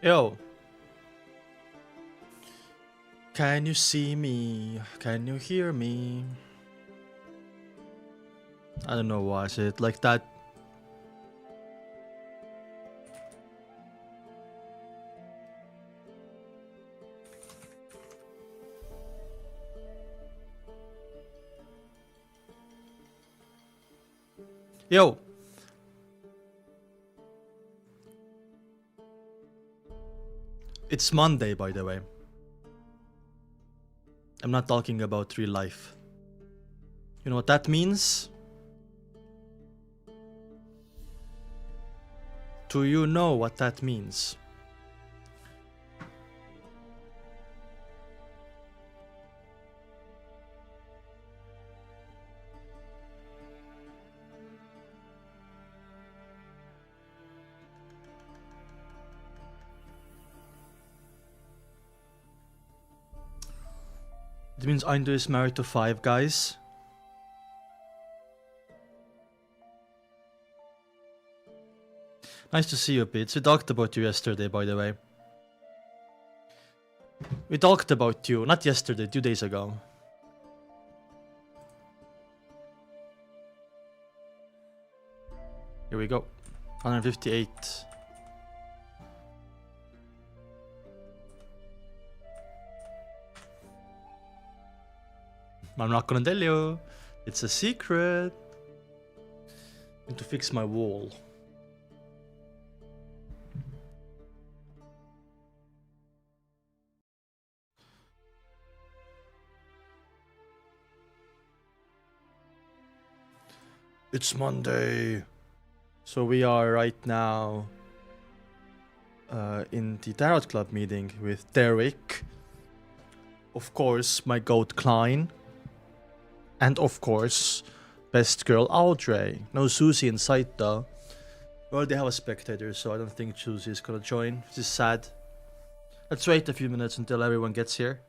Yo, can you see me? Can you hear me? I don't know why I said it like that. Yo. It's Monday, by the way. I'm not talking about real life. You know what that means? Do you know what that means? It means Indo is married to 5 guys. Nice to see you, Pete. We talked about you yesterday, by the way. We talked about you, not yesterday, 2 days ago. Here we go. 158. I'm not gonna tell you. It's a secret. I need to fix my wall. It's Monday. So we are right now in the Tarot Club meeting with Derek. Of course, my goat Klein. And of course, best girl Audrey. No Susie in sight though. We already have a spectator, so I don't think Susie is gonna join, which is sad. Let's wait a few minutes until everyone gets here.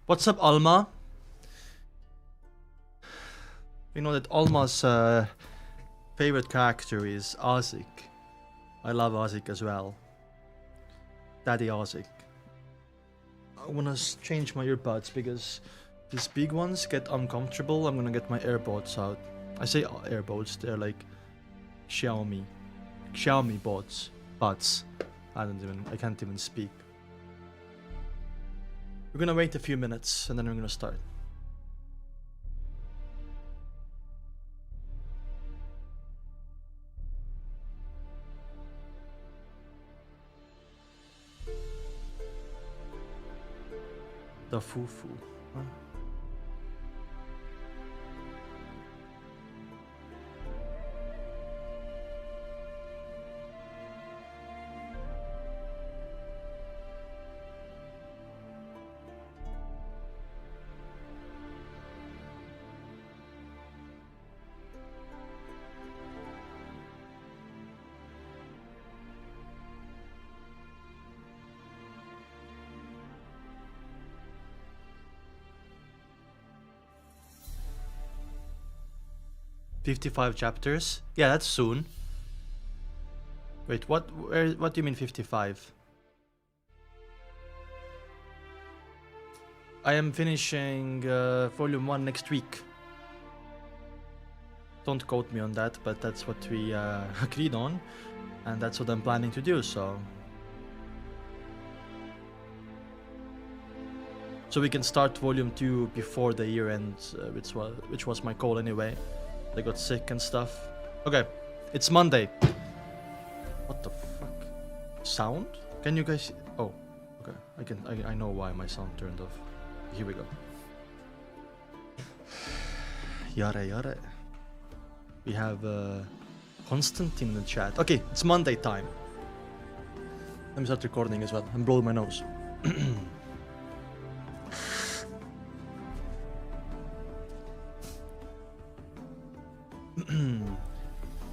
What's up, Alma? You know that Alma's favorite character is Azik. I love Azik as well. Daddy Azik. I wanna change my earbuds because these big ones get uncomfortable. I'm gonna get my AirPods out. I say AirPods, they're like Xiaomi bots. I can't even speak. We're gonna wait a few minutes and then we're gonna start. The fufu. Huh? $55 chapters? Yeah, that's soon. Wait, what do you mean 55? I am finishing volume 1 next week. Don't quote me on that, but that's what we agreed on. And that's what I'm planning to do, so... So we can start volume 2 before the year ends, which was my goal anyway. I got sick and stuff. Okay, It's Monday. What the fuck? Sound? Can you guys? Oh, okay. I know why my sound turned off. Here we go. Yare yare. We have Constantine in the chat. Okay, it's Monday time. Let me start recording as well. I'm blowing my nose.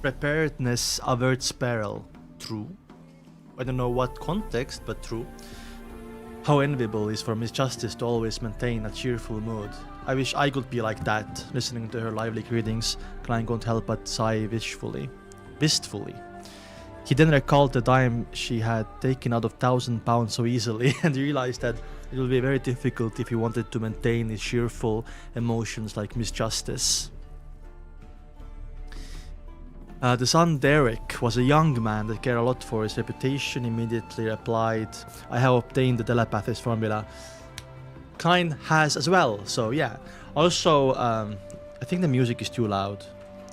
Preparedness averts peril. True. I don't know what context, but true. How enviable is for Miss Justice to always maintain a cheerful mood. I wish I could be like that. Listening to her lively greetings, Klein couldn't help but sigh wistfully. He then recalled the dime she had taken out of £1,000 so easily and realized that it would be very difficult if he wanted to maintain his cheerful emotions like Miss Justice. The son Derek was a young man that cared a lot for his reputation. Immediately replied, I have obtained the telepathist formula. Klein has as well, so yeah. Also, I think the music is too loud.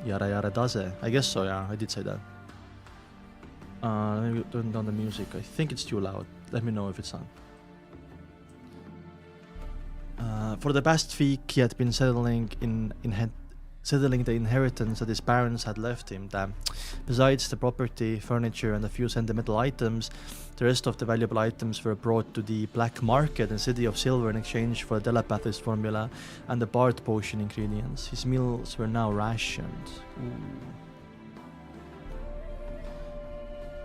Yara yara does it. I guess so, yeah, I did say that. Let me turn down the music. I think it's too loud. Let me know if it's on. For the past week, he had been settling the inheritance that his parents had left him. Besides the property, furniture, and a few sentimental items, the rest of the valuable items were brought to the black market in City of Silver in exchange for the telepathist formula and the Bard potion ingredients. His meals were now rationed. Ooh.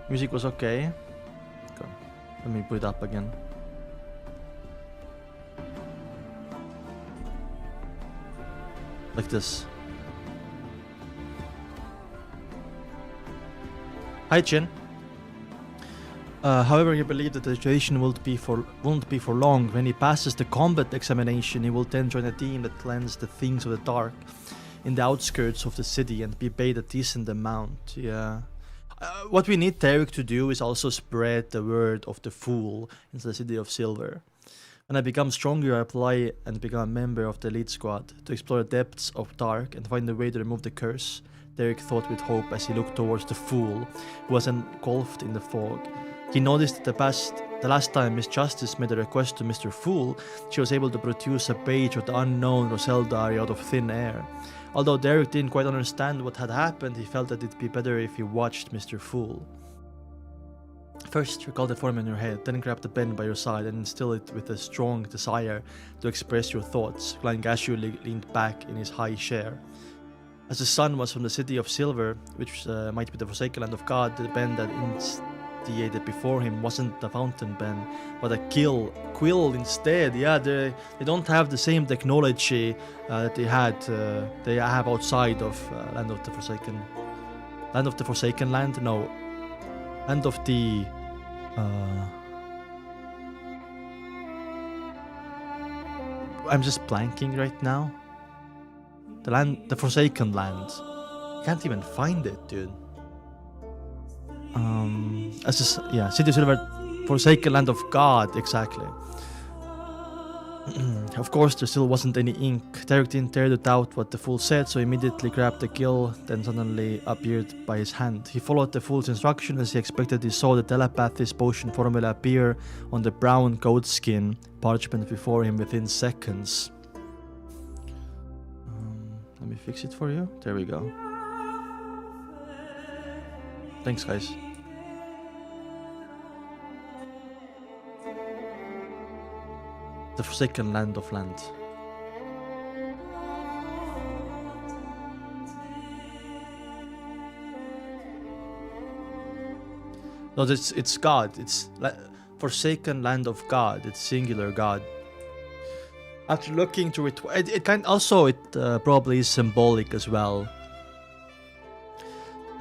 Music was okay. Let me put it up again. Like this. Hi, Chin. However, he believed that the situation won't be for long. When he passes the combat examination, he will then join a team that cleanses the things of the dark in the outskirts of the city and be paid a decent amount. Yeah. What we need Derek to do is also spread the word of the Fool into the City of Silver. When I become stronger, I apply and become a member of the elite squad to explore the depths of dark and find a way to remove the curse. Derek thought with hope as he looked towards the Fool, who was engulfed in the fog. He noticed that the last time Miss Justice made a request to Mr. Fool, she was able to produce a page of the unknown Roselle diary out of thin air. Although Derek didn't quite understand what had happened, he felt that it'd be better if he watched Mr. Fool. First, recall the form in your head, then grab the pen by your side and instill it with a strong desire to express your thoughts. Qilangos leaned back in his high chair. As the sun was from the City of Silver, which might be the Forsaken Land of God, the pen that instigated before him wasn't the fountain pen, but a quill instead. Yeah, they don't have the same technology that they have outside of Land of the Forsaken. Land of the Forsaken Land? No. Land of the... I'm just blanking right now. The Forsaken Land. Can't even find it, dude. City of Silver, Forsaken Land of God, exactly. Of course, there still wasn't any ink. Derek didn't dare to doubt what the Fool said, so he immediately grabbed the quill, then suddenly appeared by his hand. He followed the Fool's instruction as he expected. He saw the telepathist potion formula appear on the brown goatskin parchment before him within seconds. Let me fix it for you. There we go. Thanks, guys. The Forsaken Land of Land. No, it's God. It's Forsaken Land of God. It's singular God. After looking through it, it probably is symbolic as well.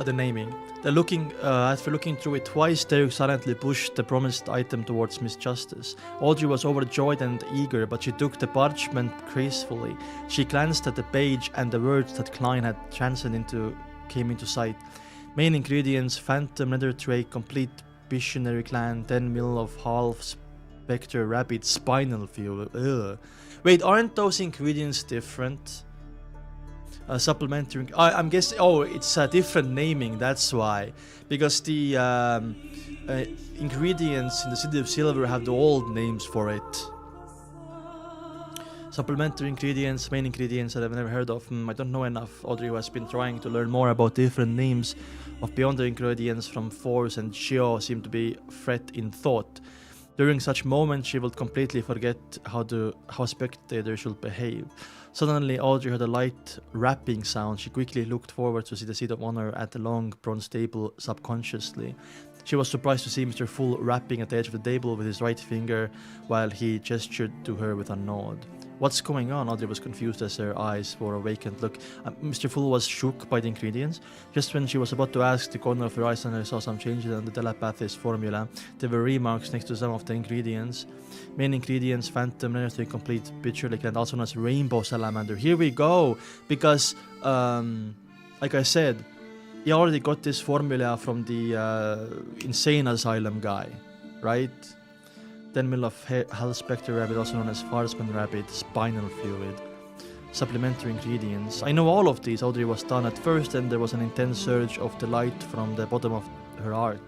The naming. After looking through it twice, Derek silently pushed the promised item towards Miss Justice. Audrey was overjoyed and eager, but she took the parchment gracefully. She glanced at the page, and the words that Klein had translated came into sight. Main ingredients: phantom nether tray, complete visionary clan, 10 mil of half spectre rabbit spinal fuel. Ugh. Wait, aren't those ingredients different? Supplementary. I'm guessing. Oh, it's a different naming. That's why. Because the ingredients in the City of Silver have the old names for it. Supplementary ingredients, main ingredients that I've never heard of. I don't know enough. Audrey, who has been trying to learn more about different names of beyond the ingredients from Force and Chio, seem to be fret in thought. During such moments, she would completely forget how spectators should behave. Suddenly, Audrey heard a light rapping sound. She quickly looked forward to see the seat of honor at the long bronze table subconsciously. She was surprised to see Mr. Fool rapping at the edge of the table with his right finger while he gestured to her with a nod. What's going on? Audrey was confused as her eyes wore a vacant look. Mr. Fool was shook by the ingredients. Just when she was about to ask, the corner of her eyes suddenly saw some changes in the telepathist formula. There were remarks next to some of the ingredients. Main ingredients, phantom, energy, complete picture, and also known as rainbow salamander. Here we go! Because, like I said, he already got this formula from the insane asylum guy, right? 10 ml of Hell Spectre rabbit, also known as Farsman rabbit, spinal fluid. Supplementary ingredients. I know all of these. Audrey was stunned at first, and there was an intense surge of delight from the bottom of her heart.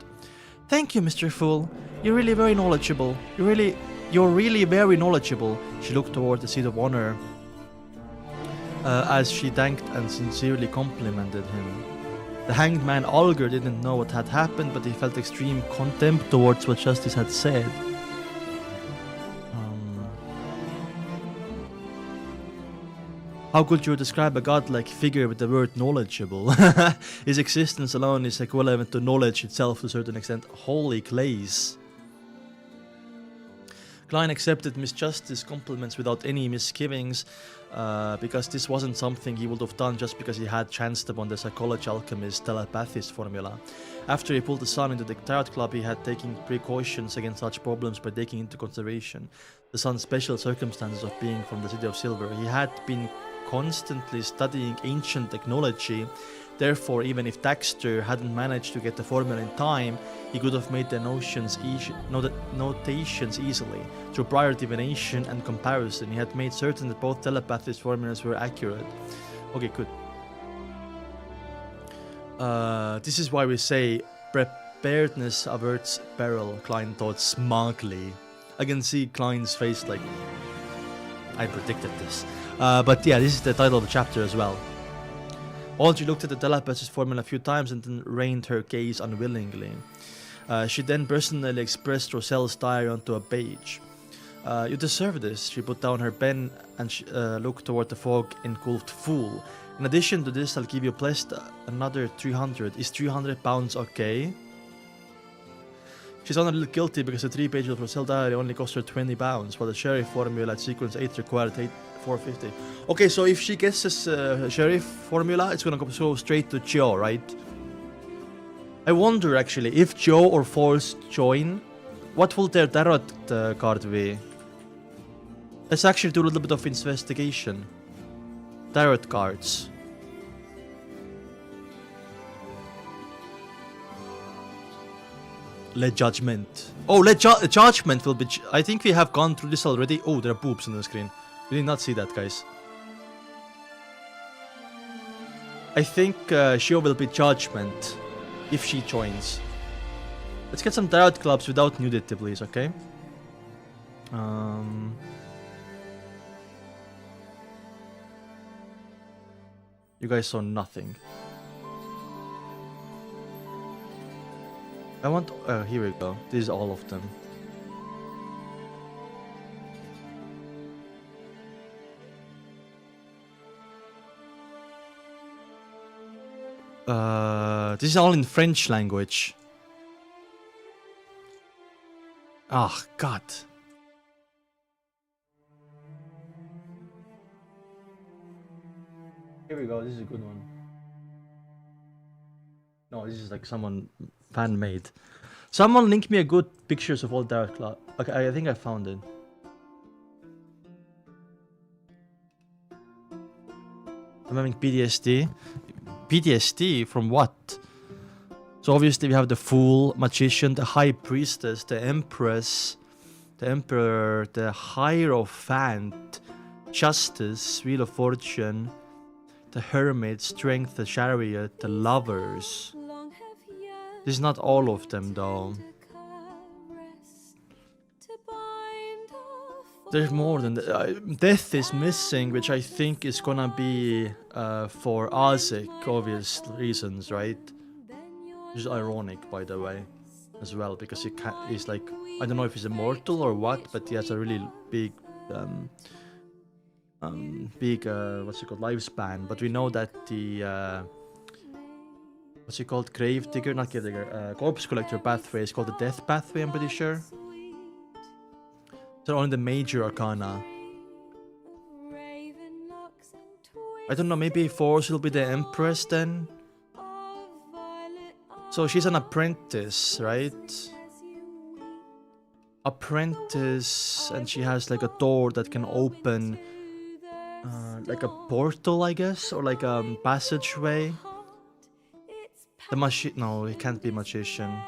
Thank you, Mr. Fool. You're really very knowledgeable. You're really very knowledgeable. She looked toward the seat of honor as she thanked and sincerely complimented him. The hanged man Alger didn't know what had happened, but he felt extreme contempt towards what Justice had said. How could you describe a godlike figure with the word knowledgeable? His existence alone is equivalent to knowledge itself to a certain extent. Holy clays. Klein accepted Miss Justice's compliments without any misgivings, because this wasn't something he would have done just because he had chanced upon the psychology alchemist telepathist formula. After he pulled the son into the Tarot Club, he had taken precautions against such problems by taking into consideration the son's special circumstances of being from the City of Silver. He had been constantly studying ancient technology. Therefore, even if Daxter hadn't managed to get the formula in time, he could have made the notations easily. Through prior divination and comparison, he had made certain that both telepathist formulas were accurate. Okay, good. This is why we say preparedness averts peril, Klein thought smugly. I can see Klein's face like, I predicted this. But yeah, this is the title of the chapter as well. Audrey looked at the telepathist formula a few times and then reined her gaze unwillingly. She then personally expressed Roselle's diary onto a page. You deserve this. She put down her pen and looked toward the fog-engulfed Fool. In addition to this, I'll give you blessed another 300. Is 300 pounds okay? She sounded a little guilty because the 3 pages of Roselle diary only cost her 20 pounds, while the sheriff formula at sequence 8 required 450. Okay, so if she gets this sheriff formula, it's gonna go straight to Joe, right? I wonder actually, if Joe or Force join, what will their tarot card be? Let's actually do a little bit of investigation. Tarot cards. Let Judgment. Oh, Judgment will be... I think we have gone through this already. Oh, there are boobs on the screen. We did not see that, guys. I think she will be Judgment if she joins. Let's get some tarot clubs without nudity, please, okay? You guys saw nothing. I want... here we go. This is all of them. This is all in French language. Oh, God. Here we go. This is a good one. No, this is like someone fan-made. Someone link me a good pictures of all Tarot Club. Okay, I think I found it. I'm having PTSD. PTSD from what? So obviously we have the Fool, Magician, the High Priestess, the Empress, the Emperor, the Hierophant, Justice, Wheel of Fortune, the hermit, strength, the chariot, the lovers. This is not all of them though. There's more than that. Death is missing, which I think is gonna be for Isaac, obvious reasons, right? Which is ironic, by the way, as well, because he's like, I don't know if he's immortal or what, but he has a really big, what's it called, lifespan. But we know that the, what's it called, grave digger, not grave digger, corpse collector pathway is called the death pathway, I'm pretty sure. They're only the major arcana. I don't know, maybe Force will be the Empress then? So she's an apprentice, right? Apprentice, and she has like a door that can open like a portal, I guess, or like a passageway. The no, it can't be magician.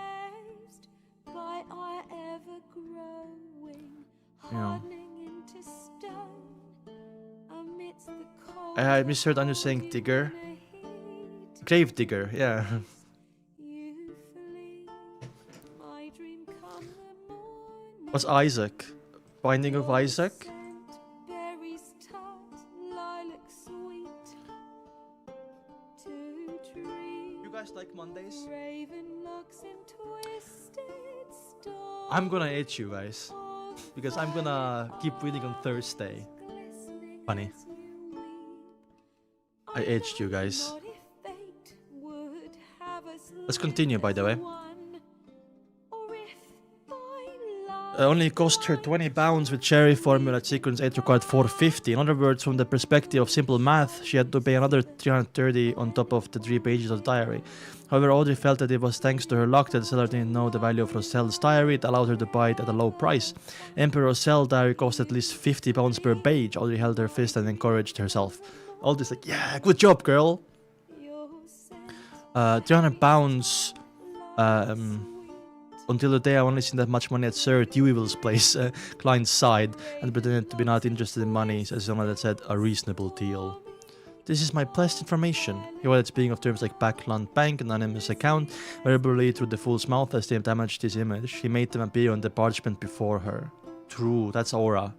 Yeah. I misheard Anu saying digger. Grave digger, yeah. What's Isaac? Binding of Isaac? You guys like Mondays? I'm gonna hate you guys. Because I'm gonna keep reading on Thursday. Funny. I aged you guys. Let's continue, by the way. Only cost her 20 pounds with cherry formula sequence 8 required 450. In other words, from the perspective of simple math, she had to pay another 330 on top of the 3 pages of the diary. However, Audrey felt that it was thanks to her luck that the seller didn't know the value of Roselle's diary. It allowed her to buy it at a low price. Emperor Roselle diary cost at least 50 pounds per page. Audrey held her fist and encouraged herself. Audrey's like, yeah, good job, girl. 300 pounds. Until today, I've only seen that much money at Sir Deweyville's place, Klein's side, and pretended to be not interested in money, as someone that said a reasonable deal. This is my blessed information. He avoided speaking of terms like Backland Bank, anonymous account, verbally through the fool's mouth as they damaged his image. He made them appear on the parchment before her. True, that's aura.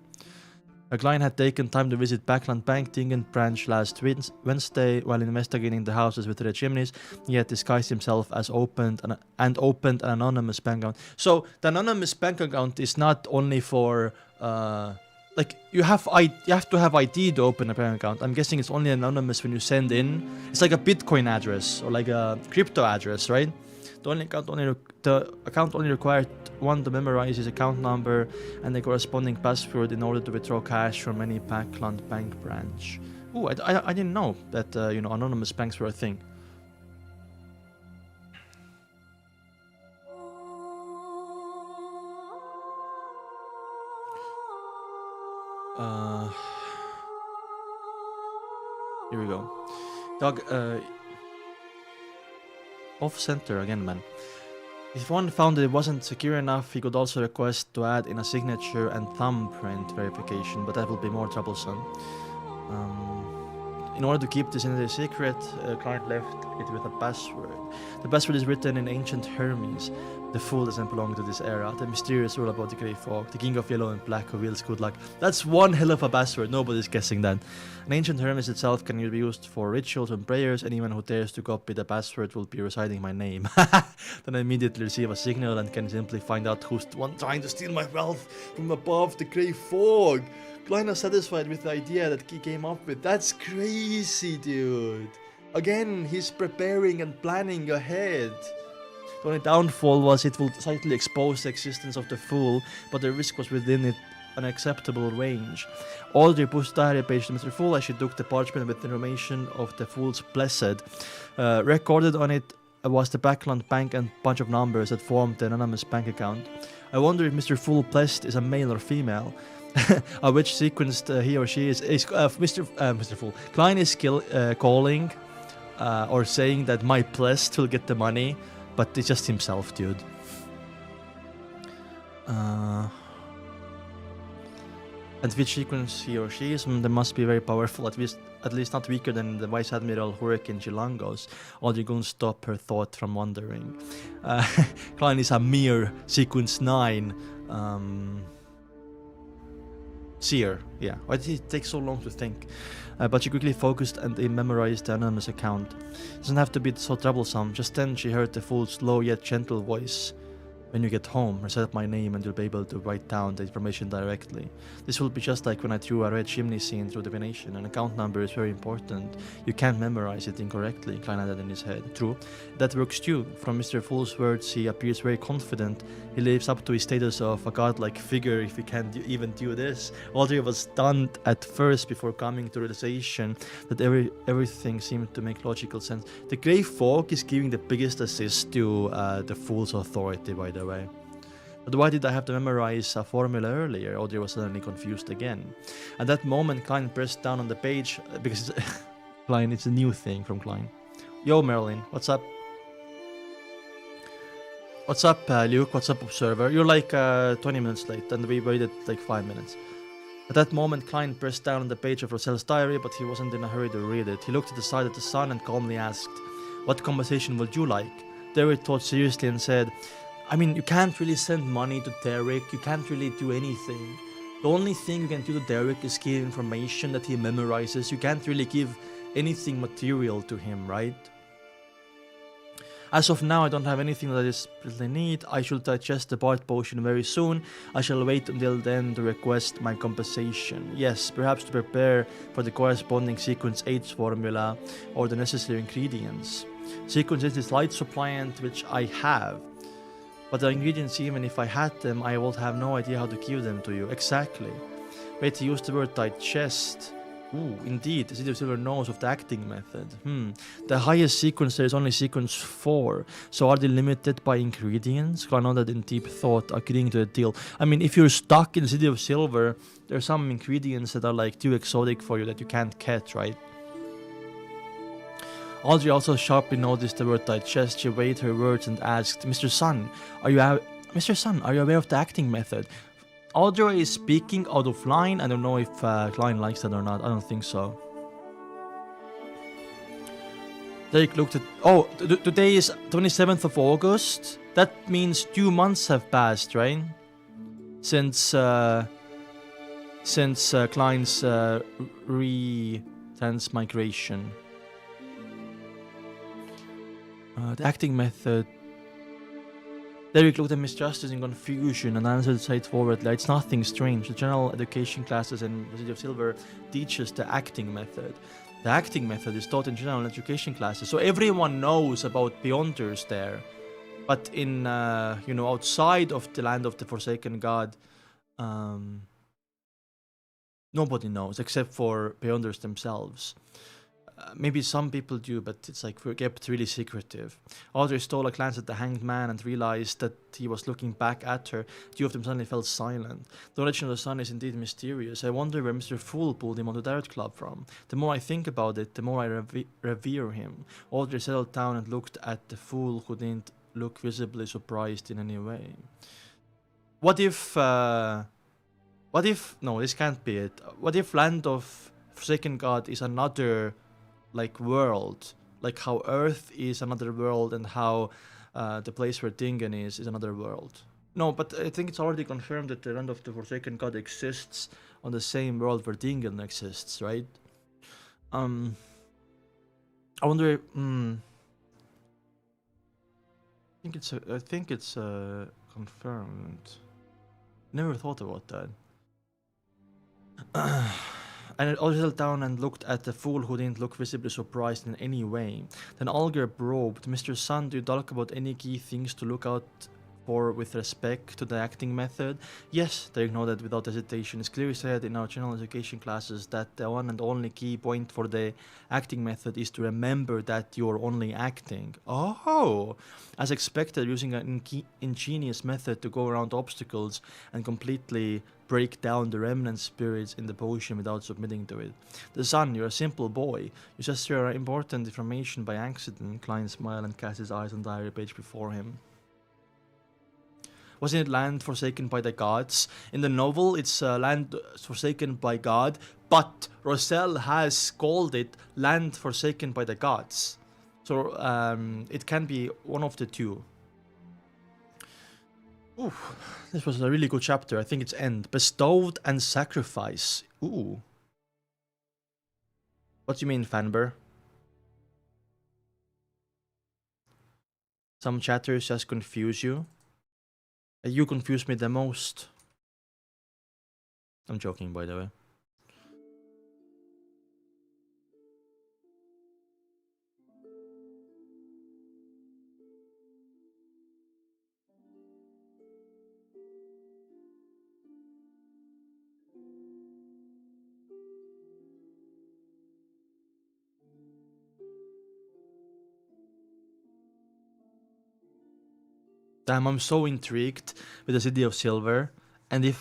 A client had taken time to visit Backland Bank, Tingen branch last Wednesday while investigating the houses with red chimneys. He had disguised himself as opened an anonymous bank account. So the anonymous bank account is not only for like you have to have ID to open a bank account. I'm guessing it's only anonymous when you send in. It's like a Bitcoin address or like a crypto address, right? The account only required one to memorize his account number and the corresponding password in order to withdraw cash from any Backland Bank branch. Ooh, I didn't know that anonymous banks were a thing. Here we go. Dog, off center again, man. If one found that it wasn't secure enough, he could also request to add in a signature and thumbprint verification, but that will be more troublesome. In order to keep this a secret, client left it with a password. The password is written in ancient Hermes. The fool doesn't belong to this era. The mysterious rule about the grey fog. The king of yellow and black who wields good luck. That's one hell of a password. Nobody's guessing that. An ancient Hermes itself can be used for rituals and prayers. Anyone who dares to copy the password will be reciting my name. Then I immediately receive a signal and can simply find out who's the one trying to steal my wealth from above the grey fog. Klein is satisfied with the idea that he came up with. That's crazy, dude. Again, he's preparing and planning ahead. The only downfall was it will slightly expose the existence of the fool, but the risk was within an acceptable range. Audrey pushed diary page to Mr. Fool as she took the parchment with information of the fool's blessed. Recorded on it was the Backland Bank and bunch of numbers that formed the anonymous bank account. I wonder if Mr. Fool blessed is a male or female. Which sequenced he or she is Mr. Fool. Klein is calling or saying that my blessed will get the money, but it's just himself, dude. And which sequence he or she is, they must be very powerful, at least not weaker than the Vice Admiral Hurricane Qilangos. Audrey couldn't stop her thought from wandering. Klein is a mere sequence 9 seer, yeah. Why did it take so long to think? But she quickly focused and memorized the anonymous account. It doesn't have to be so troublesome. Just then she heard the full, slow yet gentle voice. When you get home, recite my name and you'll be able to write down the information directly. This will be just like when I threw a red chimney scene through divination. An account number is very important. You can't memorize it incorrectly, Klein added in his head. True, that works too. From Mr. Fool's words, he appears very confident. He lives up to his status of a godlike figure if he can even do this. Audrey was stunned at first before coming to realization that everything seemed to make logical sense. The grey fog is giving the biggest assist to the Fool's authority, by the way. But why did I have to memorize a formula earlier? Audrey was suddenly confused again. At that moment, Klein pressed down on the page because Klein, it's a new thing from Klein. Yo, Marilyn, what's up? What's up, Luke? What's up, Observer? You're like 20 minutes late, and we waited like 5 minutes. At that moment, Klein pressed down on the page of Roselle's diary, but he wasn't in a hurry to read it. He looked at the side of the sun and calmly asked, "What conversation would you like?" Derek thought seriously and said, I mean, you can't really send money to Derek, you can't really do anything. The only thing you can do to Derek is give information that he memorizes. You can't really give anything material to him, right? As of now, I don't have anything that is really neat. I should digest the Bart potion very soon. I shall wait until then to request my compensation. Yes, perhaps to prepare for the corresponding sequence 8 formula or the necessary ingredients. Sequence 8 is light suppliant, which I have. But the ingredients, even if I had them, I would have no idea how to give them to you. Exactly. Wait, he used the word digest. Ooh, indeed, the City of Silver knows of the acting method. The highest sequence there is only sequence 4. So are they limited by ingredients? I nodded in deep thought, agreeing to the deal. I mean, if you're stuck in the City of Silver, there are some ingredients that are like too exotic for you that you can't catch, right? Audrey also sharply noticed the word digest. She weighed her words and asked, Mr. Sun, are you aware of the acting method? Audrey is speaking out of line. I don't know if Klein likes that or not. I don't think so. Derek looked at... Oh, today is 27th of August. That means 2 months have passed, right? Since Klein's transmigration. The acting method. Derek looked at Miss Justice in confusion and answered straightforwardly, it's nothing strange. The general education classes in the City of Silver teaches the acting method. The acting method is taught in general education classes, so everyone knows about Beyonders there. But in, outside of the land of the Forsaken God, nobody knows except for Beyonders themselves. Maybe some people do, but it's like kept really secretive. Audrey stole a glance at the hanged man and realized that he was looking back at her. 2 of them suddenly fell silent. The origin of the sun is indeed mysterious. I wonder where Mr. Fool pulled him onto the Art Club from. The more I think about it, the more I revere him. Audrey settled down and looked at the Fool, who didn't look visibly surprised in any way. What if... No, this can't be it. What if Land of Forsaken God is another... like world, like how Earth is another world and how the place where Tingen is another world. No, but I think it's already confirmed that the Land of the Forsaken God exists on the same world where Tingen exists, right? I wonder. I think it's confirmed. Never thought about that. And I settled down and looked at the Fool, who didn't look visibly surprised in any way. Then Alger probed, Mr. Sun, do you talk about any key things to look out for with respect to the acting method? Yes, Derek nodded without hesitation. It's clearly said in our general education classes that the one and only key point for the acting method is to remember that you're only acting. Oh! As expected, using an ingenious method to go around obstacles and completely break down the remnant spirits in the potion without submitting to it. The Sun, you're a simple boy. You just share important information by accident. Klein smiled and cast his eyes on the diary page before him. Wasn't it land forsaken by the gods? In the novel, it's land forsaken by God, but Roselle has called it land forsaken by the gods. So it can be one of the two. Ooh, this was a really good chapter. I think it's end. Bestowed and sacrifice. Ooh. What do you mean, Fanber? Some chatters just confuse you. You confuse me the most. I'm joking, by the way. Damn, I'm so intrigued with the City of Silver, and if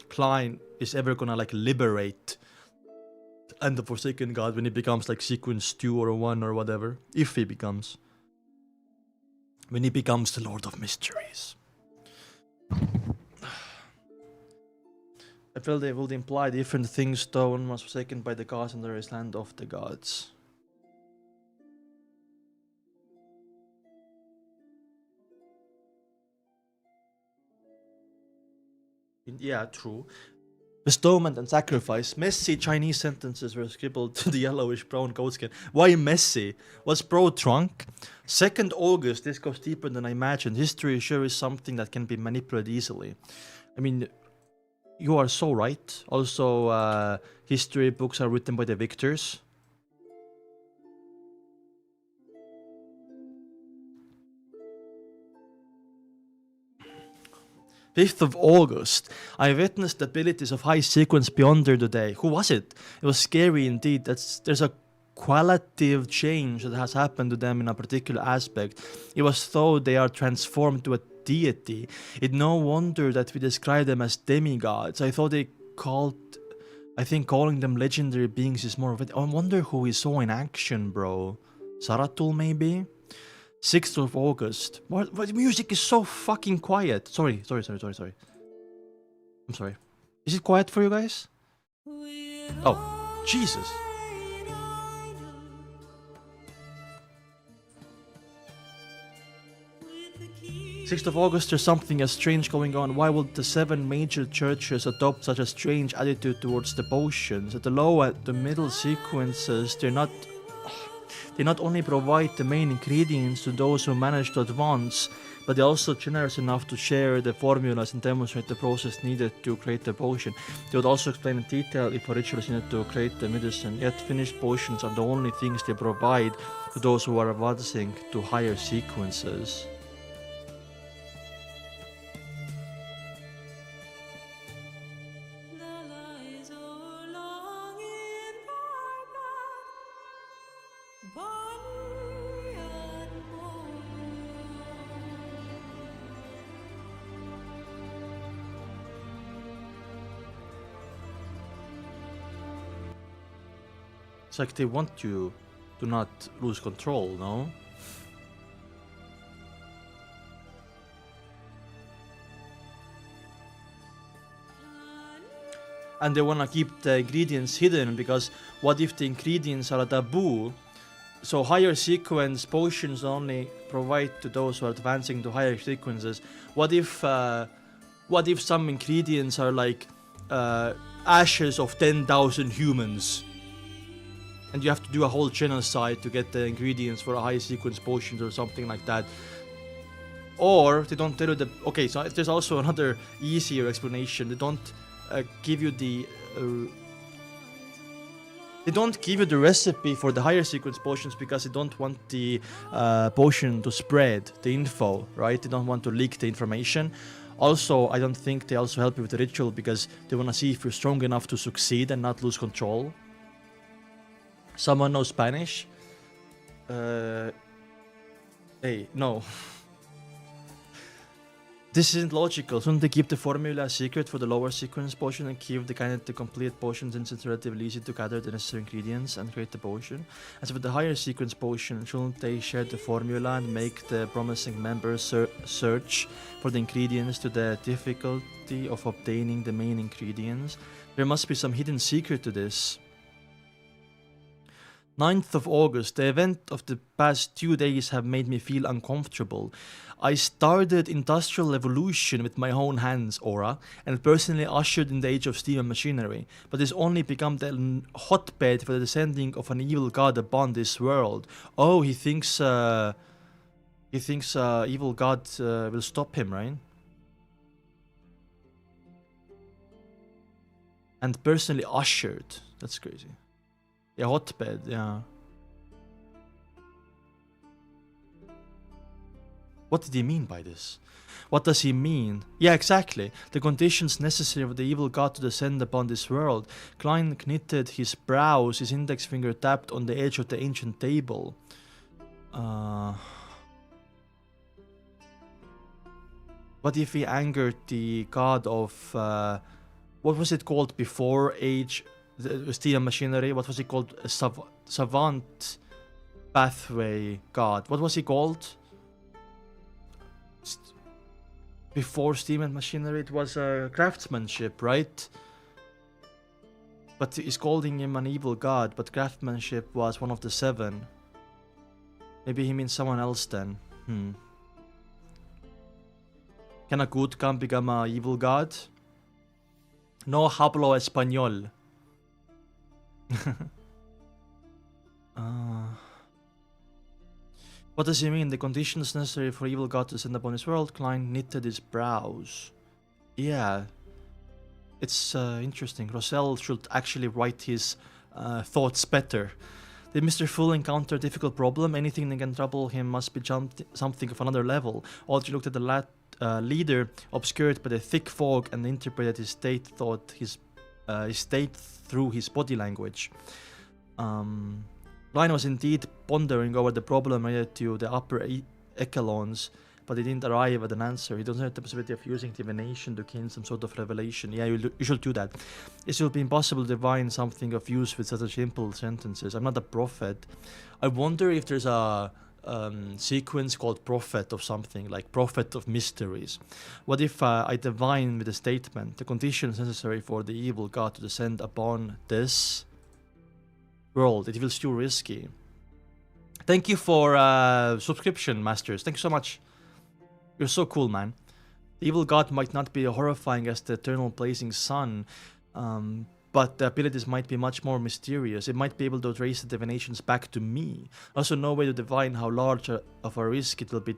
Klein is ever gonna like liberate and the Forsaken God when he becomes like sequence 2 or 1 or whatever, if he becomes, when he becomes the Lord of Mysteries. I feel they will imply different things though. One was forsaken by the gods and there is land of the gods. Yeah, true. Bestowment and sacrifice. Messy Chinese sentences were scribbled to the yellowish brown goatskin. Why messy? Was bro drunk? 2nd August, this goes deeper than I imagined. History sure is something that can be manipulated easily. I mean, you are so right. Also, history books are written by the victors. 5th of August, I witnessed the abilities of high sequence beyond there today. Who was it? It was scary indeed. There's a qualitative change that has happened to them in a particular aspect. It was though they are transformed to a deity. It's no wonder that we describe them as demigods. I think calling them legendary beings is more of it. I wonder who we saw in action, bro. Zaratul, maybe? 6th of August. What music is so fucking quiet. Sorry. I'm sorry. Is it quiet for you guys? Oh, Jesus. 6th of August, there's something strange going on. Why would the 7 major churches adopt such a strange attitude towards devotions? At the low and the middle sequences, they not only provide the main ingredients to those who manage to advance, but they're also generous enough to share the formulas and demonstrate the process needed to create the potion. They would also explain in detail if a ritual is needed to create the medicine, yet finished potions are the only things they provide to those who are advancing to higher sequences. It's like they want you to not lose control, no? And they want to keep the ingredients hidden, because what if the ingredients are a taboo? So higher sequence potions only provide to those who are advancing to higher sequences. What if some ingredients are like ashes of 10,000 humans? And you have to do a whole genocide to get the ingredients for a high sequence potions or something like that. Or they don't tell you the... Okay, so there's also another easier explanation. They don't give you the... They don't give you the recipe for the higher sequence potions because they don't want the potion to spread the info, right? They don't want to leak the information. Also, I don't think they also help you with the ritual because they want to see if you're strong enough to succeed and not lose control. Someone knows Spanish? Hey, no. This isn't logical. Shouldn't they keep the formula a secret for the lower sequence potion and keep the candidate to complete potion since it's relatively easy to gather the necessary ingredients and create the potion? As for the higher sequence potion, shouldn't they share the formula and make the promising members search for the ingredients to the difficulty of obtaining the main ingredients? There must be some hidden secret to this. 9th of August, the event of the past 2 days have made me feel uncomfortable. I started industrial revolution with my own hands, Aura, and personally ushered in the age of steam and machinery, but it's only become the hotbed for the descending of an evil god upon this world. Oh, he thinks evil god will stop him, right? And personally ushered. That's crazy. Yeah, hotbed, yeah. What did he mean by this? What does he mean? Yeah, exactly. The conditions necessary for the evil god to descend upon this world. Klein knitted his brows, his index finger tapped on the edge of the ancient table. What if he angered the god of... what was it called before age... the steam and machinery? What was it called? A savant pathway god. What was he called? Before steam and machinery, it was craftsmanship, right? But he's calling him an evil god, but craftsmanship was one of the 7. Maybe he means someone else then. Can a good god become an evil god? No hablo español. What does he mean? The conditions necessary for evil god to descend upon his world? Klein knitted his brows. Yeah. It's interesting. Rosell should actually write his thoughts better. Did Mr. Fool encounter a difficult problem? Anything that can trouble him must be something of another level. Audrey looked at the leader, obscured by the thick fog, and interpreted his state through his body language. Klein was indeed pondering over the problem related to the upper echelons, but he didn't arrive at an answer. He doesn't have the possibility of using divination to gain some sort of revelation. Yeah, you should do that. It will be impossible to divine something of use with such simple sentences. I'm not a prophet. I wonder if there's a sequence called prophet of something, like prophet of mysteries. What if I divine with a statement the conditions necessary for the evil god to descend upon this world? It feels too risky. Thank you for subscription, Masters. Thank you so much. You're so cool, man. The evil god might not be horrifying as the eternal blazing sun, but the abilities might be much more mysterious. It might be able to trace the divinations back to me. Also, no way to divine how large of a risk it will be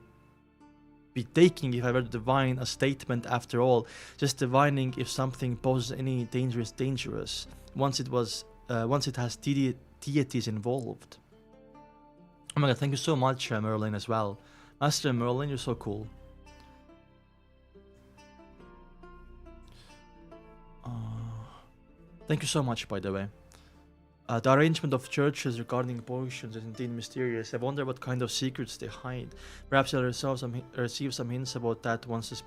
taking if I were to divine a statement. After all, just divining if something poses any dangerous. Once it has deities involved. Oh my god, thank you so much, Merlin, as well. Master Merlin, you're so cool. Thank you so much, by the way. The arrangement of churches regarding potions is indeed mysterious. I wonder what kind of secrets they hide. Perhaps I'll receive some hints about that once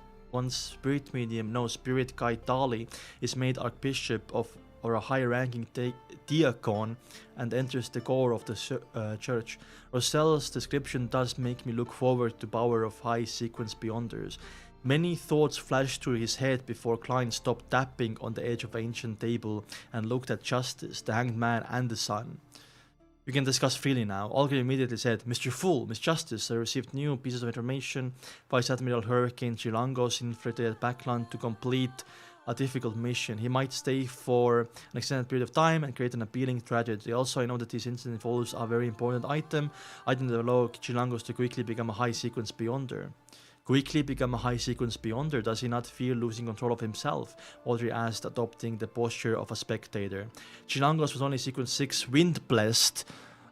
spirit medium, no, spirit guide Dali is made archbishop of or a high-ranking diacon and enters the core of the church. Rosell's description does make me look forward to power of high sequence beyonders. Many thoughts flashed through his head before Klein stopped tapping on the edge of an ancient table and looked at Justice, the Hanged Man, and the Sun. We can discuss freely now. Olga immediately said, Mr. Fool, Miss Justice, I received new pieces of information. Vice Admiral Hurricane Qilangos infiltrated Backland to complete a difficult mission. He might stay for an extended period of time and create an appealing tragedy. Also, I know that this incident involves a very important item that allow Qilangos to quickly become a high sequence beyonder. Quickly become a high sequence beyonder? Does he not fear losing control of himself? Audrey asked, adopting the posture of a spectator. Qilangos was only sequence 6 Wind Blessed.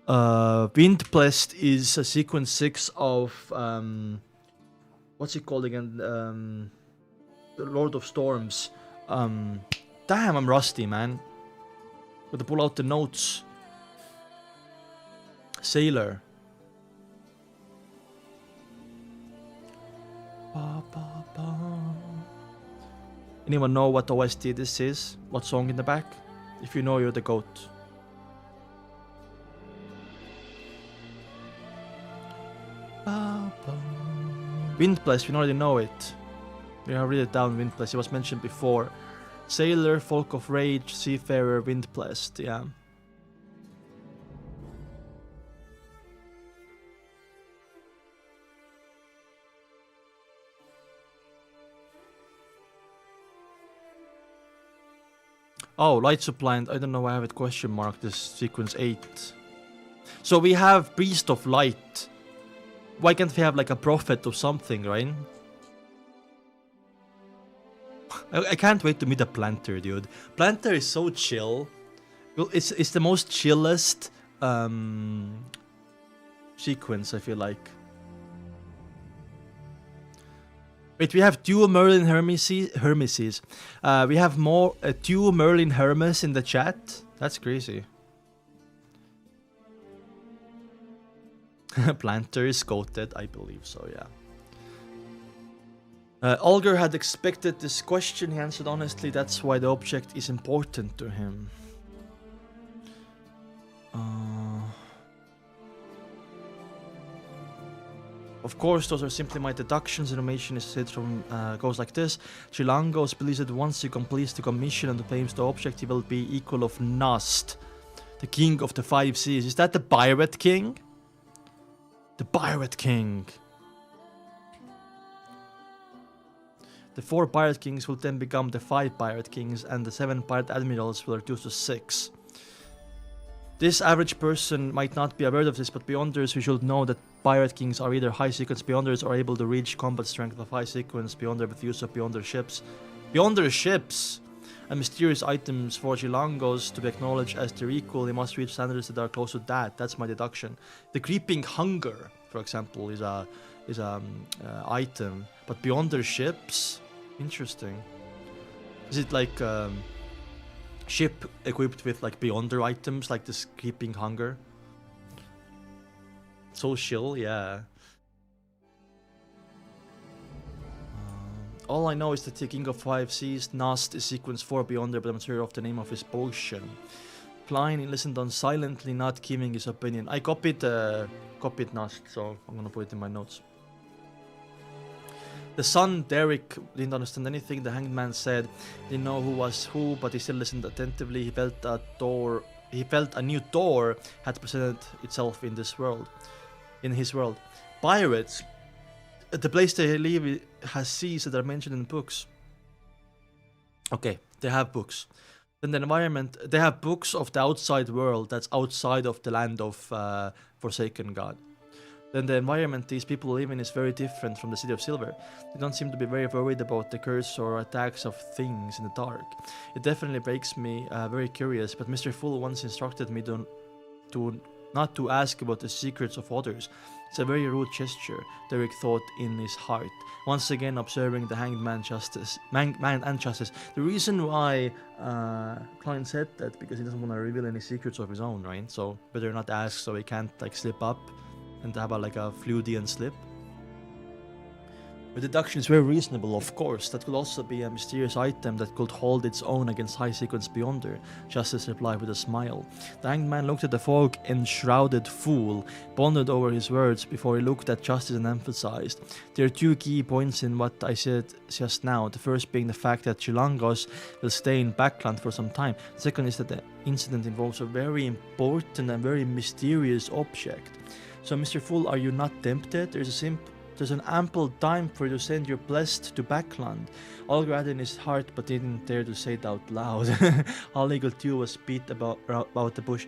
Wind Blessed is a sequence 6 of what's it called again? The Lord of Storms. Damn, I'm rusty, man. Got to pull out the notes. Sailor. Anyone know what OST this is? What song in the back? If you know, you're the GOAT. Windblast, we already know it. We have read it down, Windblast. It was mentioned before. Sailor, Folk of Rage, Seafarer, Windblast, yeah. Oh, light supply, and I don't know why I have it question mark, this sequence 8. So we have Priest of Light. Why can't we have like a prophet or something, right? I can't wait to meet a planter, dude. Planter is so chill. Well, it's the most chillest sequence, I feel like. Wait, we have two Merlin Hermeses. We have more two Merlin Hermes in the chat. That's crazy. Planter is goated, I believe so, yeah. Olger had expected this question. He answered honestly. That's why the object is important to him. Of course, those are simply my deductions. Information is said from goes like this. Qilangos believes that once he completes the commission and claims the object, he will be equal of Nast, the king of the 5 seas. Is that the Pirate King? The Pirate King. The 4 Pirate Kings will then become the 5 Pirate Kings, and the 7 Pirate Admirals will reduce to 6. This average person might not be aware of this, but Beyonders, we should know that Pirate Kings are either high sequence Beyonders or able to reach combat strength of high sequence Beyonder with use of Beyonder ships. Beyonder ships! And mysterious items for Qilangos to be acknowledged as their equal, they must reach standards that are close to that. That's my deduction. The Creeping Hunger, for example, is a item, but Beyonder ships? Interesting. Is it like ship equipped with like Beyonder items, like this Creeping Hunger? So chill, yeah. All I know is that the King of 5 Seas, Nast, is sequence 4 Beyonder, but I'm not sure of the name of his potion. Klein listened on silently, not giving his opinion. I copied Nast, so I'm gonna put it in my notes. The son, Derek, didn't understand anything. The hanged man said he didn't know who was who, but he still listened attentively. He felt a new door had presented itself in this world. In his world. Pirates, the place they live has seas that are mentioned in books. Okay, they have books. Then the environment, they have books of the outside world that's outside of the land of Forsaken God. Then the environment these people live in is very different from the City of Silver. They don't seem to be very worried about the curse or attacks of things in the dark. It definitely makes me very curious, but Mr. Full once instructed me not to ask about the secrets of others. It's a very rude gesture, Derek thought in his heart, once again observing the hanged man and justice. The reason why Klein said that, because he doesn't want to reveal any secrets of his own, right? So better not ask so he can't like slip up and have a Fluidian slip. The deduction is very reasonable, of course. That could also be a mysterious item that could hold its own against high sequence Beyonder. Justice replied with a smile. The hanged man looked at the fog-enshrouded fool, pondered over his words before he looked at Justice and emphasized. There are 2 key points in what I said just now. The first being the fact that Qilangos will stay in Backland for some time. The second is that the incident involves a very important and very mysterious object. So, Mr. Fool, are you not tempted? There's an ample time for you to send your blessed to Backland. Olger had in his heart, but didn't dare to say it out loud. All legal too was beat about the bush.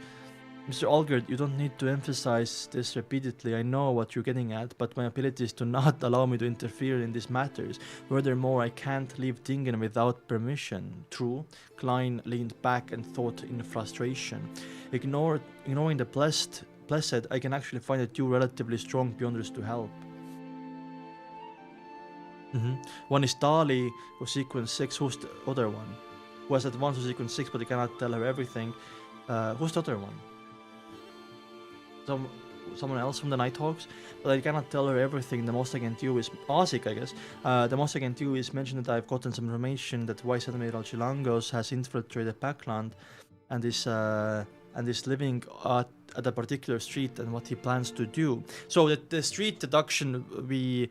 Mr. Olger, you don't need to emphasize this repeatedly. I know what you're getting at, but my ability is to not allow me to interfere in these matters. Furthermore, I can't leave Tingen without permission. True. Klein leaned back and thought in frustration. Ignoring the blessed, I can actually find 2 relatively strong Beyonders to help. One is Dali, who sequence 6. Who's the other one? Who has advanced to sequence 6, but he cannot tell her everything. Who's the other one? So, someone else from the Nighthawks, but I cannot tell her everything. The most I can do is Asik, I guess. The most I can do is mention that I've gotten some information that Vice Admiral Qilangos has infiltrated Packland and is living at a particular street and what he plans to do. So the street deduction we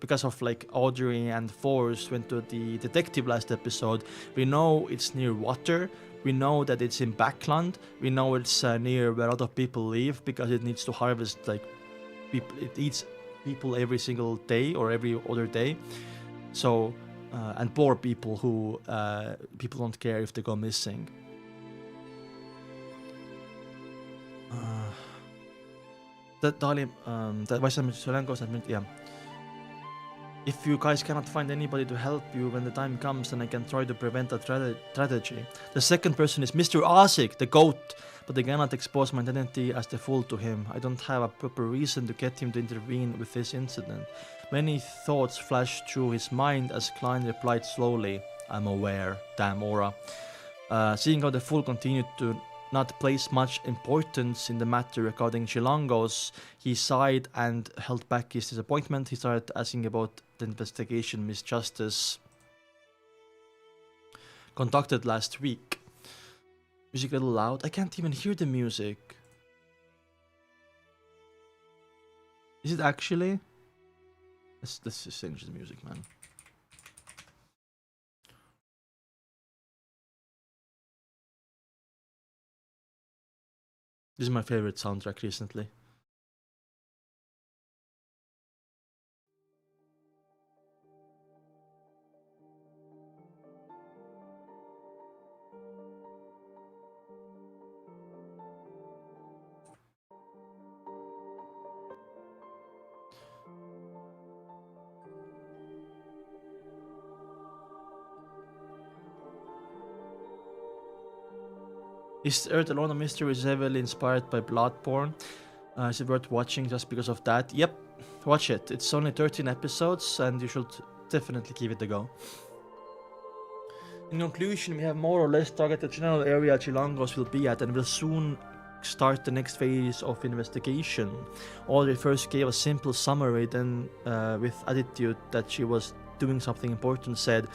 because of like Audrey and Force went to the detective last episode, we know it's near water. We know that it's in Backland. We know it's near where a lot of people live because it needs to harvest like people. It eats people every single day or every other day. So and poor people who people don't care if they go missing. That Dali, that Vice Qilangos admit, yeah. If you guys cannot find anybody to help you when the time comes, then I can try to prevent a tragedy. The second person is Mr. Asik, the goat, but I cannot expose my identity as the fool to him. I don't have a proper reason to get him to intervene with this incident. Many thoughts flashed through his mind as Klein replied slowly, I'm aware, damn aura. Seeing how the fool continued to not place much importance in the matter regarding Qilangos, he sighed and held back his disappointment. He started asking about the investigation Miss Justice conducted last week. Music a little loud. I can't even hear the music. Is it actually? Let's just change the music, man. This is my favorite soundtrack recently. Is Earth Alone a Mystery is heavily inspired by Bloodborne? Is it worth watching just because of that? Yep, watch it. It's only 13 episodes and you should definitely give it a go. In conclusion, we have more or less targeted the general area Qilangos will be at and will soon start the next phase of investigation. Audrey first gave a simple summary, then with attitude that she was doing something important said,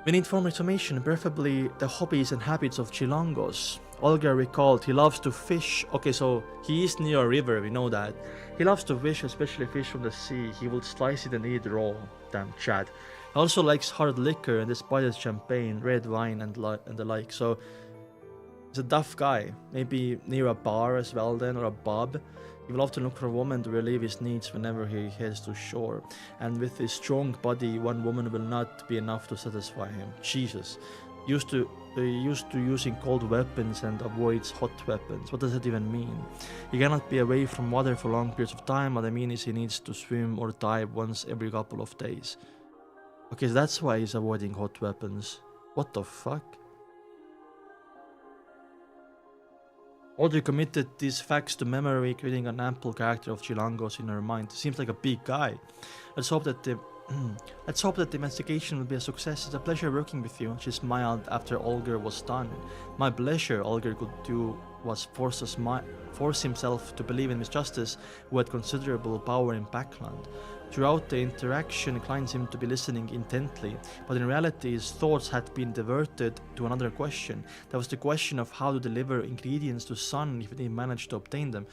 we need more information, preferably the hobbies and habits of Qilangos. Olga recalled he loves to fish. Okay, so he is near a river, we know that. He loves to fish, especially fish from the sea. He will slice it and eat it raw. Damn Chad. He also likes hard liquor and despises champagne, red wine and the like. So he's a tough guy. Maybe near a bar as well then, or a pub. He will often look for a woman to relieve his needs whenever he heads to shore. And with his strong body, one woman will not be enough to satisfy him. Jesus. Used to using cold weapons and avoids hot weapons. What does that even mean? He cannot be away from water for long periods of time. What I mean is he needs to swim or dive once every couple of days. Okay, so that's why he's avoiding hot weapons. What the fuck? Audrey committed these facts to memory, creating an ample character of Qilangos in her mind. Seems like a big guy. Let's hope that the investigation will be a success. It's a pleasure working with you. She smiled after Olger was done. My pleasure, Olger could do was force himself to believe in Miss Justice, who had considerable power in Backland. Throughout the interaction, Klein seemed to be listening intently, but in reality his thoughts had been diverted to another question. That was the question of how to deliver ingredients to Sun if he managed to obtain them.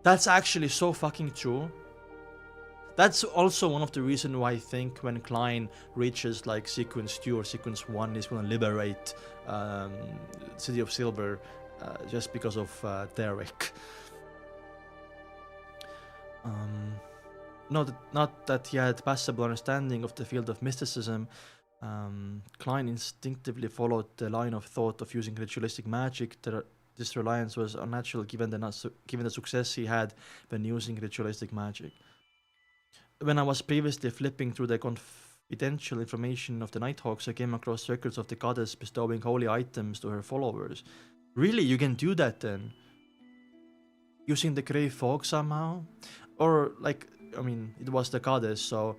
That's actually so fucking true. That's also one of the reasons why I think when Klein reaches like sequence 2 or sequence 1, he's gonna liberate City of Silver just because of Derek. Not that he had passable understanding of the field of mysticism. Klein instinctively followed the line of thought of using ritualistic magic. This reliance was unnatural given the success he had when using ritualistic magic. When I was previously flipping through the confidential information of the Nighthawks, I came across records of the goddess bestowing holy items to her followers. Really, you can do that then? Using the grey fog somehow? Or like, I mean, it was the goddess, so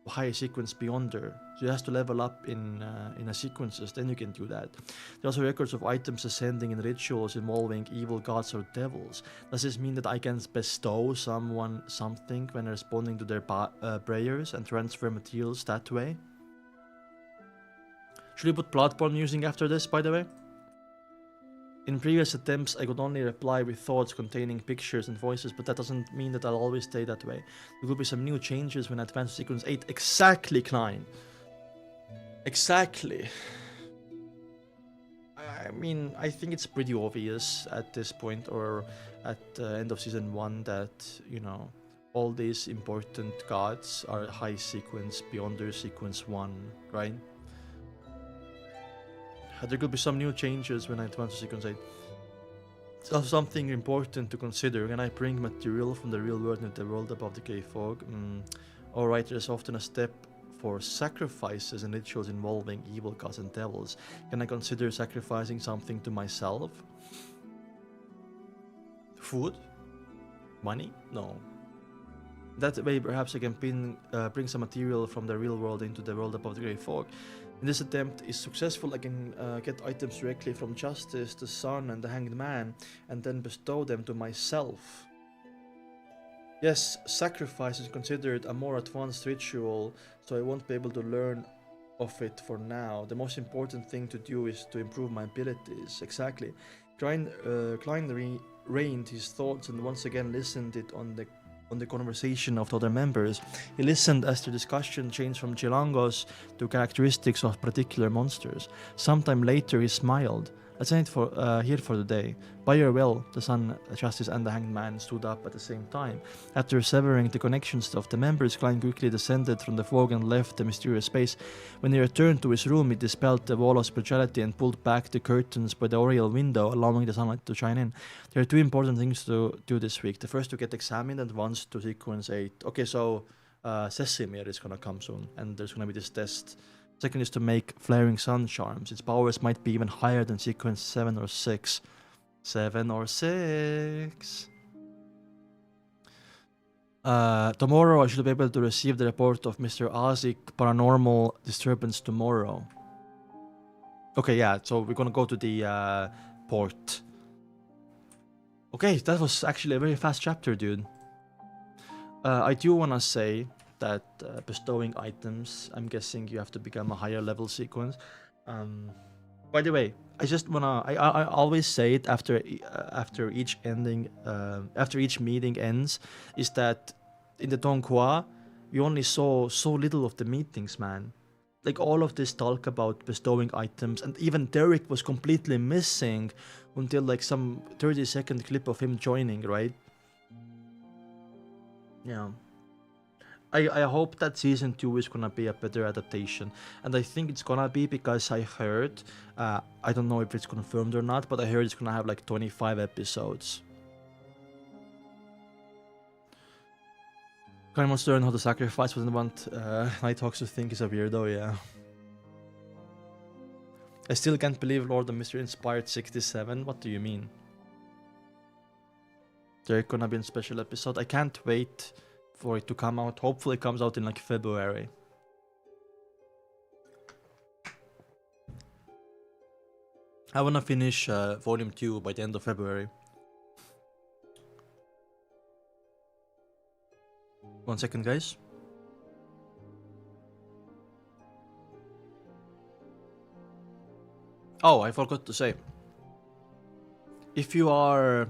higher sequence beyonder. So you have to level up in a sequences, then you can do that. There are also records of items ascending in rituals involving evil gods or devils. Does this mean that I can bestow someone something when responding to their prayers and transfer materials that way? Should we put Bloodborne music after this, by the way? In previous attempts, I could only reply with thoughts containing pictures and voices, but that doesn't mean that I'll always stay that way. There will be some new changes when I advance to sequence 8. Exactly, Klein. Exactly. I mean, I think it's pretty obvious at this point, or at the end of season 1, that, you know, all these important gods are high sequence beyond their sequence 1, right? There could be some new changes when I advance to sequence 8. So something important to consider. When I bring material from the real world into the world above the grey fog? Alright, there's often a step for sacrifices and rituals involving evil gods and devils. Can I consider sacrificing something to myself? Food? Money? No. That way perhaps I can bring some material from the real world into the world above the grey fog. In this attempt is successful, I can get items directly from Justice, the Sun, and the Hanged Man, and then bestow them to myself. Yes, sacrifice is considered a more advanced ritual, so I won't be able to learn of it for now. The most important thing to do is to improve my abilities. Exactly. Klein reined his thoughts and once again listened it on the conversation of the other members. He listened as the discussion changed from Qilangos to characteristics of particular monsters. Sometime later he smiled. Let's end here for the day. By your will, the Sun, Justice, and the Hanged Man stood up at the same time. After severing the connections of the members, Klein quickly descended from the fog and left the mysterious space. When he returned to his room, he dispelled the wall of spirituality and pulled back the curtains by the oriel window, allowing the sunlight to shine in. There are two important things to do this week. The first to get examined and once to sequence 8. Okay, so Sesimir is gonna come soon, and there's gonna be this test. Second is to make flaring sun charms. Its powers might be even higher than sequence 7 or 6. 7 or 6. Tomorrow I should be able to receive the report of Mr. Azik paranormal disturbance tomorrow. Okay, yeah, so we're gonna go to the port. Okay, that was actually a very fast chapter, dude. I do wanna say that bestowing items, I'm guessing you have to become a higher level sequence. By the way, I just wanna, I always say it after each ending, after each meeting ends, is that in the donghua, we only saw so little of the meetings, man. Like all of this talk about bestowing items, and even Derek was completely missing until like some 30-second clip of him joining, right? Yeah. I hope that season 2 is gonna be a better adaptation, and I think it's gonna be because I heard, I don't know if it's confirmed or not, but I heard it's gonna have like 25 episodes. I must learn how to sacrifice, but I want Nighthawks to think is a weirdo, yeah. I still can't believe Lord of Mystery inspired 67, what do you mean? There's gonna be a special episode, I can't wait for it to come out. Hopefully it comes out in like February. I wanna finish volume 2 by the end of February. One second, guys. Oh, I forgot to say. If you are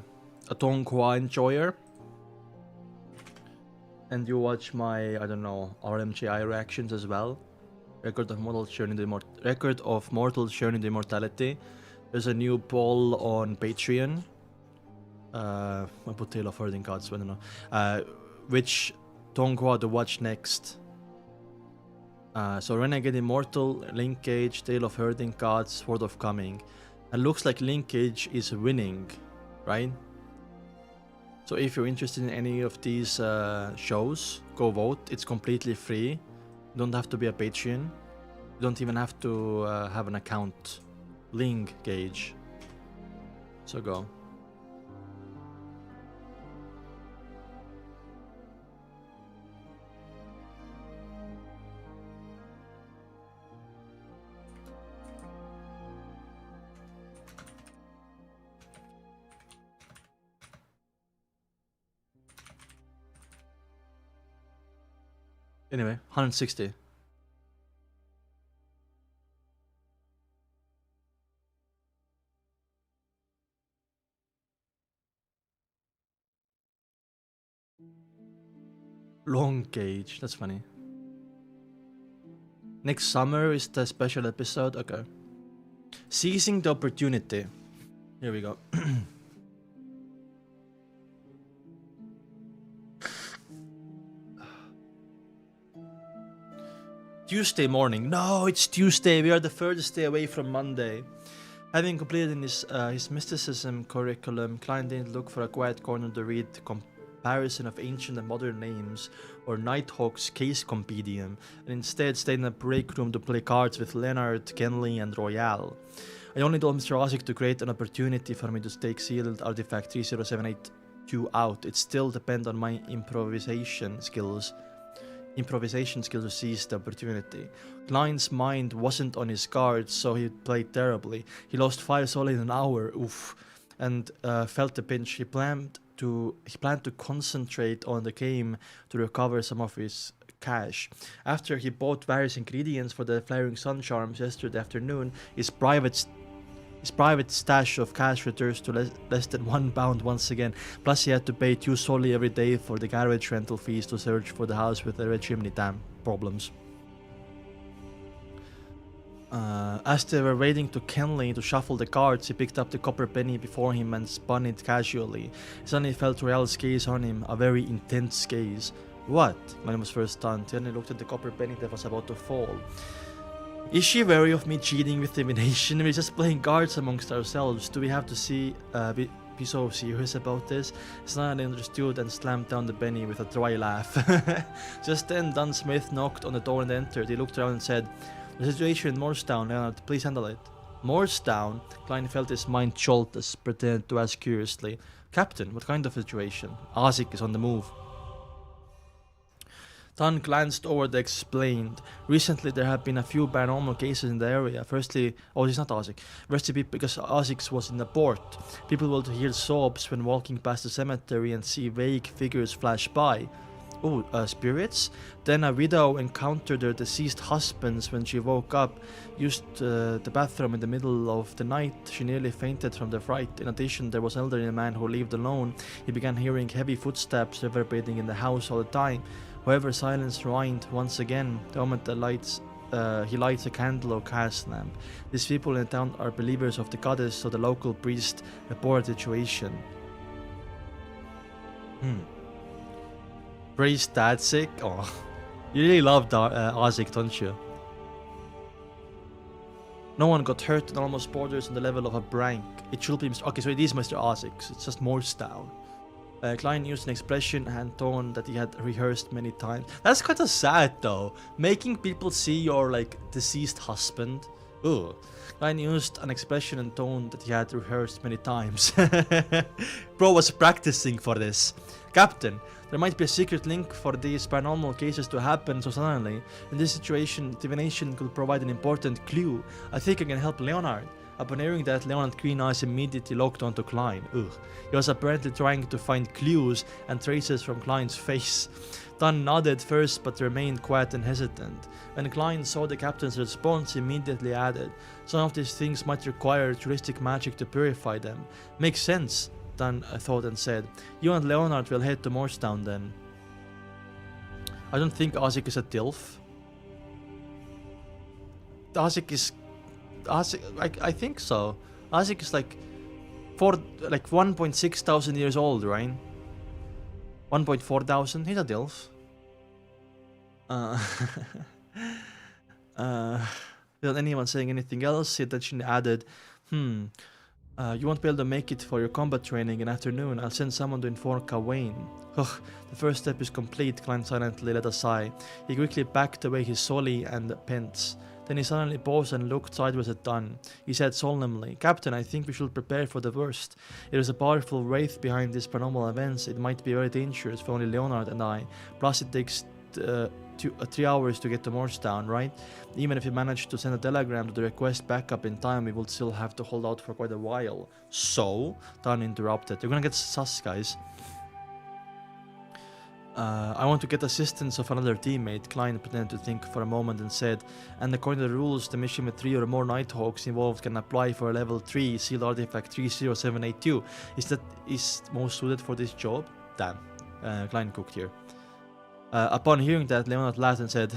a donghua enjoyer, and you watch my, I don't know, RMJI reactions as well, Record of Mortal Journey to Immortality, there's a new poll on Patreon. I put Tale of Herding Gods, I don't know. Which donghua to watch next. So Renegade Immortal, Linkage, Tale of Herding Gods, Sword of Coming. And looks like Linkage is winning, right? So if you're interested in any of these shows, go vote. It's completely free. You don't have to be a Patreon. You don't even have to have an account. Link gauge. So go. Anyway, 160. Long gauge. That's funny. Next summer is the special episode. Okay. Seizing the opportunity. Here we go. Tuesday morning. No, it's Tuesday. We are the furthest day away from Monday. Having completed his mysticism curriculum, Klein didn't look for a quiet corner to read the comparison of ancient and modern names or Nighthawk's case compendium, and instead stayed in a break room to play cards with Leonard, Kenley, and Royale. I only told Mr. Ozick to create an opportunity for me to take sealed artifact 30782 out. It still depends on my improvisation skills to seize the opportunity. Klein's mind wasn't on his cards, so he played terribly. He lost 5 solid in an hour, oof, and felt the pinch. He planned to concentrate on the game to recover some of his cash. After he bought various ingredients for the Flaring Sun charms yesterday afternoon, his private stash of cash returns to less than £1 once again. Plus he had to pay 2 soldi every day for the garage rental fees to search for the house with the red chimney. Damn problems. As they were waiting to Kenley to shuffle the cards, he picked up the copper penny before him and spun it casually. He suddenly felt Royale's gaze on him, a very intense gaze. What? When he was first stunned, he only looked at the copper penny that was about to fall. Is she wary of me cheating with divination? We're just playing cards amongst ourselves. Do we have to be so serious about this? Slyly understood and slammed down the penny with a dry laugh. Just then, Dunn Smith knocked on the door and entered. He looked around and said, "The situation in Morse Town, Leonard, please handle it." Morse Town? Klein felt his mind jolt as pretended to ask curiously. "Captain, what kind of situation?" "Ozick is on the move." Dunn glanced over the explained. Recently there have been a few paranormal cases in the area. Firstly, it's not Ozick. Firstly, because Ozick was in the port. People will hear sobs when walking past the cemetery and see vague figures flash by. Spirits? Then a widow encountered her deceased husbands when she woke up, used the bathroom in the middle of the night. She nearly fainted from the fright. In addition, there was an elderly man who lived alone. He began hearing heavy footsteps reverberating in the house all the time. However, silence reigned once again the moment he lights a candle or gas lamp. These people in the town are believers of the goddess, so the local priest reported the situation. Priest Dadzik? Oh, you really love Ozick, don't you? No one got hurt and almost borders on the level of a prank. It should be okay, so it is Mr. Ozick. It's just Morse Town. Klein used an expression and tone that he had rehearsed many times. That's kind of sad though. Making people see your deceased husband. Ooh. Klein used an expression and tone that he had rehearsed many times. Bro was practicing for this. "Captain, there might be a secret link for these paranormal cases to happen so suddenly. In this situation, divination could provide an important clue. I think I can help Leonard." Upon hearing that, Leonard's green eyes immediately locked onto Klein. Ugh. He was apparently trying to find clues and traces from Klein's face. Dunn nodded first but remained quiet and hesitant. When Klein saw the captain's response, he immediately added, "Some of these things might require ritualistic magic to purify them." "Makes sense," Dunn thought and said. "You and Leonard will head to Morse Town then." I don't think Ozick is a DILF. I think so. Ozick is 1.6 thousand years old, right? 1.4 thousand. He's a DILF. Without anyone saying anything else, he then added, "You won't be able to make it for your combat training in afternoon. I'll send someone to inform Kawain." Ugh, the first step is complete, Klein silently let a sigh. He quickly packed away his soli and pence. Then he suddenly paused and looked sideways at Dunn. He said solemnly, "Captain, I think we should prepare for the worst. There is a powerful wraith behind these paranormal events. It might be very dangerous for only Leonard and I. Plus it takes 3 hours to get to Morse Town, right? Even if we manage to send a telegram to the request back up in time, we will still have to hold out for quite a while." "So?" Dunn interrupted. "You're gonna get sus, guys." I want to get assistance of another teammate. Klein pretended to think for a moment and said, and according to the rules, the mission with 3 or more Nighthawks involved can apply for a level 3 sealed artifact 30782. Is most suited for this job? Damn. Klein cooked here. Upon hearing that, Leonard laughed and said,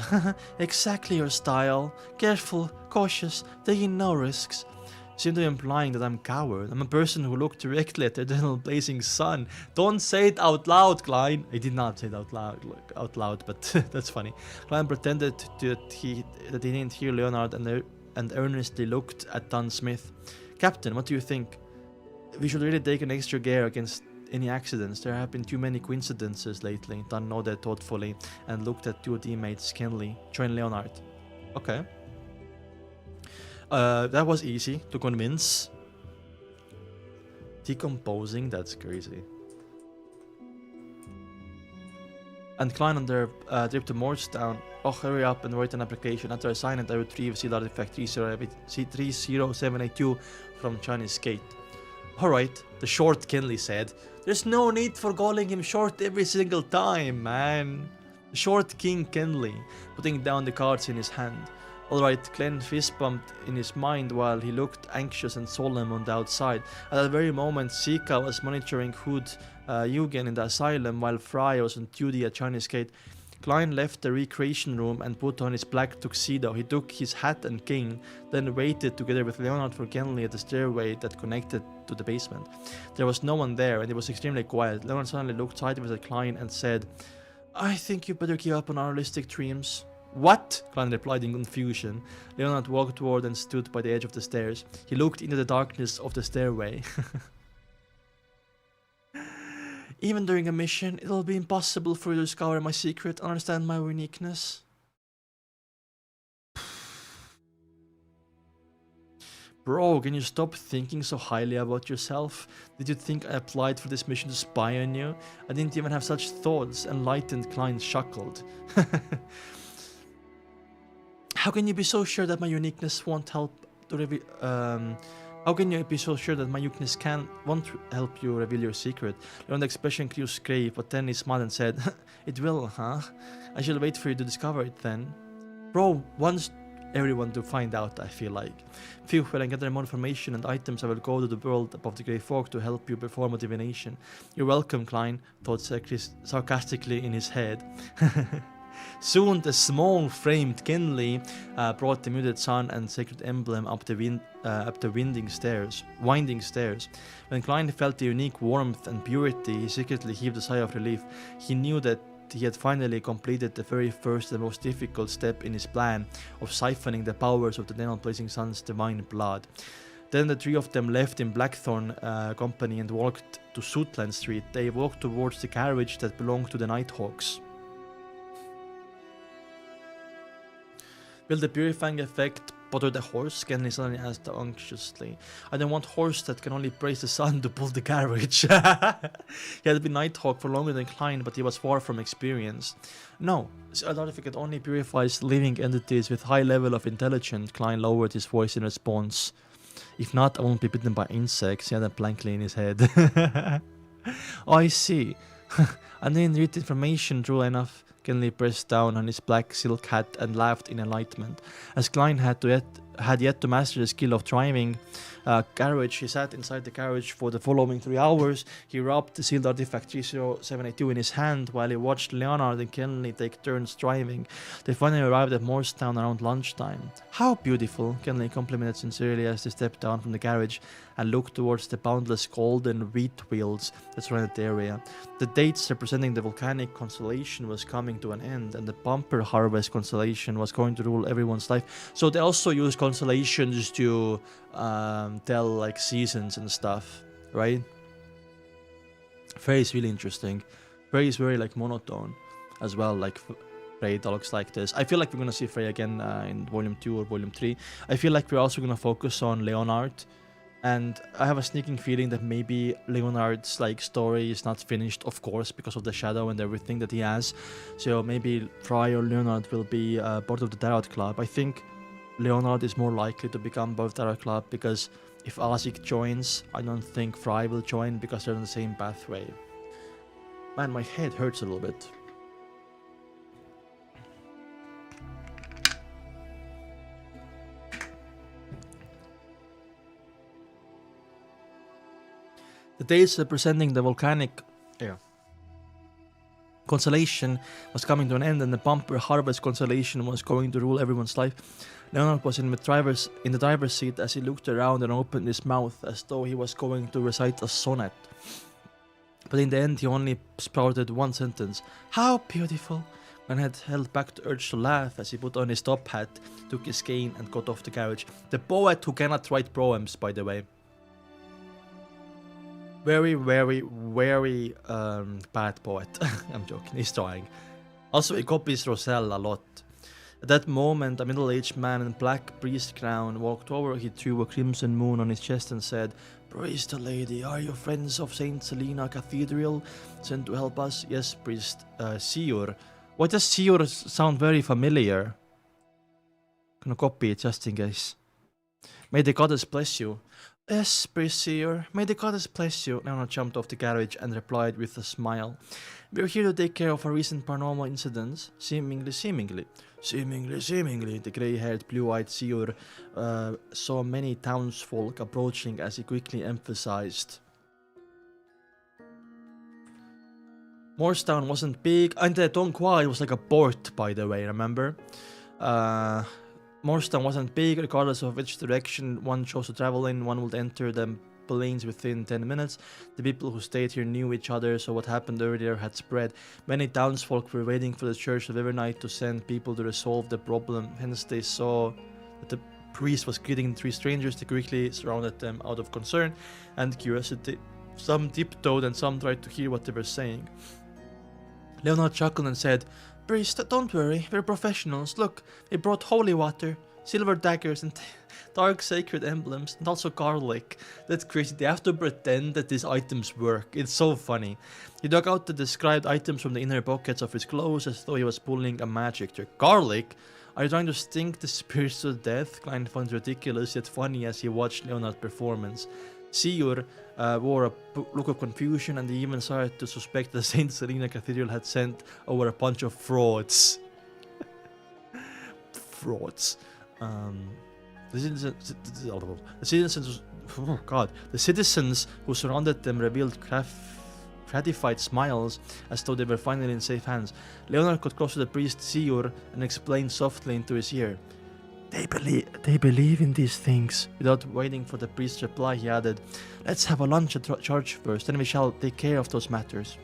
exactly your style. Careful, cautious, taking no risks. Seem to be implying that I'm a coward. I'm a person who looked directly at the eternal blazing sun. Don't say it out loud, Klein. I did not say it out loud, but that's funny. Klein pretended that he didn't hear Leonard and earnestly looked at Don Smith. Captain, what do you think? We should really take an extra care against any accidents. There have been too many coincidences lately. Don nodded thoughtfully and looked at 2 teammates keenly. Join Leonard. Okay. That was easy to convince. Decomposing, that's crazy. And Klein on their trip to Morse Town. Oh, hurry up and write an application. After I sign it, I retrieve sealed artifact 30782 from Chinese Gate. Alright, the short Kenley said. There's no need for calling him short every single time, man. The short King Kenley, putting down the cards in his hand. Alright, Glenn fist bumped in his mind while he looked anxious and solemn on the outside. At that very moment, Sika was monitoring Hood Eugen in the asylum while Fry was on duty at Chinese Gate. Klein left the recreation room and put on his black tuxedo. He took his hat and cane, then waited together with Leonard for Kenley at the stairway that connected to the basement. There was no one there and it was extremely quiet. Leonard suddenly looked sideways at Klein and said, I think you better give up on our realistic dreams. What? Klein replied in confusion. Leonard walked toward and stood by the edge of the stairs. He looked into the darkness of the stairway. Even during a mission, it'll be impossible for you to discover my secret, understand my uniqueness. Bro, can you stop thinking so highly about yourself? Did you think I applied for this mission to spy on you? I didn't even have such thoughts. Enlightened Klein chuckled. How can you be so sure that my uniqueness won't help to reveal? How can you be so sure that my uniqueness won't help you reveal your secret? Leonard's expression grew grave, but then he smiled and said, "It will, huh? I shall wait for you to discover it then." Bro, wants everyone to find out, I feel like. Phew, when I gather more information and items, I will go to the world above the Grey Fork to help you perform a divination. You're welcome, Klein, thought sarcastically in his head. Soon the small framed Kinley brought the muted sun and sacred emblem up the winding stairs. When Klein felt the unique warmth and purity, he secretly heaved a sigh of relief. He knew that he had finally completed the very first and most difficult step in his plan of siphoning the powers of the then blazing sun's divine blood. Then the three of them left in Blackthorn company and walked to Suitland Street. They walked towards the carriage that belonged to the Nighthawks. Will the purifying effect bother the horse? Kenley suddenly asked anxiously. I don't want horse that can only praise the sun to pull the carriage. He had been Nighthawk for longer than Klein, but he was far from experienced. No, I doubt if it only purifies living entities with high level of intelligence. Klein lowered his voice in response. If not, I won't be bitten by insects. He had that blankly in his head. Oh, I see. I didn't read the information true enough. Kenley pressed down on his black silk hat and laughed in enlightenment. As Klein had yet to master the skill of driving carriage, he sat inside the carriage for the following 3 hours. He rubbed the sealed artifact 30782 in his hand while he watched Leonard and Kenley take turns driving. They finally arrived at Morse Town around lunchtime. How beautiful, Kenley complimented sincerely as they stepped down from the carriage and looked towards the boundless golden wheat fields that surrounded the area. The dates representing the volcanic constellation was coming to an end, and the bumper harvest constellation was going to rule everyone's life. So they also use constellations to tell like seasons and stuff, right? Frey is really interesting. Frey is very like monotone as well, like Frey looks like this. I feel like we're gonna see Frey again in volume 2 or volume 3. I feel like we're also gonna focus on Leonard, and I have a sneaking feeling that maybe Leonard's like story is not finished, of course, because of the shadow and everything that he has. So maybe Fry or Leonard will be part of the Tarot Club. I think Leonard is more likely to become part of the Tarot Club because if Asik joins, I don't think Fry will join because they're on the same pathway. Man, my head hurts a little bit. The days representing the volcanic constellation was coming to an end, and the bumper harvest constellation was going to rule everyone's life. Leonard was in the driver's seat as he looked around and opened his mouth as though he was going to recite a sonnet. But in the end, he only sprouted one sentence: "How beautiful!" Glenn had held back the urge to laugh as he put on his top hat, took his cane, and got off the carriage. The poet who cannot write poems, by the way. Very, very, very bad poet. I'm joking, he's trying. Also, he copies Roselle a lot. At that moment, a middle-aged man in a black priest crown walked over. He threw a crimson moon on his chest and said, "Praise the lady, are you friends of St. Selena Cathedral, sent to help us?" "Yes, priest, Siur." Why does Siur sound very familiar? Gonna copy it just in case. "May the goddess bless you." "Yes, priest Siur, may the goddess bless you." Leonard jumped off the carriage and replied with a smile, "We're here to take care of a recent paranormal incidents. Seemingly. The grey-haired, blue-eyed Siur saw many townsfolk approaching as he quickly emphasized. Morse Town wasn't big, and the donghua, it was like a port, by the way, remember? Morse Town wasn't big, regardless of which direction one chose to travel in, one would enter the plains within 10 minutes. The people who stayed here knew each other, so what happened earlier had spread. Many townsfolk were waiting for the Church of Evernight to send people to resolve the problem, hence they saw that the priest was greeting 3 strangers. They quickly surrounded them out of concern and curiosity. Some tiptoed and some tried to hear what they were saying. Leonard chuckled and said, "Priest, don't worry, we're professionals. Look, we brought holy water, silver daggers, and dark sacred emblems, and also garlic." That's crazy, they have to pretend that these items work. It's so funny. He dug out the described items from the inner pockets of his clothes as though he was pulling a magic trick. "Garlic? Are you trying to stink the spirits to death?" Klein found ridiculous yet funny as he watched Leonard's performance. Siur wore a look of confusion, and he even started to suspect that St. Selena Cathedral had sent over a bunch of frauds. Frauds. The citizens who surrounded them revealed gratified smiles as though they were finally in safe hands. Leonard got close to the priest Siur and explained softly into his ear, They believe in these things." Without waiting for the priest's reply, he added, "Let's have a lunch at church first, then we shall take care of those matters."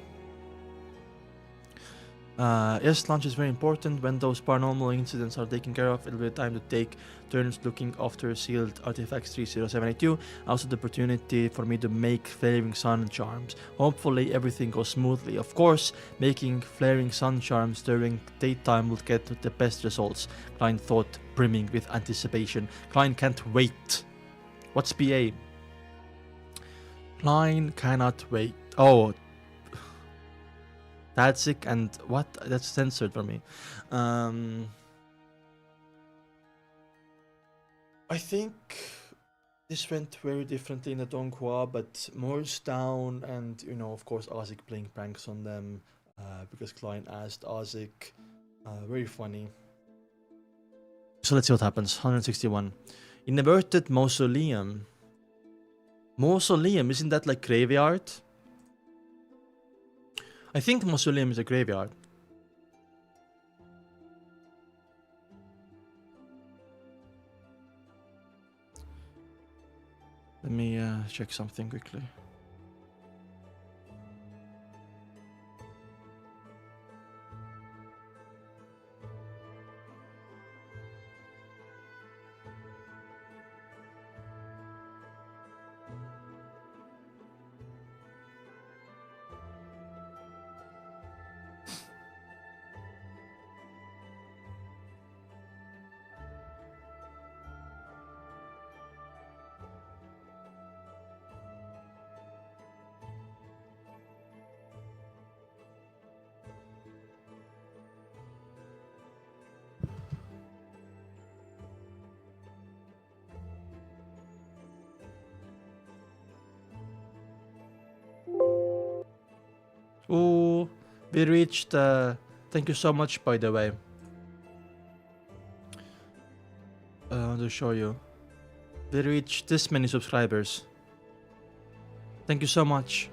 Yes, lunch is very important. When those paranormal incidents are taken care of, it'll be time to take turns looking after sealed artifacts 30782. Also the opportunity for me to make flaring sun charms. Hopefully everything goes smoothly. Of course, making flaring sun charms during daytime will get the best results, Klein thought, brimming with anticipation. Klein can't wait. What's BA? Klein cannot wait. Oh, Tadzik and what? That's censored for me. I think this went very differently in the donghua, but Morse Town and, of course, Azik playing pranks on them because Klein asked Azik. Very funny. So let's see what happens. 161. Inverted mausoleum. Mausoleum, isn't that like graveyard? I think mausoleum is a graveyard. Let me check something quickly. Oh, we reached, thank you so much, by the way. I want to show you. We reached this many subscribers. Thank you so much.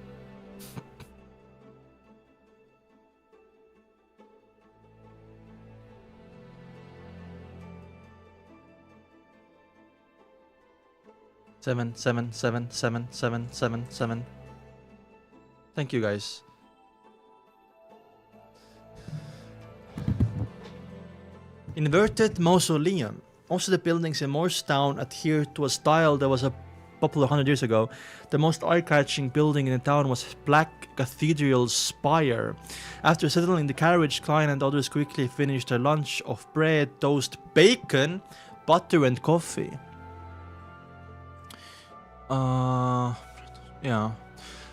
Seven. Thank you, guys. Inverted mausoleum. Most of the buildings in Morse Town adhere to a style that was popular 100 years ago. The most eye-catching building in the town was Black Cathedral Spire. After settling the carriage, Klein and others quickly finished their lunch of bread, toast, bacon, butter, and coffee. Yeah.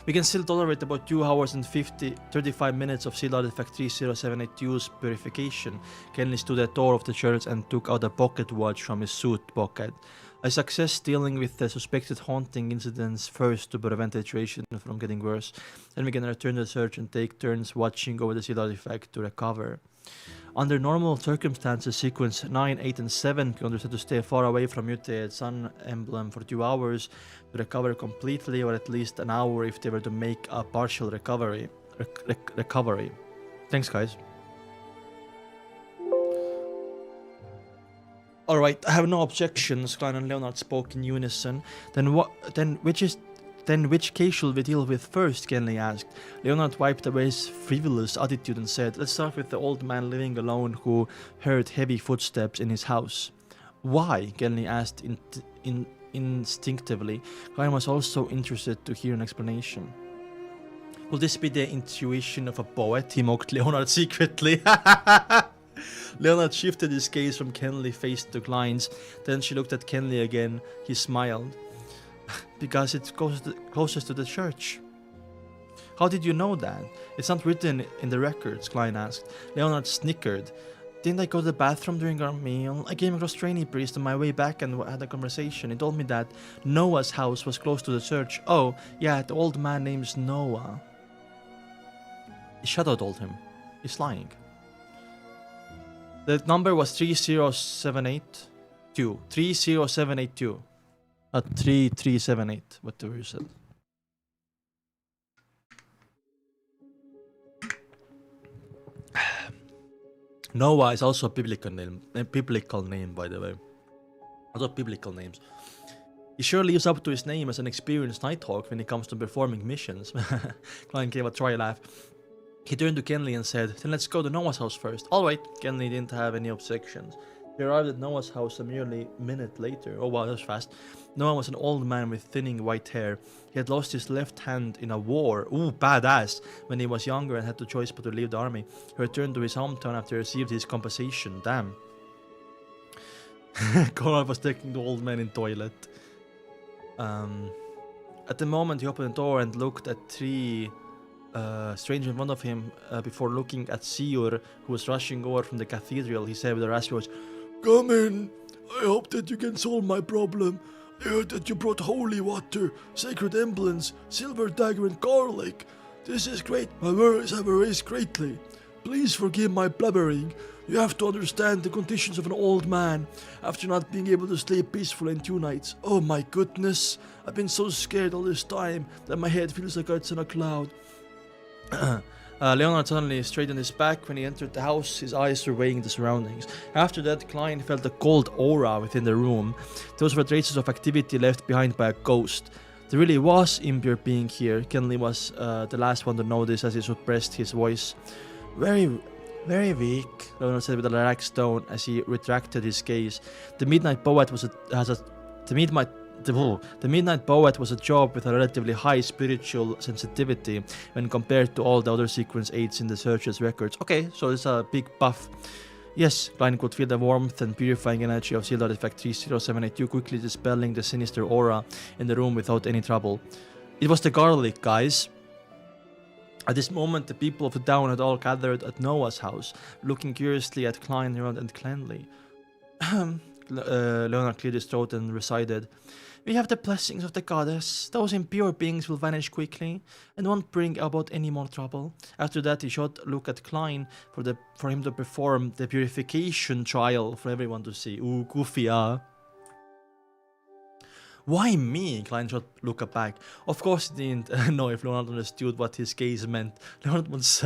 We can still tolerate about 2 hours and 35 minutes of seal artifact 30782's purification. Kenley stood at the door of the church and took out a pocket watch from his suit pocket. A success dealing with the suspected haunting incidents first to prevent the situation from getting worse. Then we can return to the search and take turns watching over the seal artifact to recover. Under normal circumstances, sequence 9, 8, and 7 can understand to stay far away from mutated sun emblem for 2 hours to recover completely, or at least an hour if they were to make a partial recovery. Recovery. Thanks, guys. Alright, I have no objections. Klein and Leonard spoke in unison. Then which case should we deal with first? Kenley asked. Leonard wiped away his frivolous attitude and said, let's start with the old man living alone who heard heavy footsteps in his house. Why? Kenley asked instinctively. Klein was also interested to hear an explanation. Will this be the intuition of a poet? He mocked Leonard secretly. Leonard shifted his gaze from Kenley's face to Klein's. Then she looked at Kenley again. He smiled. Because it's closest to the church. How did you know that? It's not written in the records, Klein asked. Leonard snickered. Didn't I go to the bathroom during our meal? I came across Trainee Priest on my way back and had a conversation. He told me that Noah's house was close to the church. Oh, yeah, the old man name's Noah. His shadow told him. He's lying. The number was 30782. 30782. 3378, whatever you said. Noah is also a biblical name, by the way. A lot of biblical names. He sure lives up to his name as an experienced Nighthawk when it comes to performing missions. Klein gave a dry laugh. He turned to Kenley and said, then let's go to Noah's house first. Alright, Kenley didn't have any objections. They arrived at Noah's house a merely minute later. Oh wow, that was fast. Noah was an old man with thinning white hair. He had lost his left hand in a war. Ooh, badass. When he was younger and had no choice but to leave the army. He returned to his hometown after he received his compensation. Damn. Conrad was taking the old man in toilet. At the moment he opened the door and looked at three strangers in front of him before looking at Siur, who was rushing over from the cathedral. He said with a raspy voice, "Come in. I hope that you can solve my problem. I heard that you brought holy water, sacred emblems, silver dagger and garlic. This is great. My worries have raised greatly. Please forgive my blabbering. You have to understand the conditions of an old man after not being able to sleep peacefully in 2 nights. Oh my goodness. I've been so scared all this time that my head feels like it's in a cloud." Leonard suddenly straightened his back when he entered the house, his eyes surveying the surroundings. After that, Klein felt a cold aura within the room. Those were traces of activity left behind by a ghost. There really was impure being here. Kenley was the last one to notice as he suppressed his voice. Very weak, Leonard said with a relaxed tone as he retracted his gaze. The Midnight Poet was the Midnight Poet was a job with a relatively high spiritual sensitivity when compared to all the other sequence 8s in the searcher's records. Okay, so it's a big buff. Yes, Klein could feel the warmth and purifying energy of sealed artifact 30782 quickly dispelling the sinister aura in the room without any trouble. It was the garlic, guys. At this moment, the people of the town had all gathered at Noah's house, looking curiously at Klein and Clenley. Leonard cleared his throat and recited, "We have the blessings of the goddess. Those impure beings will vanish quickly and won't bring about any more trouble." After that, he shot a look at Klein for him to perform the purification trial for everyone to see. Ooh, goofy, Why me? Klein shot Luca back. Of course he didn't know if Leonard understood what his gaze meant. Leonard wants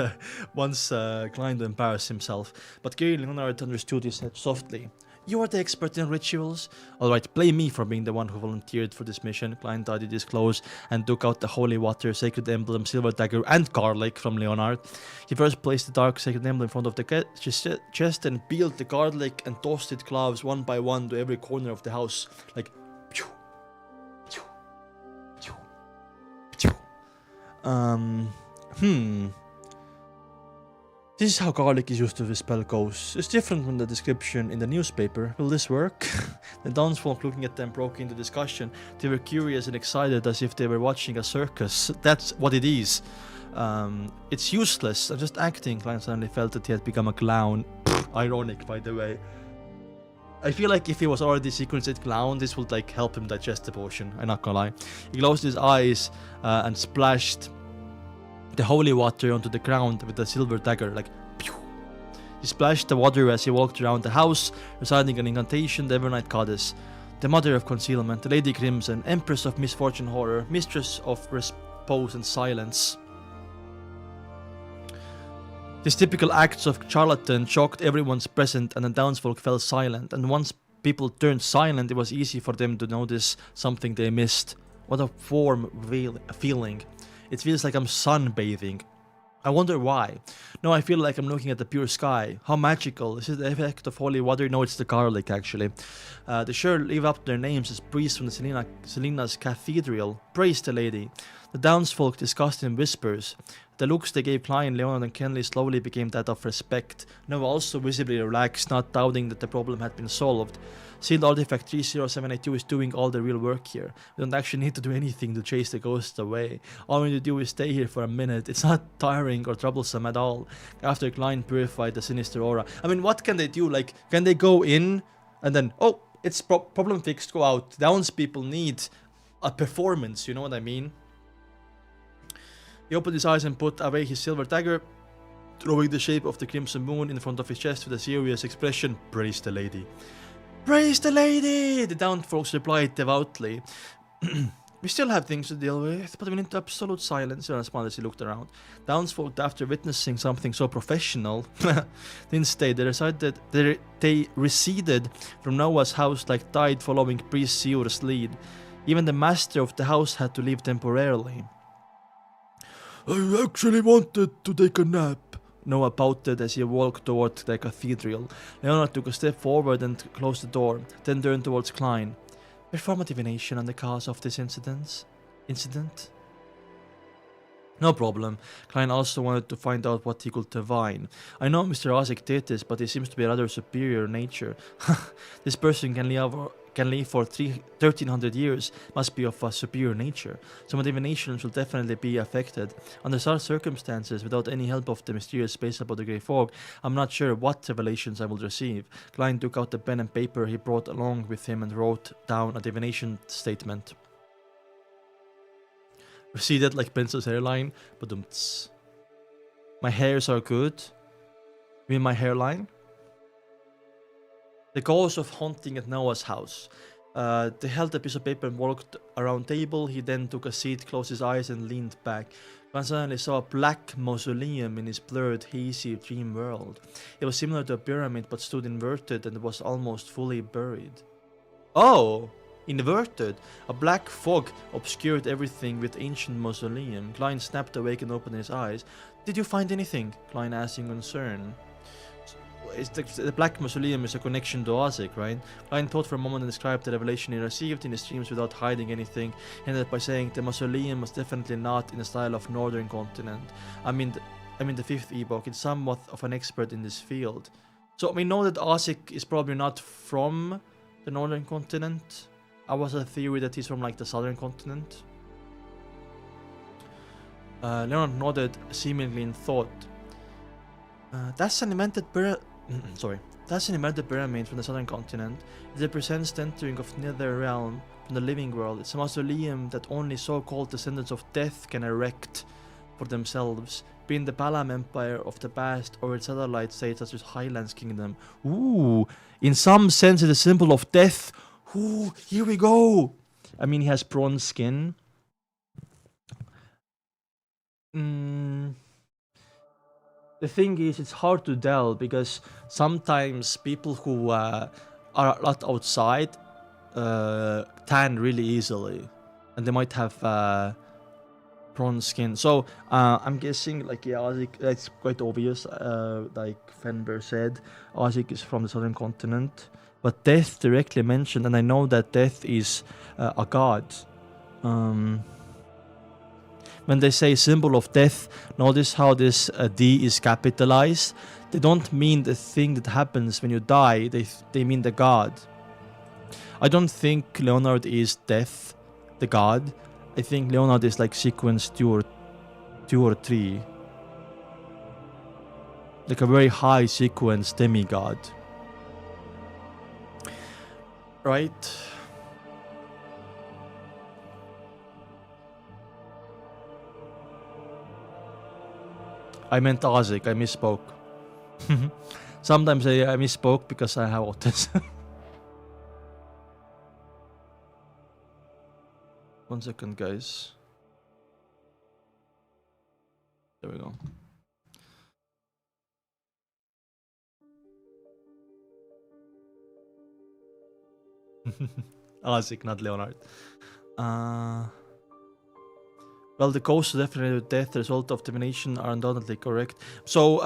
Klein to embarrass himself. But clearly Leonard understood. He said softly, "You are the expert in rituals. Alright, blame me for being the one who volunteered for this mission." Klein tidied his clothes and took out the holy water, sacred emblem, silver dagger, and garlic from Leonard. He first placed the dark sacred emblem in front of the chest and peeled the garlic and tossed it cloves one by one to every corner of the house. Like, pew, pew, pew, pew. This is how garlic is used to dispel ghosts. It's different from the description in the newspaper. Will this work? The townsfolk looking at them broke into discussion. They were curious and excited as if they were watching a circus. That's what it is. It's useless. I'm just acting. Klein suddenly felt that he had become a clown. Ironic, by the way. I feel like if he was already secret clown, this would like help him digest the potion. I'm not gonna lie. He closed his eyes and splashed the holy water onto the ground with a silver dagger, like pew. He splashed the water as he walked around the house, reciting an incantation, the Evernight Goddess, the Mother of Concealment, the Lady Crimson, Empress of Misfortune Horror, Mistress of Repose and Silence. These typical acts of charlatan shocked everyone's present, and the townsfolk fell silent, and once people turned silent, it was easy for them to notice something they missed. What a warm feeling. It feels like I'm sunbathing. I wonder why. No, I feel like I'm looking at the pure sky. How magical. Is it the effect of holy water? No, it's the garlic, actually. They sure live up to their names as priests from the Selena's cathedral. Praise the lady. The townsfolk discussed in whispers. The looks they gave Klein, Leonard, and Kenley slowly became that of respect. Noah also visibly relaxed, not doubting that the problem had been solved. Sealed Artifact 30782 is doing all the real work here. We don't actually need to do anything to chase the ghosts away. All we need to do is stay here for a minute. It's not tiring or troublesome at all. After Klein purified the sinister aura. I mean, what can they do? Like, can they go in and then, oh, it's problem fixed, go out. Townspeople need a performance, you know what I mean? He opened his eyes and put away his silver dagger, drawing the shape of the crimson moon in front of his chest with a serious expression. Praise the lady. Praise the lady! The townsfolk replied devoutly. We still have things to deal with, but we need absolute silence, he responded as he looked around. Townsfolk, after witnessing something so professional, didn't stay. They receded from Noah's house like tide following Priest Seor's lead. Even the master of the house had to leave temporarily. I actually wanted to take a nap, Noah pouted as he walked toward the cathedral. Leonard took a step forward and closed the door, then turned towards Klein. Perform a divination on the cause of this incident? No problem. Klein also wanted to find out what he could divine. I know Mr. Osik did this, but he seems to be a rather superior nature. This person can live for 1300 years, must be of a superior nature. So my divinations will definitely be affected. Under such circumstances, without any help of the mysterious space above the grey fog, I'm not sure what revelations I will receive. Klein took out the pen and paper he brought along with him and wrote down a divination statement. Receded like Princess hairline, but my hairs are good. You mean my hairline? The cause of haunting at Noah's house. They held a piece of paper and walked around table. He then took a seat, closed his eyes, and leaned back. One suddenly saw a black mausoleum in his blurred, hazy dream world. It was similar to a pyramid, but stood inverted and was almost fully buried. Oh! Inverted. A black fog obscured everything with ancient mausoleum. Klein snapped awake and opened his eyes. Did you find anything? Klein asked in concern. The black mausoleum is a connection to Osik, right? Klein thought for a moment and described the revelation he received in his dreams without hiding anything. He ended by saying the mausoleum was definitely not in the style of Northern Continent. I mean the fifth epoch. It's somewhat of an expert in this field. So we know that Osik is probably not from the Northern Continent. I was a theory that he's from like the Southern Continent. Leonard nodded, seemingly in thought. That's an invented pyramid from the Southern Continent. It represents the entering of Nether Realm from the living world. It's a mausoleum that only so-called descendants of death can erect for themselves, being the Palam Empire of the past or its satellite states such as Highlands Kingdom. Ooh, in some sense it's a symbol of death. Ooh, here we go. I mean, he has bronze skin. Mm, the thing is, it's hard to tell because sometimes people who are a lot outside tan really easily, and they might have bronze skin. So I'm guessing, like, yeah, Ozzy, it's quite obvious. Like Fenber said, Ozzy is from the southern continent, but Death directly mentioned, and I know that Death is a god. When they say symbol of death, notice how this D is capitalized. They don't mean the thing that happens when you die, they mean the god. I don't think Leonard is death, the god. I think Leonard is like sequence 2 or 3. Like a very high sequence demigod. Right? I meant Ozic, I misspoke. Sometimes I misspoke because I have autism. 1 second, guys. There we go. Isaac, not Leonard. Well, the cause of definitely death, the result of divination are undoubtedly correct. So,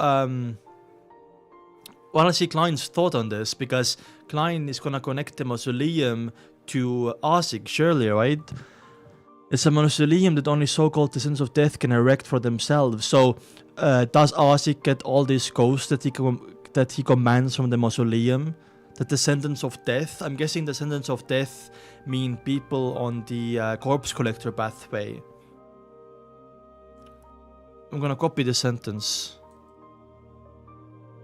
well, I see Klein's thought on this, because Klein is gonna connect the mausoleum to Isaac, surely, right? It's a mausoleum that only so-called descendants of death can erect for themselves. So, does Isaac get all these ghosts that he commands from the mausoleum? The descendants of death? I'm guessing descendants of death mean people on the corpse collector pathway. I'm gonna copy the sentence.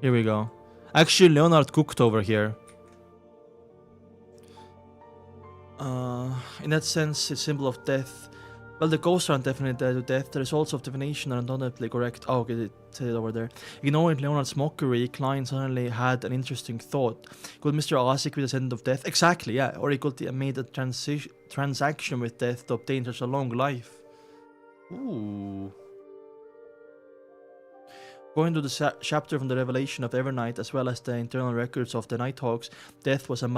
Here we go. Actually, Leonard cooked over here. In that sense, it's symbol of death. Well, the ghosts aren't definitely dead to death. The results of divination are undoubtedly correct. Oh, okay, it said it over there. Ignoring Leonard's mockery, Klein suddenly had an interesting thought. Could Mr. Isaac be the descendant of death? Exactly, yeah. Or he could have made a transaction with death to obtain such a long life. Ooh. Going to the chapter from the Revelation of Evernight, as well as the internal records of the Nighthawks, Death was a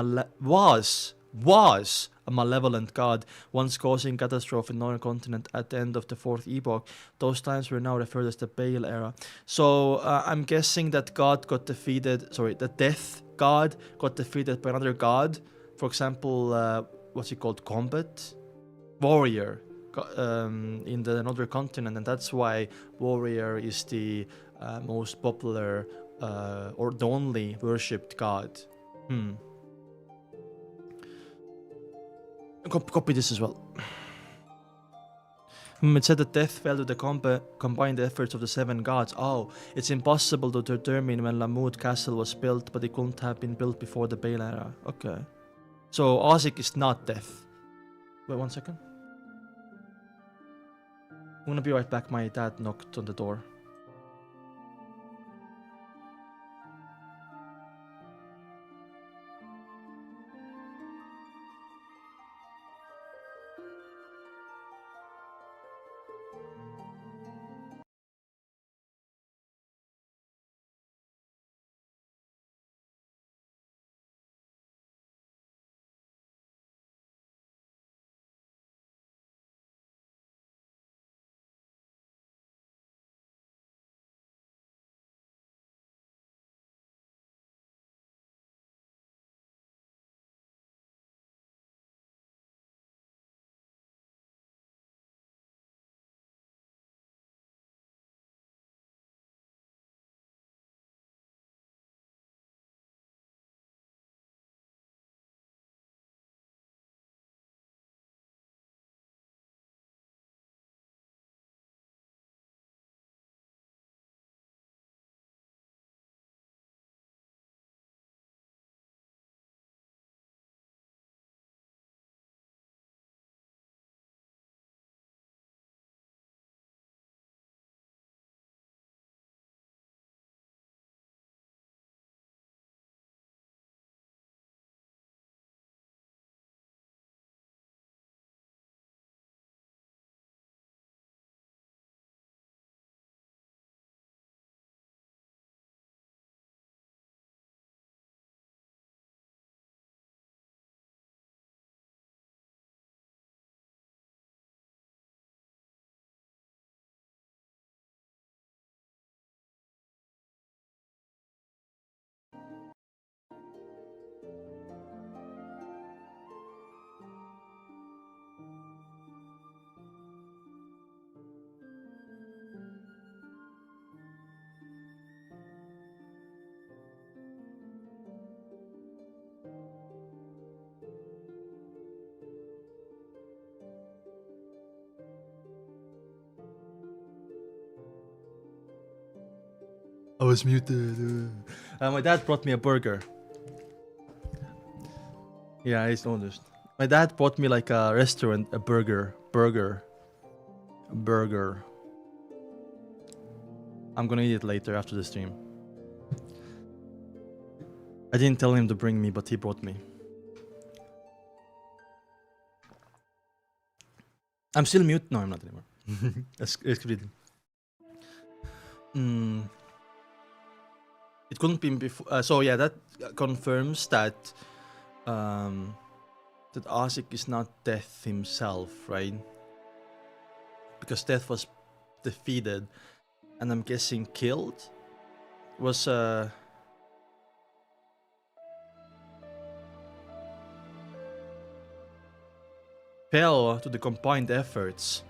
malevolent god, once causing catastrophe in the northern continent at the end of the fourth epoch. Those times were now referred as the Baal era. So I'm guessing that the Death god got defeated by another god. For example, what's he called? Combat? Warrior. In the northern continent, and that's why Warrior is the most popular or the only worshipped god. Copy this as well. It said that death fell to the combined efforts of the 7 gods. Oh, it's impossible to determine when Lamud Castle was built, but it couldn't have been built before the Baal era. Okay. So Ozic is not death. Wait 1 second. I'm gonna be right back. My dad knocked on the door. I was muted. My dad brought me a burger. Yeah, he's noticed. My dad bought me like a restaurant, a burger. I'm gonna eat it later after the stream. I didn't tell him to bring me, but he brought me. I'm still mute. No, I'm not anymore. Excuse me. It couldn't be before. So yeah, that confirms that that Asik is not Death himself, right? Because Death was defeated, and I'm guessing killed. Was fell to the combined efforts.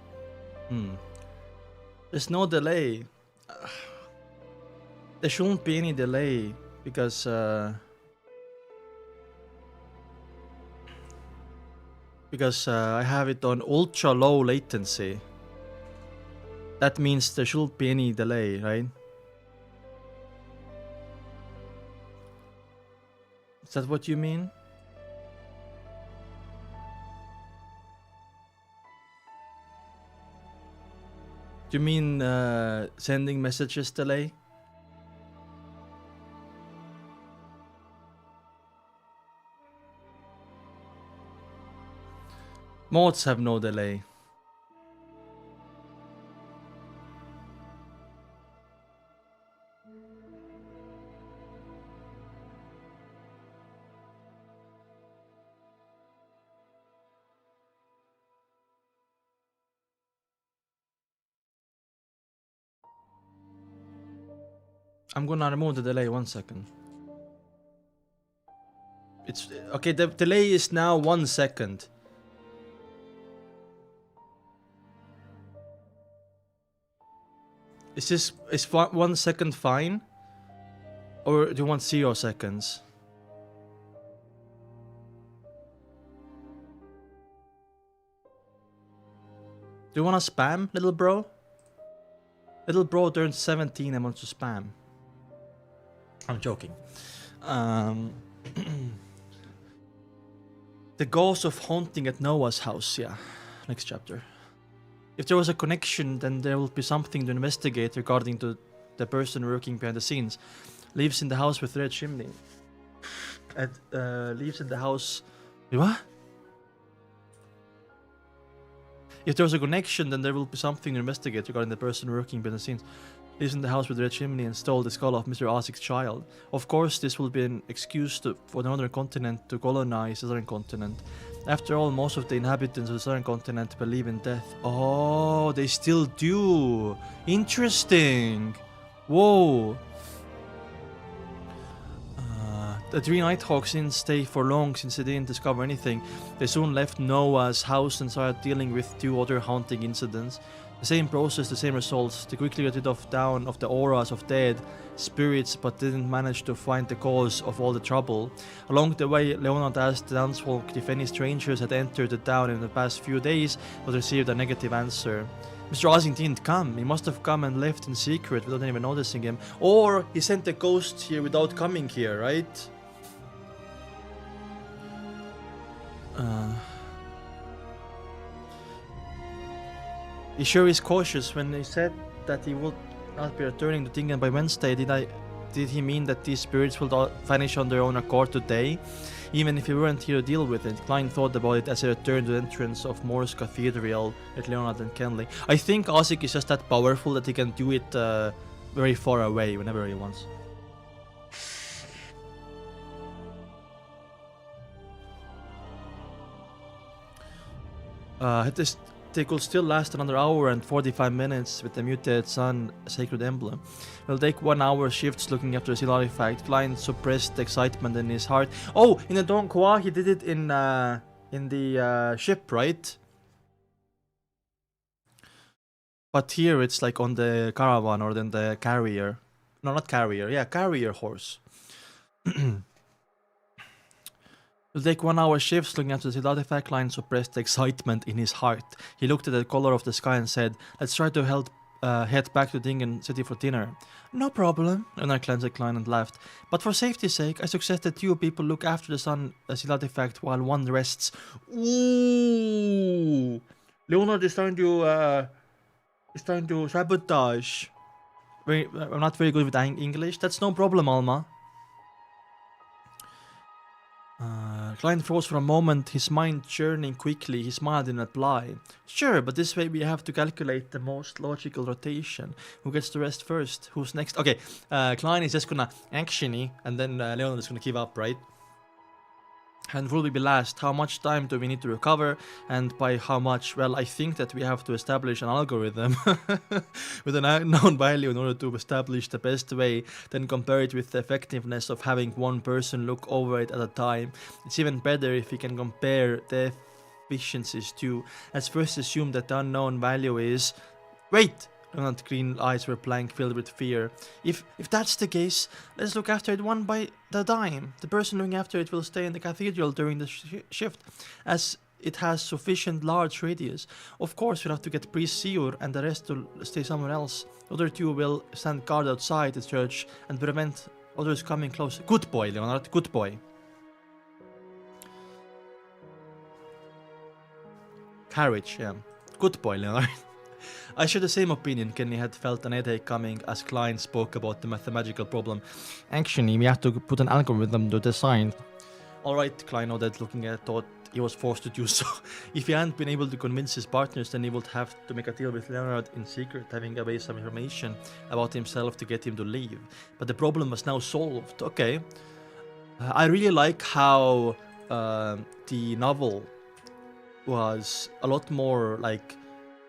There's no delay. There shouldn't be any delay because I have it on ultra low latency. That means there shouldn't be any delay, right? Is that what you mean? Do you mean sending messages delay? Mods have no delay. I'm gonna remove the delay 1 second. It's okay, the delay is now 1 second. Is 1 second fine? Or do you want 0 seconds? Do you wanna spam, little bro? Little bro turned 17 and wants to spam. I'm joking. The ghost of haunting at Noah's house, yeah. Next chapter. If there was a connection, then there will be something to investigate regarding to the person working behind the scenes. Lives in the house with red chimney. Lives in the house... What? If there was a connection, then there will be something to investigate regarding the person working behind the scenes. Lives in the house with the red chimney and stole the skull of Mr. Asik's child. Of course, this will be an excuse for the northern continent to colonize the southern continent. After all, most of the inhabitants of the southern continent believe in death. Oh, they still do. Interesting. Whoa. The three Nighthawks didn't stay for long since they didn't discover anything. They soon left Noah's house and started dealing with 2 other haunting incidents. The same process, the same results. They quickly got rid of down of the auras of dead spirits, but didn't manage to find the cause of all the trouble. Along the way, Leonard asked the townsfolk if any strangers had entered the town in the past few days, but received a negative answer. Mr. Asik didn't come. He must have come and left in secret without anyone noticing him. Or he sent a ghost here without coming here, right? He sure is cautious. When he said that he would not be returning to Tingen by Wednesday, did he mean that these spirits will vanish on their own accord today? Even if he weren't here to deal with it, Klein thought about it as he returned to the entrance of Morse Cathedral at Leonard and Kenley. I think Asik is just that powerful that he can do it very far away whenever he wants. They could still last another hour and 45 minutes with the mutated sun sacred emblem. It'll take 1 hour shifts looking after the seal artifact. Klein suppressed the excitement in his heart. Oh, in the donghua he did it in the ship, right? But here it's like on the caravan or then the carrier. No, not carrier. Yeah, carrier horse. It'll take 1 hour shifts looking after the sealed artifact. Klein suppressed the excitement in his heart. He looked at the color of the sky and said, let's try to head back to Tingen city for dinner. No problem, Leonard glanced at Klein and laughed. But for safety's sake, I suggest that two people look after the sun seal artifact while one rests. Ooh! Leonard is trying to sabotage. I'm not very good with English. That's no problem, Alma. Klein froze for a moment, his mind churning quickly. He smiled in reply. Sure, but this way we have to calculate the most logical rotation. Who gets to rest first? Who's next? Okay, Klein is just gonna actiony, and then Leonard is gonna give up, right? And will we be last? How much time do we need to recover? And by how much? Well, I think that we have to establish an algorithm with an unknown value in order to establish the best way, then compare it with the effectiveness of having one person look over it at a time. It's even better if we can compare the efficiencies too. Let's first assume that the unknown value is... Wait! Leonard's green eyes were blank, filled with fear. If that's the case, let's look after it one by the time. The person looking after it will stay in the cathedral during the shift, as it has sufficient large radius. Of course, we'll have to get priest Siur and the rest to stay somewhere else. The other two will stand guard outside the church and prevent others coming close. Good boy, Leonard, good boy. Carriage, yeah. Good boy, Leonard. I share the same opinion. Kenny had felt an headache coming as Klein spoke about the mathematical problem. Actually, we have to put an algorithm to design. Alright, Klein nodded, looking at thought he was forced to do so. If he hadn't been able to convince his partners, then he would have to make a deal with Leonard in secret, having away some information about himself to get him to leave. But the problem was now solved. Okay. I really like how the novel was a lot more like...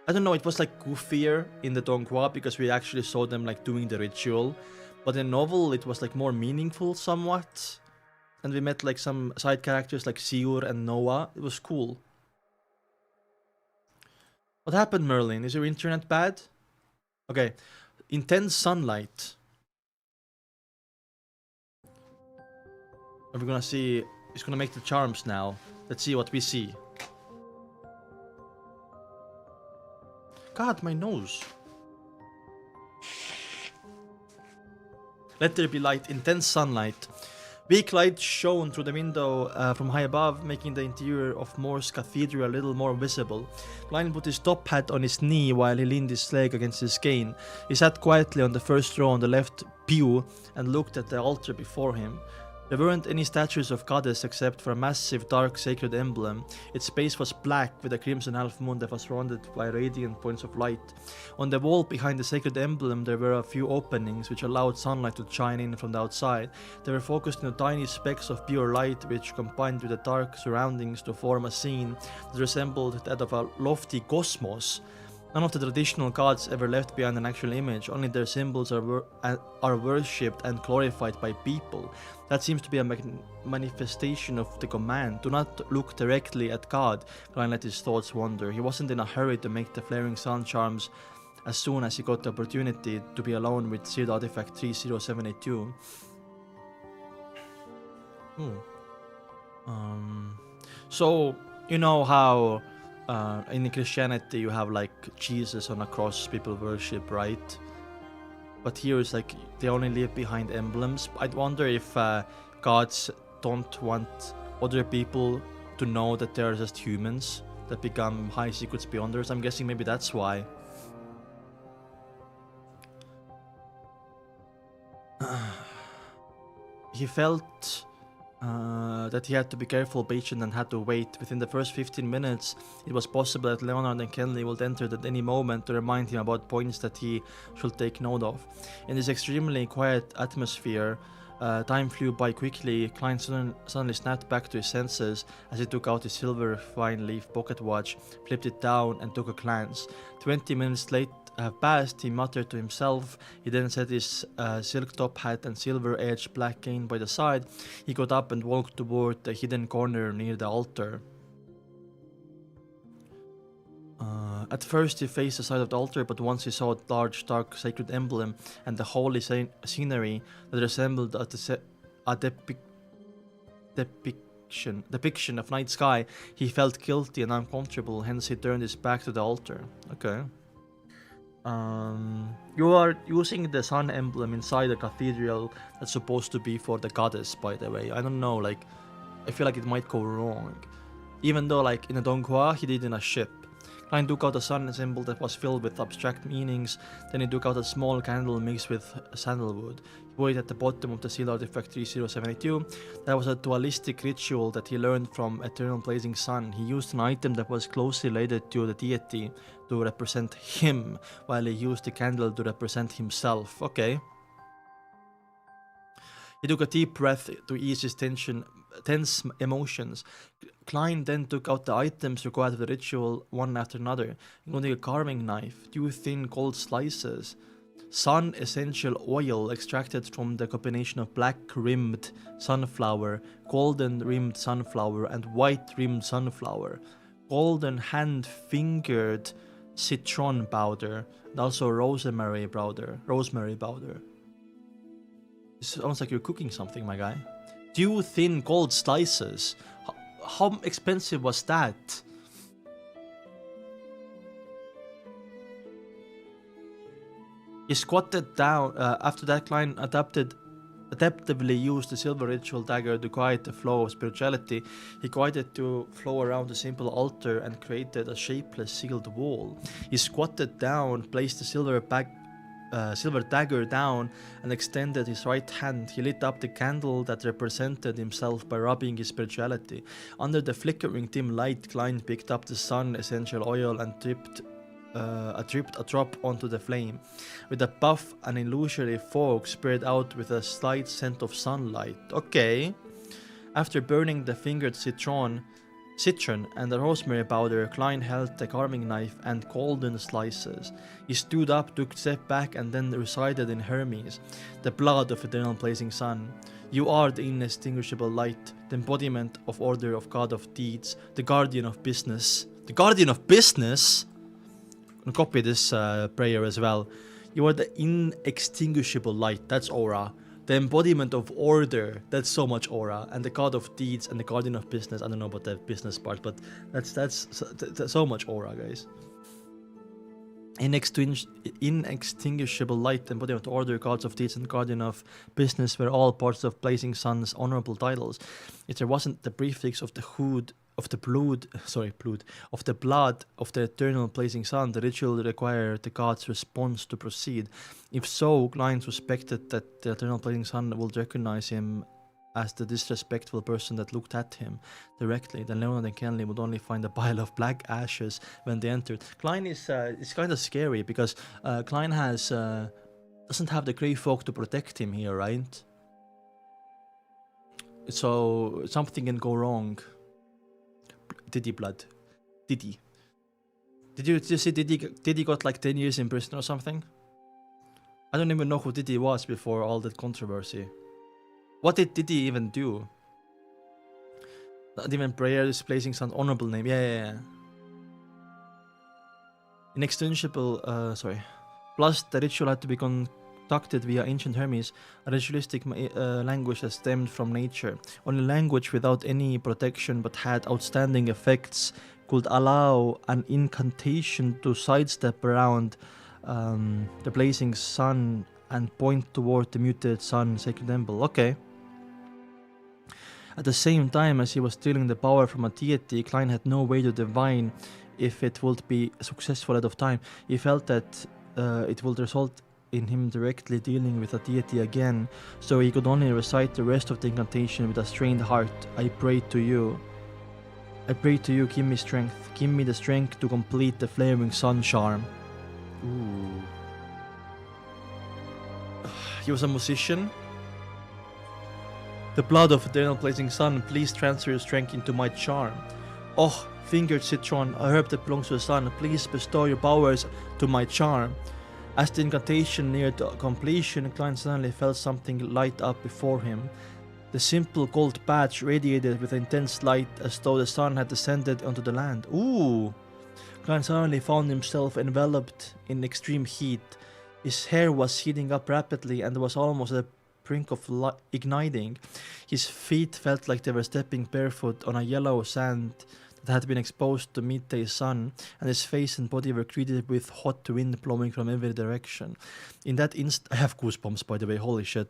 I don't know, it was like goofier in the donghua because we actually saw them like doing the ritual. But in the novel, it was like more meaningful somewhat. And we met like some side characters like Siur and Noah. It was cool. What happened, Merlin? Is your internet bad? Okay. Intense sunlight. And we're gonna see... It's gonna make the charms now. Let's see what we see. God, my nose. Let there be light. Intense sunlight. Weak light shone through the window from high above, making the interior of Morse Cathedral a little more visible. Klein put his top hat on his knee while he leaned his leg against his cane. He sat quietly on the first row on the left pew and looked at the altar before him. There weren't any statues of goddess except for a massive dark sacred emblem. Its base was black with a crimson half moon that was surrounded by radiant points of light. On the wall behind the sacred emblem there were a few openings which allowed sunlight to shine in from the outside. They were focused on tiny specks of pure light which combined with the dark surroundings to form a scene that resembled that of a lofty cosmos. None of the traditional gods ever left behind an actual image, only their symbols are worshipped and glorified by people. That seems to be a manifestation of the command. Do not look directly at God. Klein let his thoughts wander. He wasn't in a hurry to make the flaring sun charms as soon as he got the opportunity to be alone with sealed artifact 30782. So, you know how in Christianity you have like Jesus on a cross people worship, right? But here it's like they only leave behind emblems. I'd wonder if gods don't want other people to know that they're just humans that become high secrets beyonders. I'm guessing maybe that's why. He felt that he had to be careful, patient, and had to wait. Within the first 15 minutes, it was possible that Leonard and Kenley would enter at any moment to remind him about points that he should take note of. In this extremely quiet atmosphere, time flew by quickly. Klein suddenly snapped back to his senses as he took out his silver fine-leaf pocket watch, flipped it down, and took a glance. 20 minutes late have passed, he muttered to himself. He then set his silk top hat and silver-edged black cane by the side. He got up and walked toward the hidden corner near the altar. At first he faced the side of the altar, but once he saw a large dark sacred emblem and the holy scenery that resembled a depiction of night sky, he felt guilty and uncomfortable, hence he turned his back to the altar. Okay. You are using the sun emblem inside the cathedral that's supposed to be for the goddess, by the way. I don't know, like, I feel like it might go wrong. Even though, like, in a donghua, he did in a ship. Klein took out a sun symbol that was filled with abstract meanings, then he took out a small candle mixed with sandalwood. He put it at the bottom of the seal artifact 3072. That was a dualistic ritual that he learned from Eternal Blazing Sun. He used an item that was closely related to the deity to represent him, while he used the candle to represent himself. Okay. He took a deep breath to ease his tense emotions. Klein then took out the items required for the ritual one after another, including a carving knife, 2 thin gold slices, sun essential oil extracted from the combination of black rimmed sunflower, golden rimmed sunflower, and white rimmed sunflower, golden hand fingered citron powder, and also rosemary powder. It sounds like you're cooking something, my guy. 2 thin gold slices. How expensive was that? He squatted down. After that, Klein adaptively used the silver ritual dagger to quiet the flow of spirituality. He guided to flow around the simple altar and created a shapeless sealed wall. He squatted down, placed the silver dagger down, and extended his right hand. He lit up the candle that represented himself by rubbing his spirituality. Under the flickering dim light, Klein picked up the sun essential oil and dripped a drop onto the flame. With a puff, an illusory fog spread out with a slight scent of sunlight. Okay. After burning the fingered citron and the rosemary powder, Klein held the carving knife and golden slices. He stood up, took a step back, and then recited in Hermes, the blood of eternal blazing sun. You are the inextinguishable light, the embodiment of order of God of deeds, the guardian of business. The guardian of business? I'm gonna copy this prayer as well. You are the inextinguishable light, that's aura. The embodiment of order, that's so much aura. And the god of deeds and the guardian of business. I don't know about the business part, but that's so much aura, guys. Inextinguishable light, embodiment of order, gods of deeds, and guardian of business were all parts of Blazing Sun's honorable titles. If there wasn't the prefix of the blood of the eternal blazing sun, the ritual required the god's response to proceed. If so, Klein suspected that the eternal blazing sun would recognize him as the disrespectful person that looked at him directly. Then Leonard and Kenley would only find a pile of black ashes when they entered. Klein is kind of scary because Klein doesn't have the Grey Folk to protect him here, right? So something can go wrong. Diddy blood. Diddy. Did you see Diddy got like 10 years in prison or something? I don't even know who Diddy was before all that controversy. What did Diddy even do? Not even prayers, placing some honorable name. Yeah. Inextinguishable, Plus, the ritual had to be conducted via ancient Hermes, a ritualistic language that stemmed from nature. Only language without any protection but had outstanding effects could allow an incantation to sidestep around the blazing sun and point toward the mutated sun sacred temple. Okay. At the same time as he was stealing the power from a deity, Klein had no way to divine if it would be successful ahead of time. He felt that it would result in him directly dealing with a deity again, so he could only recite the rest of the incantation with a strained heart. I pray to you, give me strength. Give me the strength to complete the flaming sun charm. Ooh. He was a musician. The blood of eternal blazing sun, please transfer your strength into my charm. Oh, fingered citron, a herb that belongs to the sun, please bestow your powers to my charm. As the incantation neared completion, Klein suddenly felt something light up before him. The simple gold patch radiated with intense light as though the sun had descended onto the land. Ooh! Klein suddenly found himself enveloped in extreme heat. His hair was heating up rapidly and was almost at the brink of igniting. His feet felt like they were stepping barefoot on a yellow sand that had been exposed to midday sun, and his face and body were greeted with hot wind blowing from every direction. In that I have goosebumps, by the way, holy shit.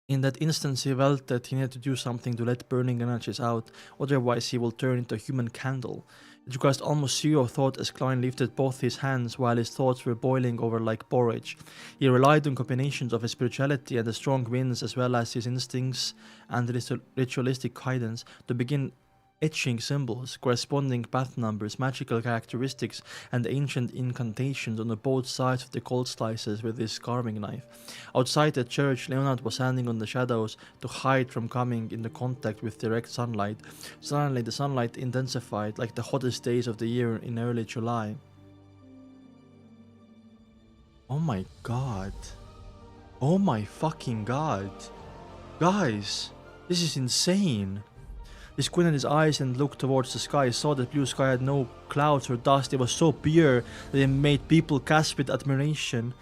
In that instance, he felt that he needed to do something to let burning energies out, otherwise he will turn into a human candle. It required almost zero thought as Klein lifted both his hands while his thoughts were boiling over like porridge. He relied on combinations of his spirituality and the strong winds as well as his instincts and ritualistic guidance to begin etching symbols, corresponding path numbers, magical characteristics, and ancient incantations on the both sides of the cold slices with his carving knife. Outside the church, Leonard was standing on the shadows to hide from coming into contact with direct sunlight. Suddenly, the sunlight intensified like the hottest days of the year in early July. Oh my god. Oh my fucking god. Guys, this is insane. He squinted his eyes and looked towards the sky. He saw that blue sky had no clouds or dust. It was so pure that it made people gasp with admiration.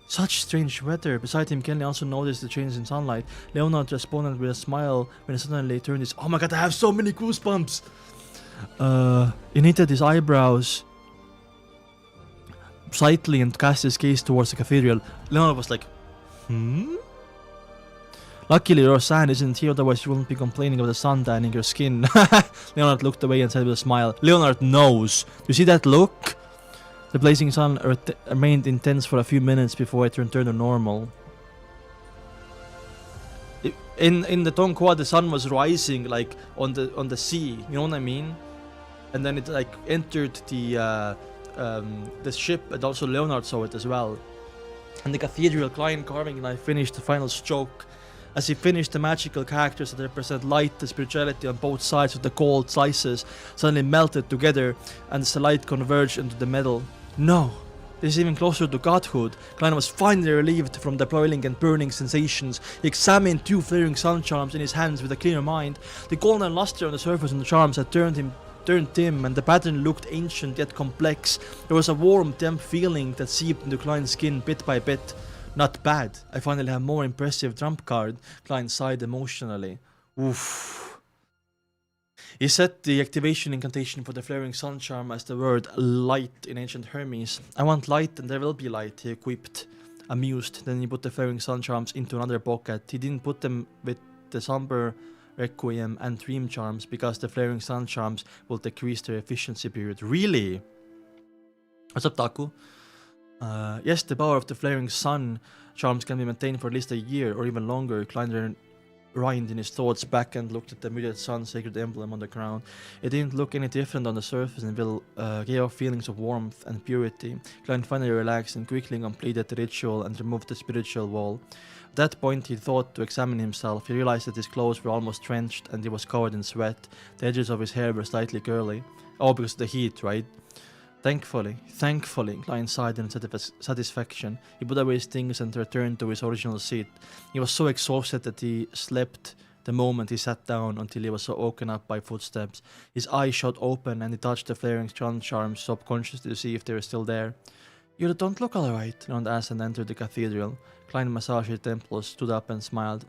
Such strange weather. Beside him, Kenley also noticed the change in sunlight. Leonard responded with a smile when he suddenly turned his... Oh my god, I have so many goosebumps! He knitted his eyebrows slightly and cast his gaze towards the cathedral. Leonard was like, Luckily, Roseanne isn't here, otherwise you wouldn't be complaining of the sun tanning your skin. Leonard looked away and said with a smile, Leonard knows. Do you see that look? The blazing sun remained intense for a few minutes before it returned to normal. In the donghua, the sun was rising like on the sea, you know what I mean? And then it like entered the ship, and also Leonard saw it as well. And the cathedral Klein carving knife finished the final stroke. As he finished, the magical characters that represent light and spirituality on both sides of the cold slices suddenly melted together, and the light converged into the metal. No, this is even closer to godhood. Klein was finally relieved from the boiling and burning sensations. He examined two flaring sun charms in his hands with a clear mind. The golden luster on the surface of the charms had turned dim, and the pattern looked ancient yet complex. There was a warm, damp feeling that seeped into Klein's skin bit by bit. Not bad. I finally have a more impressive trump card. Klein sighed emotionally. Oof. He set the activation incantation for the flaring sun charm as the word light in ancient Hermes. I want light and there will be light, he quipped, amused. Then he put the flaring sun charms into another pocket. He didn't put them with the somber requiem and dream charms because the flaring sun charms will decrease their efficiency period. Really? What's up, Taku? Yes, the power of the flaring sun charms can be maintained for at least a year or even longer. Klein reined in his thoughts back and looked at the muted sun sacred emblem on the ground. It didn't look any different on the surface and gave off feelings of warmth and purity. Klein finally relaxed and quickly completed the ritual and removed the spiritual wall. At that point, he thought to examine himself. He realized that his clothes were almost drenched and he was covered in sweat. The edges of his hair were slightly curly. Oh, because of the heat, right? Thankfully, Klein sighed in satisfaction. He put away his things and returned to his original seat. He was so exhausted that he slept the moment he sat down until he was so woken up by footsteps. His eyes shot open and he touched the flaring sun charms subconsciously to see if they were still there. You don't look alright, Leonard asked and entered the cathedral. Klein massaged his temples, stood up and smiled.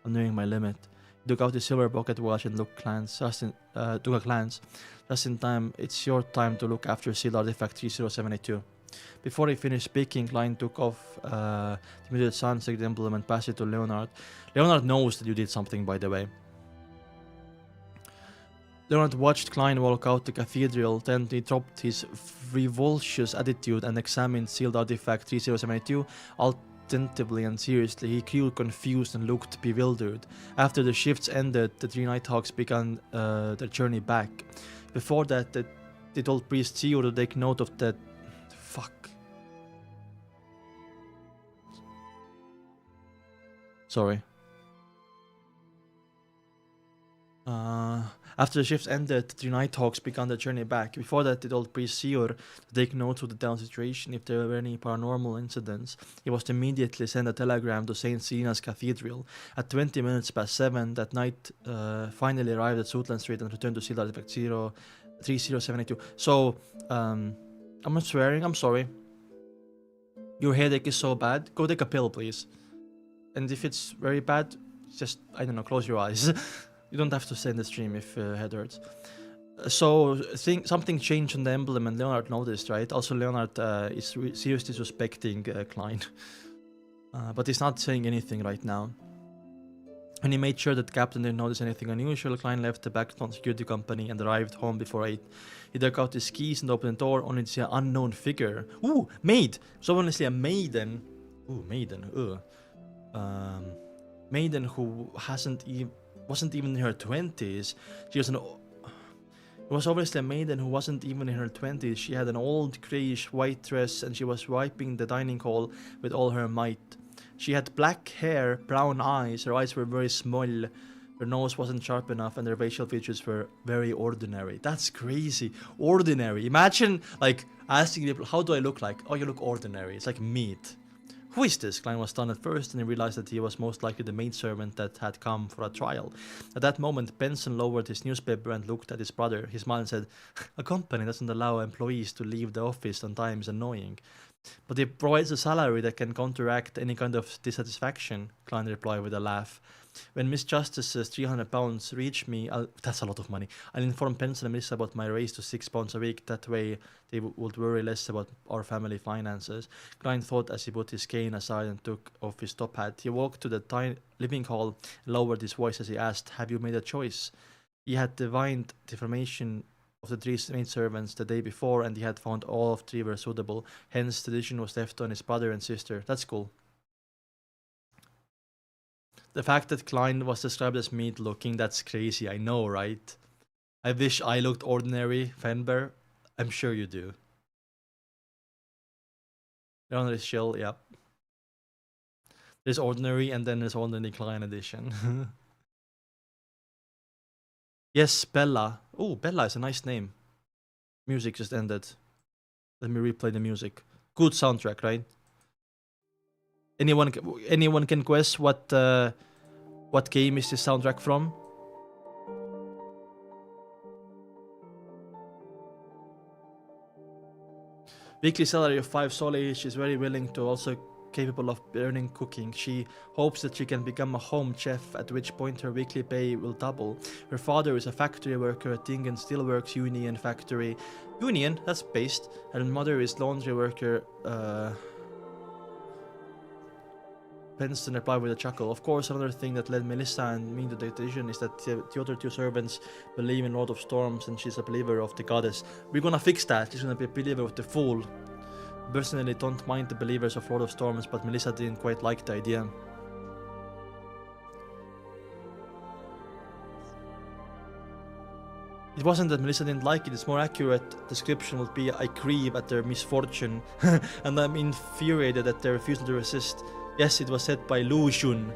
I'm nearing my limit. He took out his silver pocket watch and took a glance. Just in time, it's your time to look after sealed artifact 3072. Before he finished speaking, Klein took off the muted sun sacred emblem and passed it to Leonard. Leonard knows that you did something, by the way. Leonard watched Klein walk out the cathedral, then he dropped his revolutious attitude and examined sealed artifact 3072 attentively and seriously. He grew confused and looked bewildered. After the shifts ended, the three Nighthawks began their journey back. Before that, they told Priest Zio to take note of that... Fuck. Sorry. After the shifts ended, the three Nighthawks began their journey back. Before that, they told Priest Seor to take notes of the town situation. If there were any paranormal incidents, he was to immediately send a telegram to St. Selena's Cathedral. At 20 minutes past 7 that night, finally arrived at Suitland Street and returned to Sealed Artifact 3072. So, I'm not swearing, I'm sorry. Your headache is so bad, go take a pill, please. And if it's very bad, just, I don't know, close your eyes. You don't have to stay in the stream if head hurts. So something changed on the emblem, and Leonard noticed, right? Also, Leonard is seriously suspecting Klein, but he's not saying anything right now. When he made sure that the captain didn't notice anything unusual, Klein left the Blackstone security company and arrived home before 8. He took out his keys and opened the door, only to see an unknown figure. Ooh, maid! So honestly, a maiden. Ooh, maiden. Maiden who wasn't even in her 20s. She was It was obviously a maiden who wasn't even in her 20s. She had an old greyish white dress and she was wiping the dining hall with all her might. She had black hair, brown eyes, her eyes were very small, her nose wasn't sharp enough, and her facial features were very ordinary. That's crazy. Ordinary. Imagine, like, asking people, how do I look like? Oh, you look ordinary. It's like meat. Who is this? Klein was stunned at first, and he realized that he was most likely the maidservant that had come for a trial. At that moment, Benson lowered his newspaper and looked at his brother. He smiled and said, "A company doesn't allow employees to leave the office on time is annoying. But it provides a salary that can counteract any kind of dissatisfaction," Klein replied with a laugh. "When Miss Justice's £300 reach me, that's a lot of money. I'll inform Benson and Miss about my raise to £6 a week. That way they would worry less about our family finances." Klein thought as he put his cane aside and took off his top hat. He walked to the tiny living hall and lowered his voice as he asked, "Have you made a choice?" He had divined the information of the 3 maidservants the day before, and he had found all of 3 were suitable. Hence, the decision was left on his brother and sister. That's cool. The fact that Klein was described as meat looking, that's crazy. I know, right? I wish I looked ordinary, Fenber. I'm sure you do. Leonard is chill, yep. There's ordinary, and then there's ordinary Klein edition. Yes, Bella. Oh, Bella is a nice name. Music just ended. Let me replay the music. Good soundtrack, right? Anyone can guess what game is this soundtrack from? Weekly salary of 5 solei. She's very willing to also capable of earning cooking. She hopes that she can become a home chef, at which point her weekly pay will double. Her father is a factory worker at Tingen Steelworks Union Factory. Union? That's based. And her mother is laundry worker. Benson replied with a chuckle. Of course, another thing that led Melissa and me to the decision is that the other 2 servants believe in Lord of Storms and she's a believer of the goddess. We're gonna fix that. She's gonna be a believer of the fool. Personally, don't mind the believers of Lord of Storms, but Melissa didn't quite like the idea. It wasn't that Melissa didn't like it, its more accurate description would be, I grieve at their misfortune, and I'm infuriated at their refusal to resist. Yes, it was said by Lu Xun.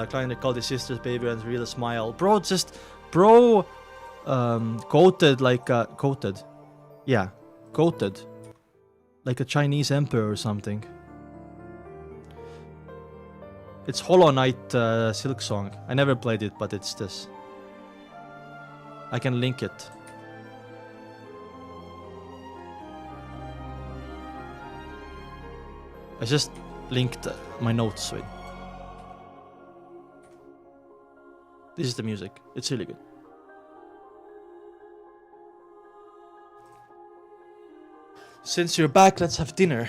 Klein called his sister's baby and real smile. Bro, quoted like, quoted. Like a Chinese emperor or something. It's Hollow Knight Silk Song. I never played it, but it's this. I can link it. I just linked my notes with. This is the music. It's really good. Since you're back, let's have dinner.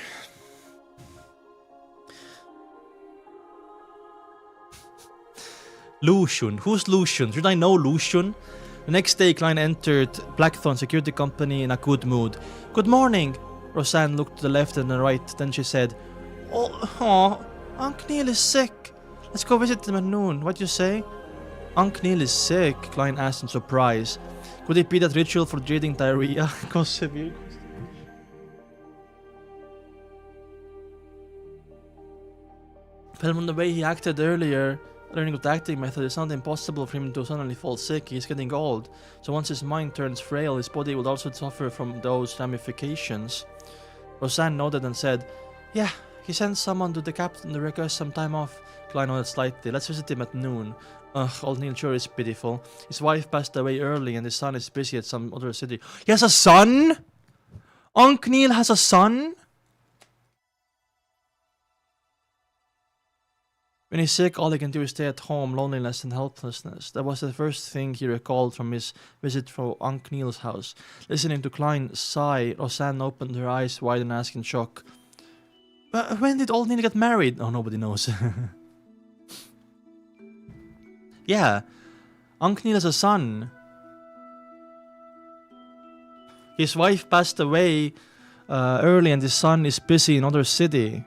Lucian. Who's Lucian? Should I know Lucian? The next day, Klein entered Blackthorn Security Company in a good mood. "Good morning." Roseanne looked to the left and the right. Then she said, Oh, Unc Neil is sick. Let's go visit him at noon. What do you say?" "Unc Neil is sick?" Klein asked in surprise. Could it be that ritual for treating diarrhea caused severe... From the way he acted earlier, learning of the acting method, it's not impossible for him to suddenly fall sick. He's getting old, so once his mind turns frail, his body would also suffer from those ramifications. Roseanne nodded and said, "Yeah, he sent someone to the captain to request some time off." Klein nodded slightly. "Let's visit him at noon." Ugh, old Neil sure is pitiful. His wife passed away early and his son is busy at some other city. He has a son? Unc Neil has a son? When he's sick, all he can do is stay at home, loneliness and helplessness. That was the first thing he recalled from his visit from Unc Neil's house. Listening to Klein sigh, Roseanne opened her eyes wide and asked in shock, when did old Neil get married? Oh, nobody knows. Yeah, Unc Neil has a son. His wife passed away early and his son is busy in another city.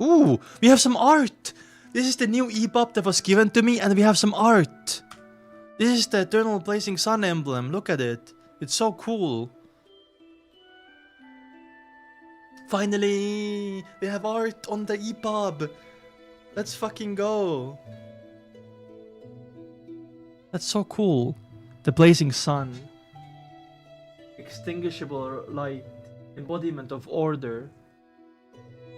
Ooh, we have some art! This is the new EPUB that was given to me and we have some art! This is the eternal blazing sun emblem, look at it. It's so cool. Finally! We have art on the EPUB! Let's fucking go! That's so cool. The blazing sun. Extinguishable light. Embodiment of order.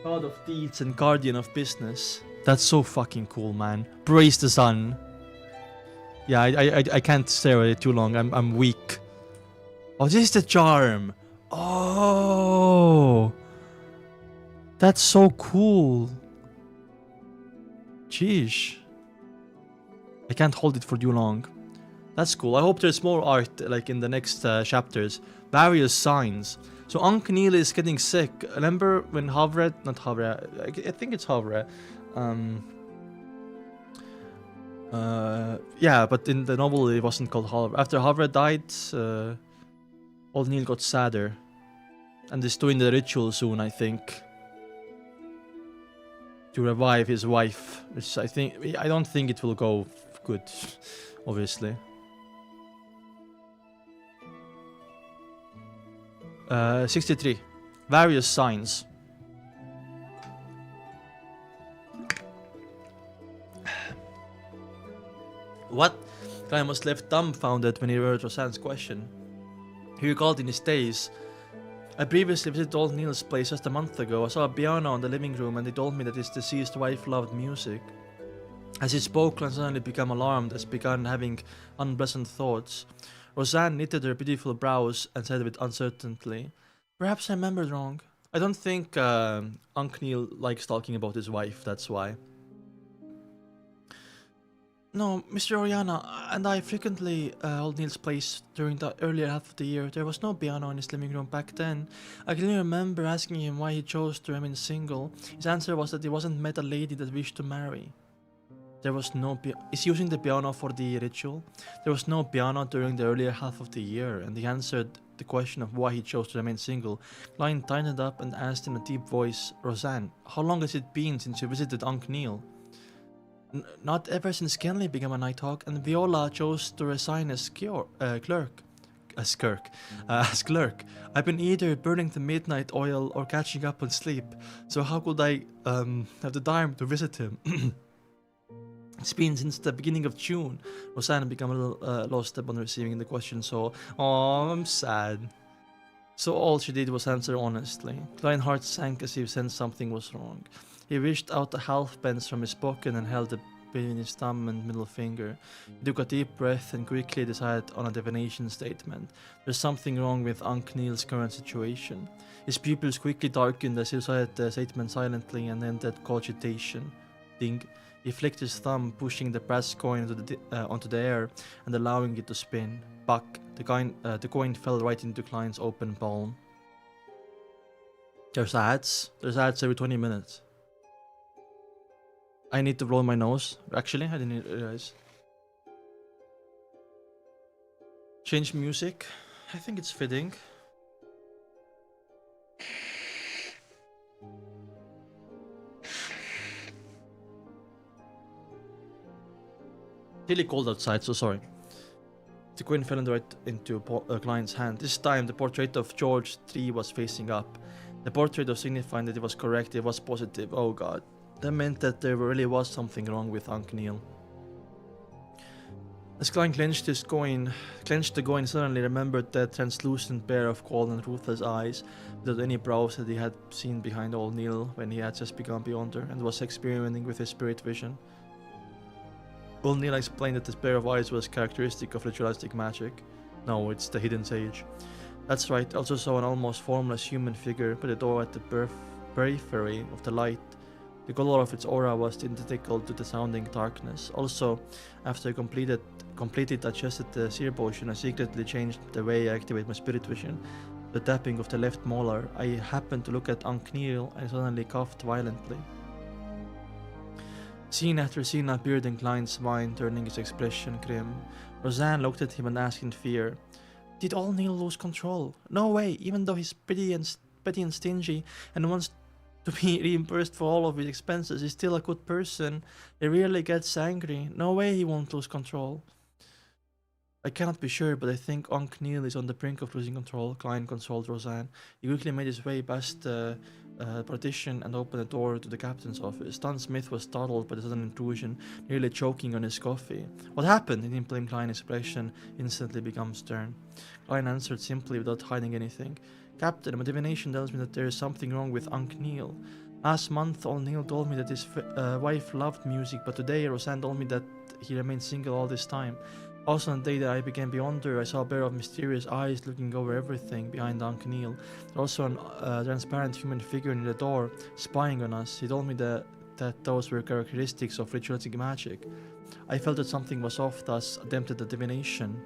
God of deeds and guardian of business. That's so fucking cool, man. Praise the sun. Yeah, I can't stare at it too long. I'm weak. Oh, this is the charm. Oh, that's so cool. Jeez. I can't hold it for too long. That's cool. I hope there's more art like in the next chapters. Various signs. So Unc Neil is getting sick. Remember when Havre, not Havre, I think it's Havre. Yeah, but in the novel it wasn't called Havre. After Havre died, old Neil got sadder. And is doing the ritual soon, I think. To revive his wife. Which I don't think it will go good, obviously. 63. Various signs. What? Guy was left dumbfounded when he heard Roseanne's question. He recalled in his days, I previously visited old Neil's place just a month ago. I saw a piano in the living room and he told me that his deceased wife loved music. As he spoke, Klein suddenly became alarmed as began having unpleasant thoughts. Roseanne knitted her beautiful brows and said with uncertainty, perhaps I remembered wrong. I don't think Unc Neil likes talking about his wife, that's why. No, Mr. Oriana and I frequently old Neil's place during the earlier half of the year. There was no piano in his living room back then. I clearly remember asking him why he chose to remain single. His answer was that he wasn't met a lady that wished to marry. There was no is he using the piano for the ritual? There was no piano during the earlier half of the year, and he answered the question of why he chose to remain single. Klein tightened up and asked in a deep voice, Roseanne, how long has it been since you visited Unc Neil? Not ever since Kenley became a Nighthawk, and Viola chose to resign as clerk. I've been either burning the midnight oil or catching up on sleep, so how could I have the time to visit him? It's been since the beginning of June. Roseanne became a little lost upon receiving the question, so, oh, I'm sad. So all she did was answer honestly. Klein's heart sank as he sensed something was wrong. He reached out a half-pence from his pocket and held it between his thumb and middle finger. He took a deep breath and quickly decided on a divination statement. There's something wrong with Unc Neil's current situation. His pupils quickly darkened as he said the statement silently and ended cogitation. Ding. He flicked his thumb, pushing the brass coin onto the air and allowing it to spin. Buck. The coin fell right into Klein's open palm. There's ads. There's ads every 20 minutes. I need to blow my nose. Actually, I didn't realize. Change music. I think it's fitting. Really cold outside, so sorry. The coin fell right into Klein's hand. This time, the portrait of George III was facing up. The portrait was signifying that it was correct, it was positive. Oh god. That meant that there really was something wrong with Unc Neil. As Klein clenched the coin, suddenly remembered that translucent pair of cold and ruthless eyes without any brows that he had seen behind old Neil when he had just begun beyond her and was experimenting with his spirit vision. Old Neil explained that this pair of eyes was characteristic of ritualistic magic. No, it's the hidden sage. That's right, I also saw an almost formless human figure by the door at the periphery of the light. The color of its aura was identical to the surrounding darkness. Also, after I completely digested the seer potion, I secretly changed the way I activate my spirit vision. The tapping of the left molar, I happened to look at Neil and suddenly coughed violently. Scene after scene appeared in Klein's mind, turning his expression grim. Roseanne looked at him and asked in fear, "Did Neil lose control? No way, even though he's petty and stingy and wants to be reimbursed for all of his expenses, he's still a good person. He rarely gets angry. No way he won't lose control." "I cannot be sure, but I think Neil is on the brink of losing control," Klein consoled Roseanne. He quickly made his way past the partition and opened the door to the captain's office. Don Smith was startled by the sudden intrusion, nearly choking on his coffee. "What happened?" The dimpling Klein's expression instantly became stern. Klein answered simply without hiding anything. "Captain, my divination tells me that there is something wrong with Neil. Last month, Neil told me that his wife loved music, but today Roseanne told me that he remained single all this time. Also, on the day that I became beyonder, I saw a pair of mysterious eyes looking over everything behind Neil. There's also a transparent human figure near the door, spying on us. He told me that those were characteristics of ritualistic magic. I felt that something was off, thus attempted the divination."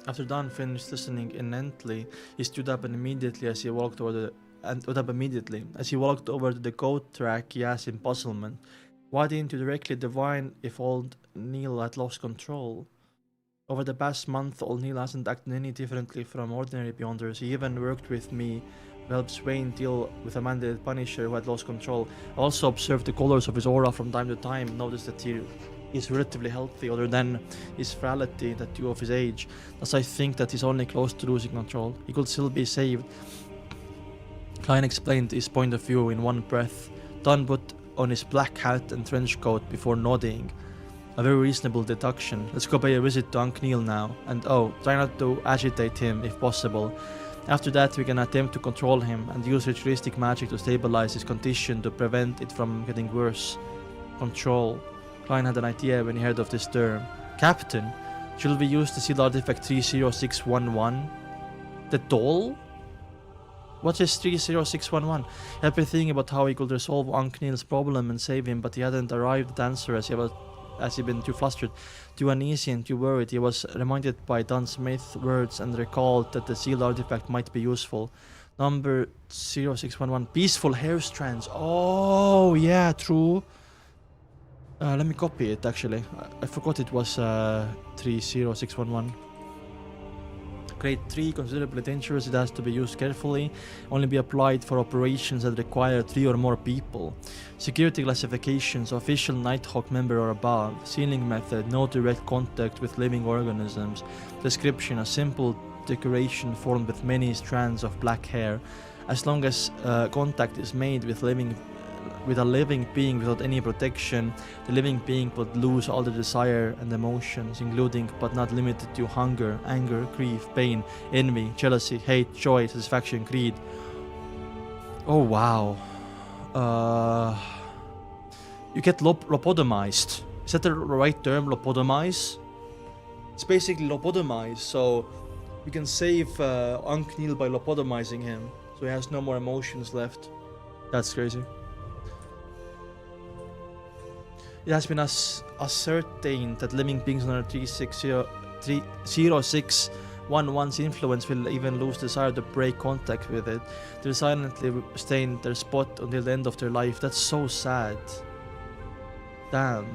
After Don finished listening intently, he stood up immediately as he walked over to the goat track. He asked in puzzlement, "Why didn't you directly divine if old Neil had lost control? Over the past month, old Neil hasn't acted any differently from ordinary beyonders. He even worked with me to help Swain deal with a mandated punisher who had lost control. I also observed the colors of his aura from time to time, noticed that he is relatively healthy other than his frailty that due of his age. Thus I think that he's only close to losing control. He could still be saved." Klein explained his point of view in one breath. Don put on his black hat and trench coat before nodding. "A very reasonable deduction. Let's go pay a visit to Neil now, and try not to agitate him if possible. After that we can attempt to control him and use ritualistic magic to stabilize his condition to prevent it from getting worse." Control. Klein had an idea when he heard of this term. "Captain, should we use the sealed artifact 30611? The doll? What is 30611? He had been thinking about how he could resolve Neil's problem and save him, but he hadn't arrived at the answer as he'd been too flustered, too uneasy and too worried. He was reminded by Don Smith's words and recalled that the sealed artifact might be useful. Number 0611, peaceful hair strands. Oh, yeah, true. Let me copy it actually. I forgot it was 30611. Grade 3, considerably dangerous. It has to be used carefully. Only be applied for operations that require 3 or more people. Security classifications: official Nighthawk member or above. Sealing method: no direct contact with living organisms. Description: a simple decoration formed with many strands of black hair. As long as contact is made with a living being without any protection, the living being would lose all the desire and emotions, including but not limited to hunger, anger, grief, pain, envy, jealousy, hate, joy, satisfaction, greed. Oh wow. You get lobotomized. Is that the right term, lobotomize? It's basically lobotomized, so you can save Neil by lobotomizing him, so he has no more emotions left. That's crazy. It has been ascertained that living beings under 30611's influence will even lose desire to break contact with it. They'll silently stay in their spot until the end of their life. That's so sad. Damn.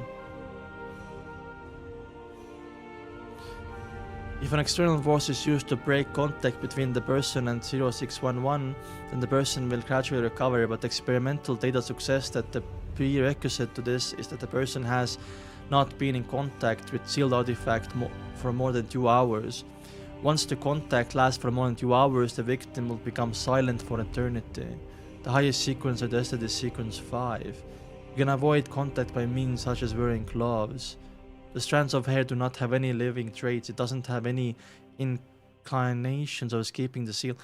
If an external force is used to break contact between the person and 0611, then the person will gradually recover, but experimental data suggests that the prerequisite to this is that the person has not been in contact with sealed artifact for more than 2 hours. Once the contact lasts for more than 2 hours, the victim will become silent for eternity. The highest sequence suggested is sequence 5. You can avoid contact by means such as wearing gloves. The strands of hair do not have any living traits. It doesn't have any inclinations of escaping the seal.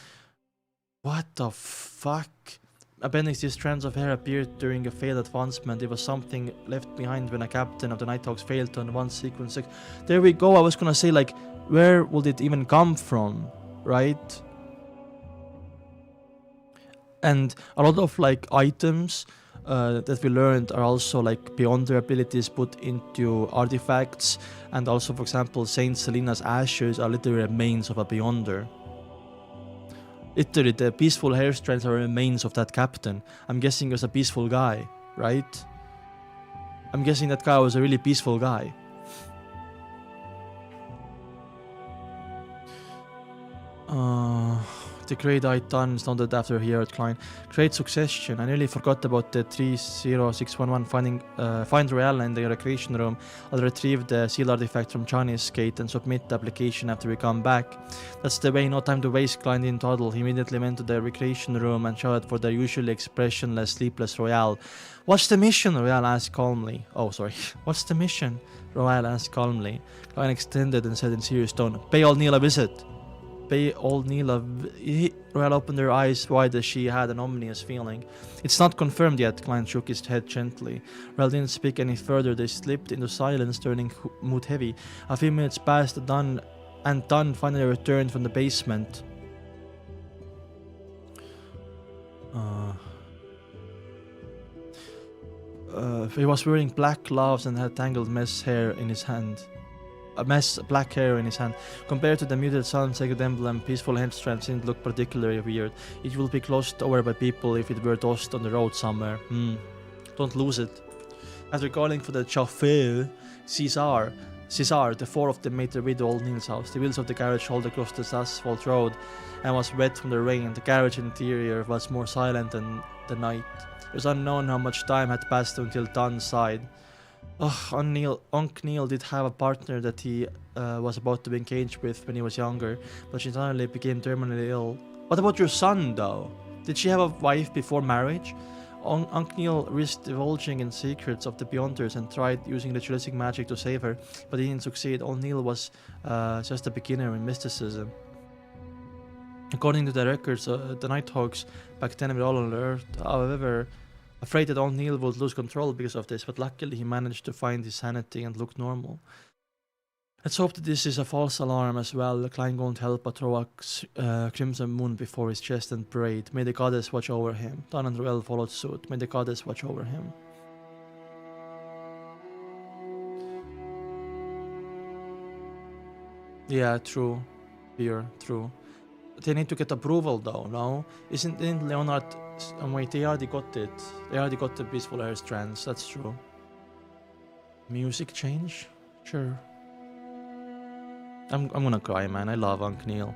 What the fuck? Appendix, these strands of hair appeared during a failed advancement. It was something left behind when a captain of the Nighthawks failed to advance sequence 6. There we go. I was gonna say, like, where would it even come from, right? And a lot of, like, items that we learned are also, like, beyond their abilities put into artifacts. And also, for example, Saint Selena's ashes are literally remains of a Beyonder. Literally, the peaceful hair strands are remains of that captain. I'm guessing he was a peaceful guy, right? I'm guessing that guy was a really peaceful guy. The Great Eye Tan is noted after he heard Klein. Great suggestion. I nearly forgot about the 30611 find Royale in the recreation room. I'll retrieve the seal artifact from Johnny's gate and submit the application after we come back. That's the way, no time to waste, Klein didn't toddle. He immediately went to the recreation room and shouted for the usually expressionless, sleepless Royale. What's the mission? Royale asked calmly. Oh, sorry. What's the mission? Royale asked calmly. Klein extended and said in serious tone, pay old Neil a visit. Pay old Neil a Royale opened her eyes wide as she had an ominous feeling. It's not confirmed yet, Klein shook his head gently. Royale didn't speak any further. They slipped into silence, turning mood heavy. A few minutes passed, and Dunn finally returned from the basement. He was wearing black gloves and had tangled black hair in his hand. Compared to the muted sun sacred emblem, peaceful hand strands didn't look particularly weird. It will be closed over by people if it were tossed on the road somewhere. Don't lose it. After calling for the chauffeur, Cesar, the four of them made their way to old Neil's house. The wheels of the carriage rolled across the asphalt road and was wet from the rain. The carriage interior was more silent than the night. It was unknown how much time had passed until Dunn sighed. Unc Neil did have a partner that he was about to be engaged with when he was younger, but she suddenly became terminally ill. What about your son, though? Did she have a wife before marriage? Unc Neil risked divulging in secrets of the Beyonders and tried using ritualistic magic to save her, but he didn't succeed. Old Neil was just a beginner in mysticism. According to the records, the Nighthawks back then were all alert. However, afraid that old Neil would lose control because of this, but luckily he managed to find his sanity and look normal. Let's hope that this is a false alarm as well. Klein won't help but throw a crimson moon before his chest and prayed. May the goddess watch over him. Don and Ruel followed suit. May the goddess watch over him. Yeah, true. Here, true. They need to get approval though, no? Didn't Leonard... wait, they already got it. They already got the peaceful hair strands, that's true. Music change? Sure. I'm gonna cry, man. I love Unc Neil.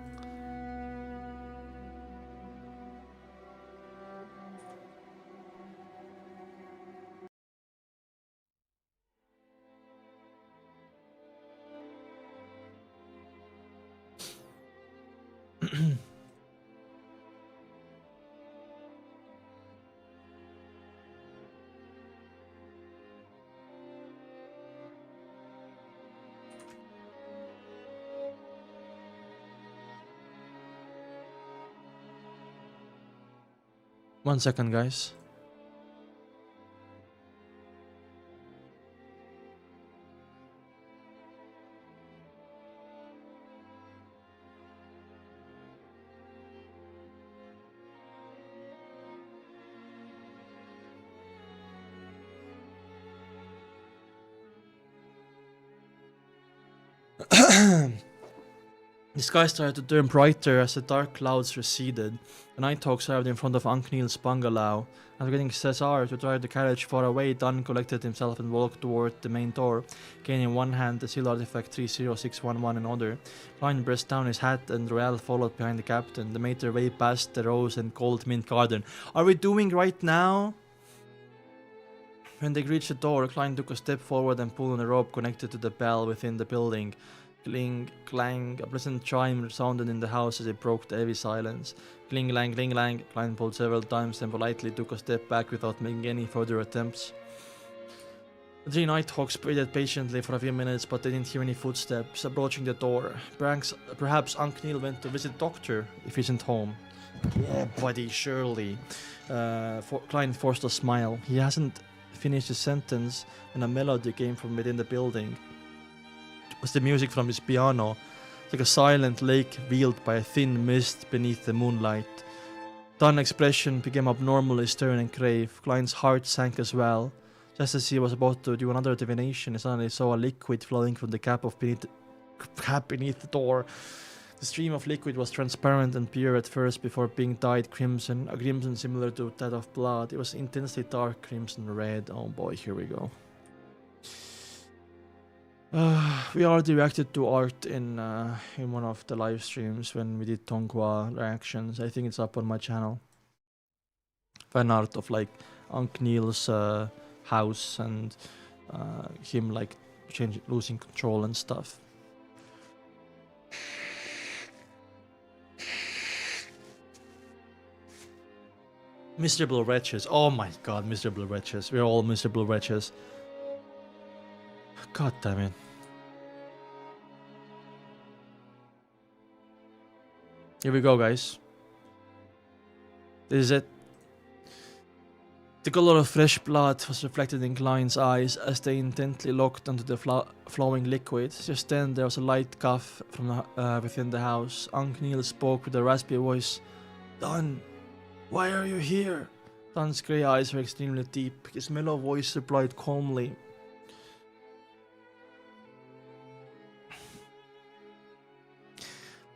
One second, guys. The sky started to turn brighter as the dark clouds receded. The Nighthawks arrived in front of Unc Neil's bungalow. After getting Cesar to drive the carriage far away, Dunn collected himself and walked toward the main door, gaining in one hand the seal artifact 30611 in other. Klein pressed down his hat and Royale followed behind the captain. They made their way past the rose and gold mint garden. Are we doing right now? When they reached the door, Klein took a step forward and pulled on a rope connected to the bell within the building. Cling, clang, a pleasant chime resounded in the house as it broke the heavy silence. Cling, lang, cling, lang. Klein pulled several times and politely took a step back without making any further attempts. The three Nighthawks waited patiently for a few minutes, but they didn't hear any footsteps approaching the door. Perhaps Uncle Neil went to visit Doctor if he isn't home. Yeah, buddy, surely. Klein forced a smile. He hasn't finished his sentence when a melody came from within the building. It was the music from his piano, like a silent lake veiled by a thin mist beneath the moonlight. Don's expression became abnormally stern and grave. Klein's heart sank as well. Just as he was about to do another divination, he suddenly saw a liquid flowing from the cap beneath the door. The stream of liquid was transparent and pure at first before being dyed crimson, a crimson similar to that of blood. It was intensely dark crimson red. Oh boy, here we go. We already reacted to art in one of the live streams when we did donghua reactions. I think it's up on my channel. Fan art of like Unc Neil's house and him like losing control and stuff. Miserable wretches. Oh my god, miserable wretches. We're all miserable wretches. God damn it. Here we go, guys. This is it. The color of fresh blood was reflected in Klein's eyes as they intently looked onto the flowing liquid. Just then there was a light cough from within the house. Unc Neil spoke with a raspy voice. Don, why are you here? Don's grey eyes were extremely deep. His mellow voice replied calmly.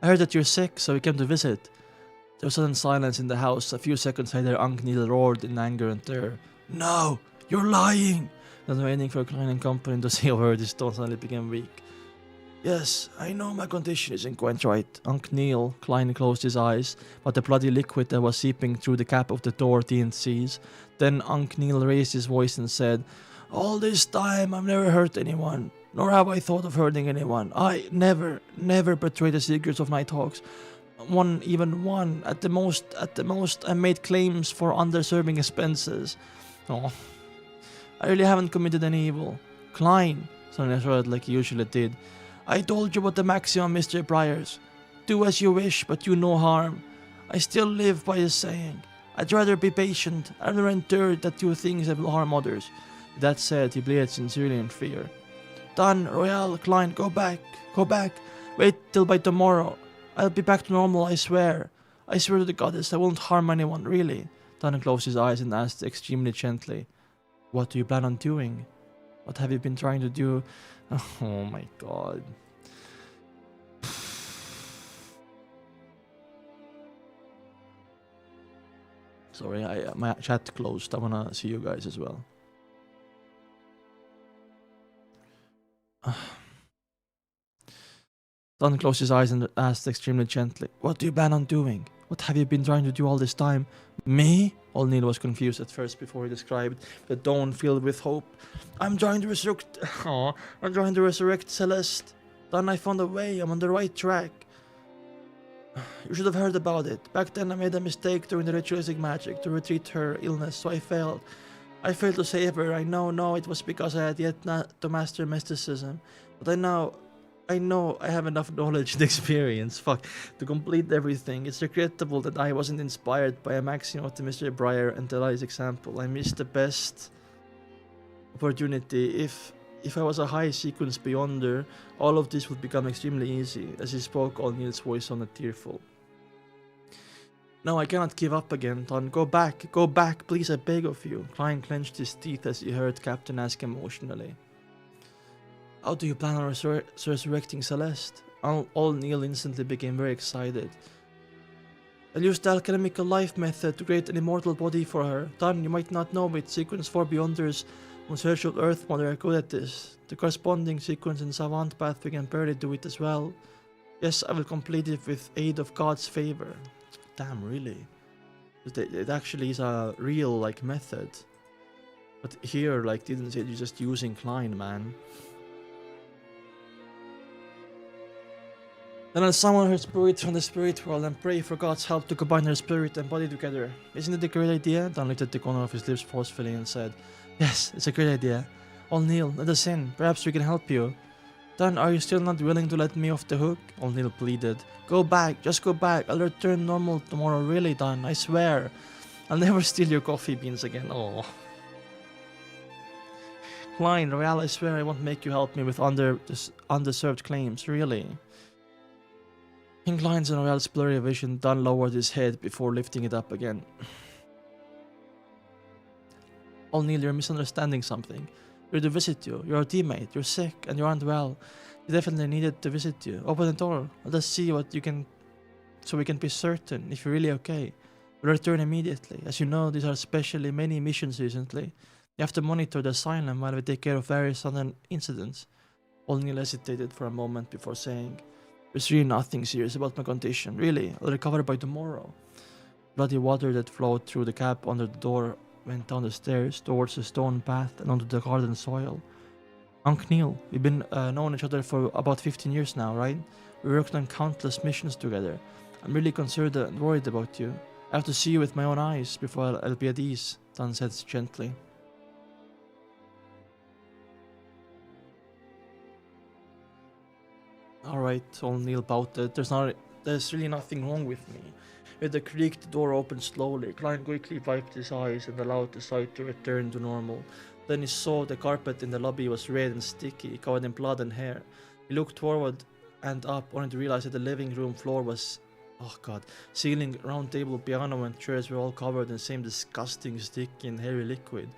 I heard that you're sick, so we came to visit. There was sudden silence in the house. A few seconds later, Unc Neil roared in anger and terror. No, you're lying! Then waiting for Klein and company to say a word, his tone suddenly became weak. Yes, I know my condition isn't quite right. Unc Neil, Klein closed his eyes, but the bloody liquid that was seeping through the cap of the door didn't cease. Then Unc Neil raised his voice and said, all this time I've never hurt anyone, nor have I thought of hurting anyone. I never betrayed the secrets of Nighthawks. Even one. At the most, I made claims for underserving expenses. Oh, I really haven't committed any evil. Klein, suddenly shouted like he usually did. I told you about the maximum, Mr. Briars. Do as you wish, but do no harm. I still live by the saying. I'd rather be patient, rather endure that do things that will harm others. That said, he bleated sincerely in fear. Don, Royale, Klein, go back. Wait till by tomorrow. I'll be back to normal, I swear. I swear to the goddess I won't harm anyone, really. Don closed his eyes and asked extremely gently, what do you plan on doing? What have you been trying to do? Oh my god. Sorry, my chat closed. I wanna see you guys as well. Don closed his eyes and asked extremely gently, what do you plan on doing? What have you been trying to do all this time? Me? Old Neil was confused at first before he described the dawn filled with hope. I'm trying to resurrect Celeste. Don, I found a way. I'm on the right track. You should have heard about it. Back then I made a mistake during the ritualistic magic to retreat her illness, so I failed. I failed to save her. I know it was because I had yet not to master mysticism. But I know I have enough knowledge and experience, to complete everything. It's regrettable that I wasn't inspired by a maxim of the Mr. Briar and Delilah's example. I missed the best opportunity. If I was a high sequence beyonder, all of this would become extremely easy. As he spoke, all Neil's voice sounded tearful. No, I cannot give up again, Don. Go back, please, I beg of you. Klein clenched his teeth as he heard Captain ask emotionally. How do you plan on resurrecting Celeste? All Neil instantly became very excited. I'll use the alchemical life method to create an immortal body for her. Don, you might not know, but Sequence 4 Beyonders on Search of Earth Mother are good at this. The corresponding sequence in Savant Path we can barely do it as well. Yes, I will complete it with aid of God's favor. Damn, really? It actually is a real, method. But here, didn't say you're just using Klein, man. Then I'll summon her spirit from the spirit world and pray for God's help to combine her spirit and body together. Isn't it a great idea? Don looked at the corner of his lips forcefully and said, Yes, it's a great idea. O'Neill, let us in. Perhaps we can help you. Then, are you still not willing to let me off the hook? O'Neill pleaded. Go back, just go back. I'll return normal tomorrow, really, Don. I swear. I'll never steal your coffee beans again. Oh. Klein, Royale, I swear I won't make you help me with undeserved claims, really. In Klein's and Royale's blurry vision, Don lowered his head before lifting it up again. O'Neill, you're misunderstanding something. We're to visit you. You're a teammate. You're sick and you aren't well. We definitely needed to visit you. Open the door. Let us see what you can, so we can be certain if you're really okay. We'll return immediately. As you know, these are especially many missions recently. You have to monitor the asylum while we take care of various other incidents. O'Neill hesitated for a moment before saying, there's really nothing serious about my condition. Really, I'll recover by tomorrow. Bloody water that flowed through the gap under the door went down the stairs towards the stone path and onto the garden soil. Unc Neil, we've been known each other for about 15 years now, right? We worked on countless missions together. I'm really concerned and worried about you. I have to see you with my own eyes before I'll be at ease, Don said gently. Alright, O'Neill pouted. There's really nothing wrong with me. With a creak, the door opened slowly. Klein quickly wiped his eyes and allowed the sight to return to normal. Then he saw the carpet in the lobby was red and sticky, covered in blood and hair. He looked forward and up, only to realize that the living room floor was... oh god. Ceiling, round table, piano and chairs were all covered in the same disgusting, sticky and hairy liquid.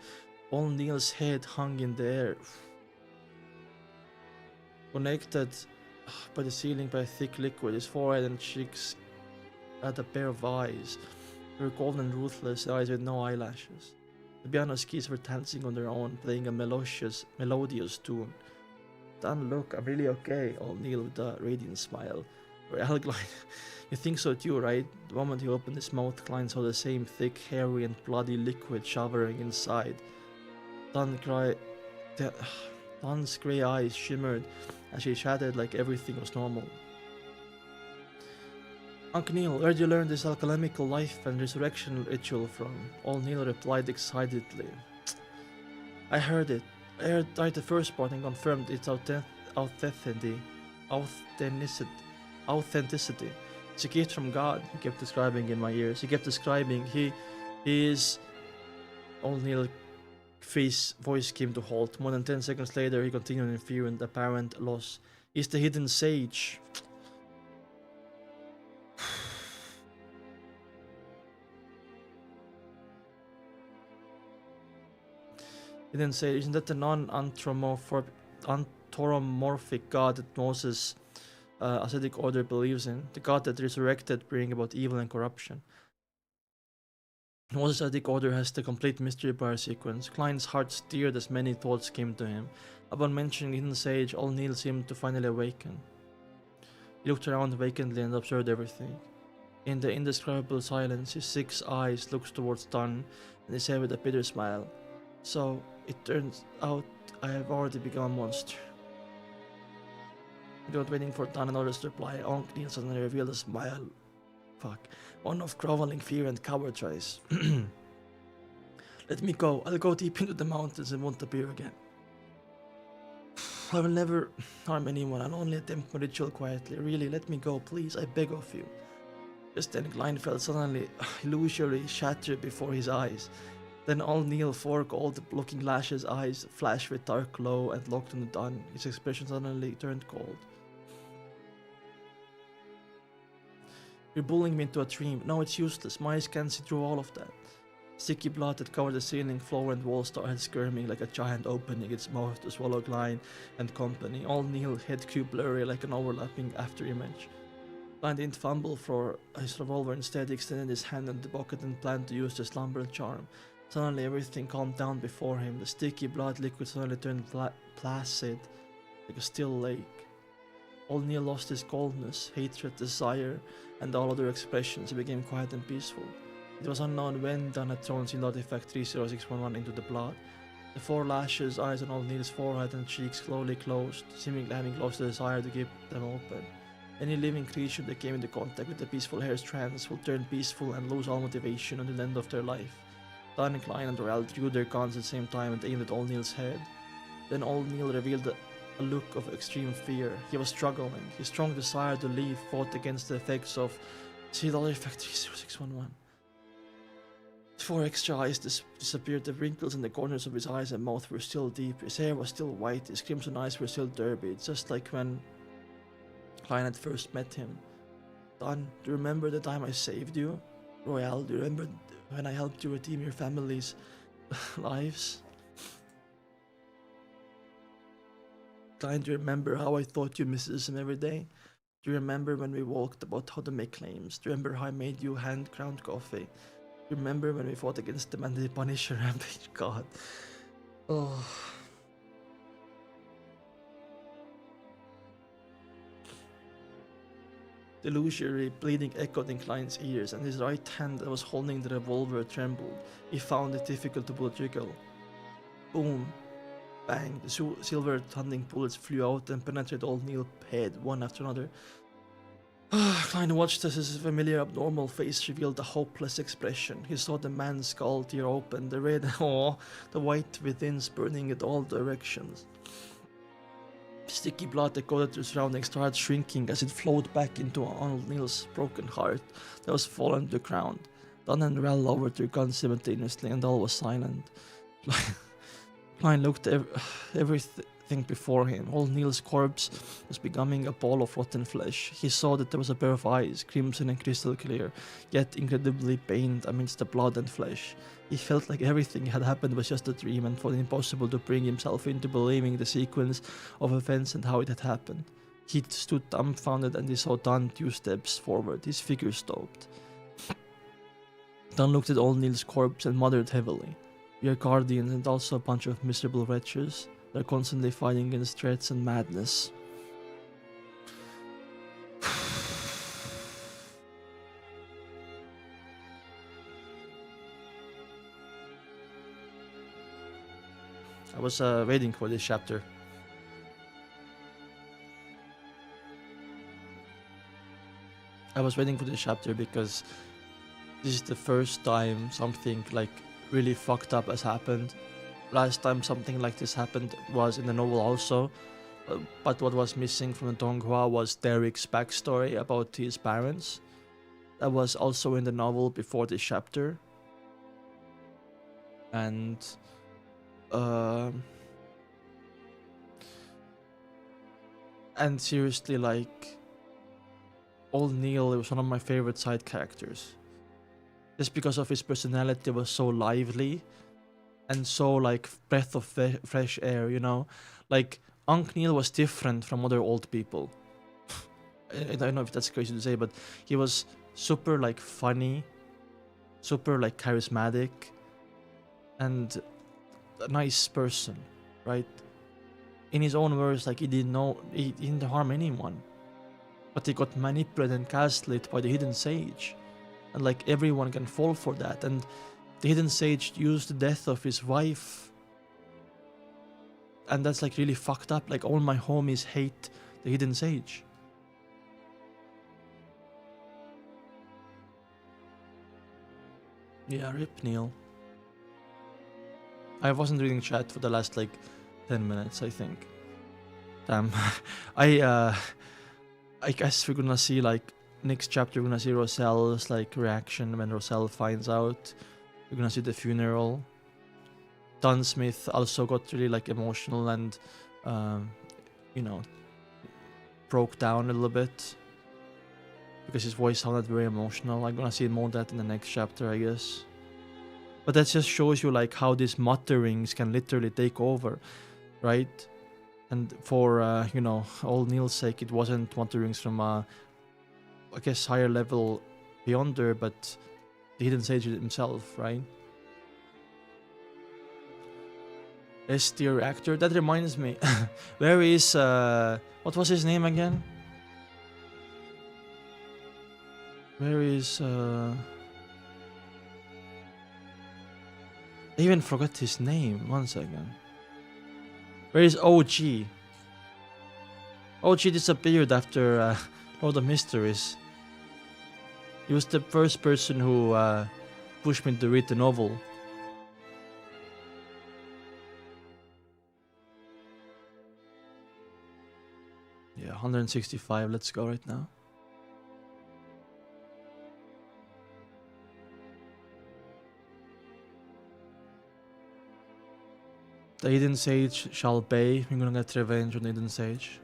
O'Neill's head hung in the air. Connected by the ceiling by a thick liquid, his forehead and cheeks had a pair of eyes. They were cold and ruthless, eyes with no eyelashes. The piano keys were dancing on their own, playing a melodious tune. Dan, look, I'm really okay, O'Neill with a radiant smile. Well, Klein, you think so too, right? The moment he opened his mouth, Klein saw the same thick, hairy and bloody liquid showering inside. Dan's grey eyes shimmered as she chatted like everything was normal. Uncle Neil, where'd you learn this alchemical life and resurrection ritual from? O'Neill replied excitedly. I heard it. I heard the first part and confirmed its authenticity. It's a gift from God, he kept describing in my ears. He kept describing, he is... O'Neill's voice came to halt. More than 10 seconds later, he continued in fear and apparent loss. He's the hidden sage. He then said, isn't that the non-anthropomorphic god that Moses' ascetic order believes in? The god that resurrected, bringing about evil and corruption. Moses' ascetic order has the complete mystery bar sequence. Klein's heart stirred as many thoughts came to him. Upon mentioning the hidden sage, O'Neill seemed to finally awaken. He looked around vacantly and observed everything. In the indescribable silence, his 6 eyes looked towards Don, and he said with a bitter smile, so, it turns out I have already become a monster. Without waiting for Don and others to reply, O'Neill suddenly revealed a smile. One of groveling fear and cowardice. Let me go. I'll go deep into the mountains and won't appear again. I will never harm anyone. I'll only attempt my ritual quietly. Really, let me go, please. I beg of you. Just then, Klein felt suddenly illusory shatter before his eyes. Then O'Neill, 4 gold-looking lashes eyes flashed with dark glow and locked on Don. His expression suddenly turned cold. You're bullying me into a dream. No, it's useless. My eyes can't see through all of that. Sticky blood that covered the ceiling, floor, and wall started skirming like a giant opening its mouth to swallow Klein and company. O'Neill's head grew blurry like an overlapping afterimage. Klein didn't fumble for his revolver. Instead, he extended his hand in the bucket and planned to use the slumber charm. Suddenly, everything calmed down before him. The sticky blood liquid suddenly turned placid, like a still lake. O'Neill lost his coldness, hatred, desire, and all other expressions. He became quiet and peaceful. It was unknown when Don had thrown sealed artifact 30611 into the blood. The 4 lashes, eyes on O'Neill's forehead and cheeks slowly closed, seemingly having lost the desire to keep them open. Any living creature that came into contact with the peaceful hair strands will turn peaceful and lose all motivation until the end of their life. Don, Klein, and Royale drew their guns at the same time and aimed at O'Neill's head. Then old Neil revealed a look of extreme fear. He was struggling. His strong desire to leave fought against the effects of $3 Factory 0611. 4 extra eyes disappeared. The wrinkles in the corners of his eyes and mouth were still deep. His hair was still white. His crimson eyes were still derby, just like when Klein had first met him. Don, do you remember the time I saved you? Royale, do you remember when I helped you redeem your family's lives? Klein, do you remember how I taught you mysticism every day? Do you remember when we walked about how to make claims? Do you remember how I made you hand-ground coffee? Do you remember when we fought against the man, the Punisher rampage? God. Oh. The illusory bleeding echoed in Klein's ears, and his right hand that was holding the revolver trembled. He found it difficult to pull the trigger. Boom. Bang. The silver thundering bullets flew out and penetrated old Neil's head, one after another. Klein watched as his familiar abnormal face revealed a hopeless expression. He saw the man's skull tear open, the red, the white within burning in all directions. Sticky blood that coated the surroundings started shrinking as it flowed back into Arnold Neil's broken heart that was fallen to the ground. Don and Rel lowered their guns simultaneously, and all was silent. Klein looked at everything before him. Old Neil's corpse was becoming a ball of rotten flesh. He saw that there was a pair of eyes, crimson and crystal clear, yet incredibly pained amidst the blood and flesh. He felt like everything had happened was just a dream and found it impossible to bring himself into believing the sequence of events and how it had happened. He stood dumbfounded and he saw Don 2 steps forward. His figure stopped. Don looked at old Neil's corpse and muttered heavily. We are guardians and also a bunch of miserable wretches. They're constantly fighting against threats and madness. I was waiting for this chapter. Because this is the first time something like really fucked up has happened. Last time something like this happened was in the novel also, but what was missing from the donghua was Derek's backstory about his parents. That was also in the novel before this chapter. And seriously, like, old Neil was one of my favorite side characters. Just because of his personality was so lively and so like breath of fresh air, you know? Like, Unc Neil was different from other old people. I don't know if that's crazy to say, but he was super like funny, super like charismatic, and a nice person, right? In his own words, like, he didn't harm anyone, but he got manipulated and gaslit by the hidden sage, and like everyone can fall for that. And the hidden sage used the death of his wife, and that's like really fucked up. Like, all my homies hate the hidden sage. Yeah, rip Neil. I wasn't reading chat for the last like 10 minutes, I think. Damn. I guess we're gonna see, like, next chapter we're gonna see Roselle's like reaction when Roselle finds out. We're gonna see the funeral. Don Smith also got really like emotional and you know, broke down a little bit because his voice sounded very emotional. I'm gonna see more of that in the next chapter, I guess. But that just shows you like how these mutterings can literally take over, right? And for you know, old Neil's sake, it wasn't mutterings from I guess higher level beyonder, but the hidden sage himself, right? S-tier actor. That reminds me. Where is what was his name again? Where is I even forgot his name. 1 second. Where is OG? OG disappeared after Lord of Mysteries. He was the first person who pushed me to read the novel. 165. Let's go right now. The hidden sage shall pay. We're gonna get revenge on the hidden sage.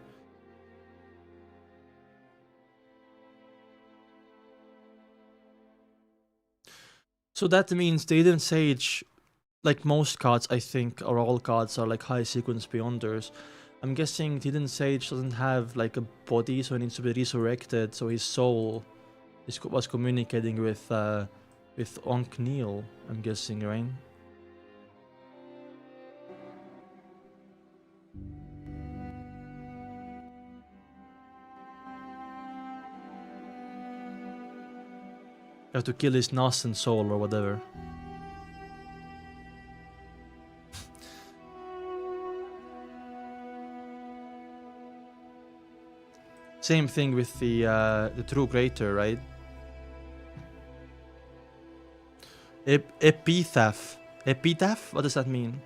So that means the hidden sage, like most cards, I think, or all cards, are like high sequence beyonders. I'm guessing the hidden sage doesn't have like a body, so he needs to be resurrected. So his soul was communicating with Onk Neil. I'm guessing, right? You have to kill his nascent soul or whatever. Same thing with the true creator, right? Epitaph. Epitaph? What does that mean?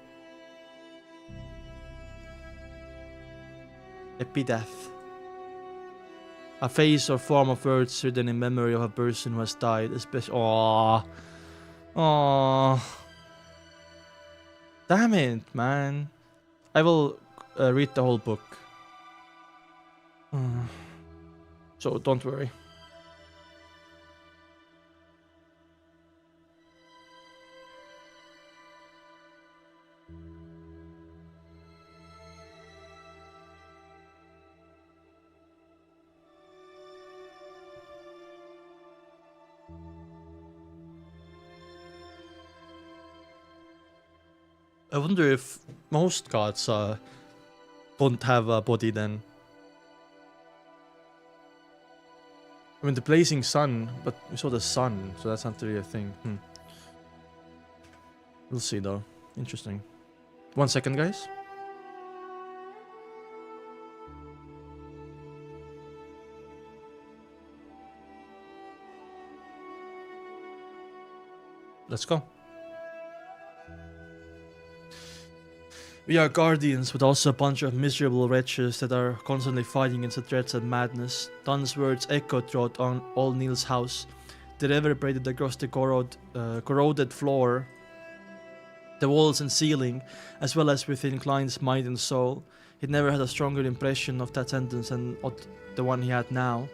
Epitaph. A face or form of words written in memory of a person who has died, especially. Aww. Aww. Damn it, man. I will read the whole book. So don't worry. I wonder if most gods don't have a body then. I mean, the blazing sun, but we saw the sun, so that's not really a thing. We'll see though. Interesting. 1 second, guys. Let's go. We are guardians, but also a bunch of miserable wretches that are constantly fighting against the threats and madness. Don's words echoed throughout all Neil's house. They reverberated across the corroded floor, the walls and ceiling, as well as within Klein's mind and soul. He'd never had a stronger impression of that sentence than the one he had now.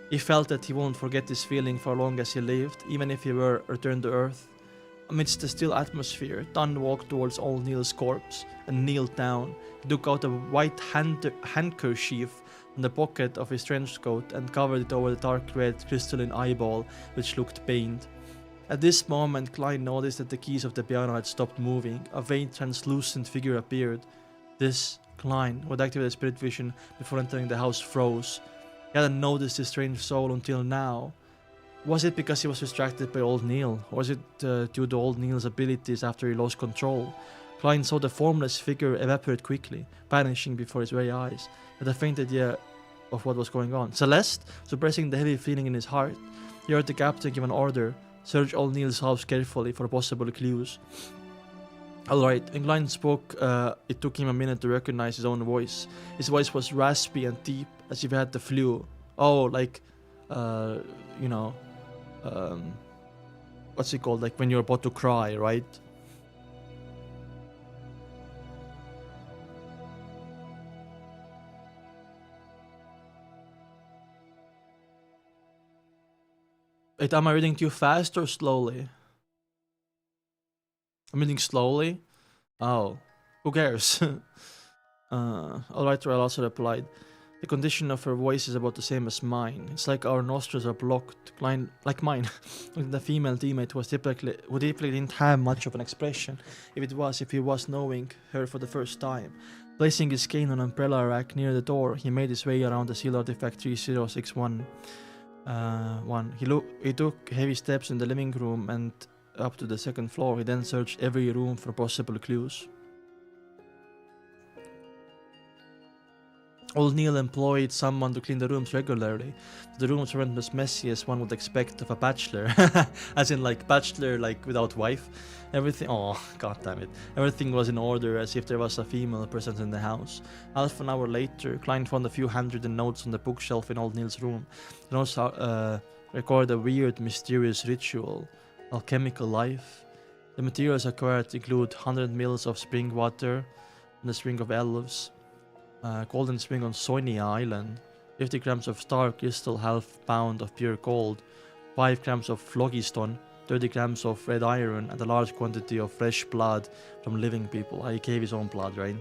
He felt that he won't forget this feeling for long as he lived, even if he were returned to Earth. Amidst the still atmosphere, Don walked towards old Neil's corpse and kneeled down. He took out a white handkerchief from the pocket of his trench coat and covered it over the dark red crystalline eyeball, which looked pained. At this moment, Klein noticed that the keys of the piano had stopped moving. A faint, translucent figure appeared. This, Klein, who had activated spirit vision before entering the house, froze. He hadn't noticed his strange soul until now. Was it because he was distracted by old Neil, or was it due to old Neil's abilities after he lost control? Klein saw the formless figure evaporate quickly, vanishing before his very eyes. He had a faint idea of what was going on. Celeste, suppressing the heavy feeling in his heart, he heard the captain give an order: search old Neil's house carefully for possible clues. Alright, when Klein spoke, it took him a minute to recognize his own voice. His voice was raspy and deep, as if he had the flu. Oh, like, you know, what's it called? Like when you're about to cry, right? Wait, am I reading too fast or slowly? I'm reading slowly? Oh, who cares? Alright, Rael also replied. The condition of her voice is about the same as mine. It's like our nostrils are blocked, like mine. The female teammate who typically didn't have much of an expression, if he was knowing her for the first time. Placing his cane on an umbrella rack near the door, he made his way around the seal artifact 3061. He took heavy steps in the living room and up to the second floor. He then searched every room for possible clues. Old Neil employed someone to clean the rooms regularly. The rooms weren't as messy as one would expect of a bachelor. As in, like, bachelor, like, without wife. Everything, oh, god damn it. Everything was in order, as if there was a female present in the house. Half an hour later, Klein found a few handwritten notes on the bookshelf in Old Neil's room. The notes record a weird, mysterious ritual. Alchemical life. The materials acquired include 100 mils of spring water and the spring of elves. Golden spring on Sonia Island, 50 grams of star crystal, half pound of pure gold, 5 grams of phlogiston, 30 grams of red iron, and a large quantity of fresh blood from living people. He gave his own blood, right?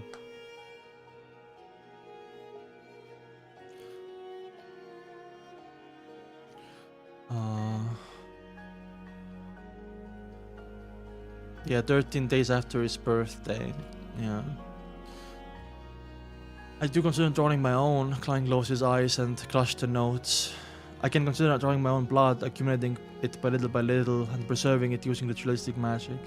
Yeah, 13 days after his birthday. Yeah. I do consider drawing my own. Klein closed his eyes and crushed the notes. I can consider drawing my own blood, accumulating it by little and preserving it using ritualistic magic.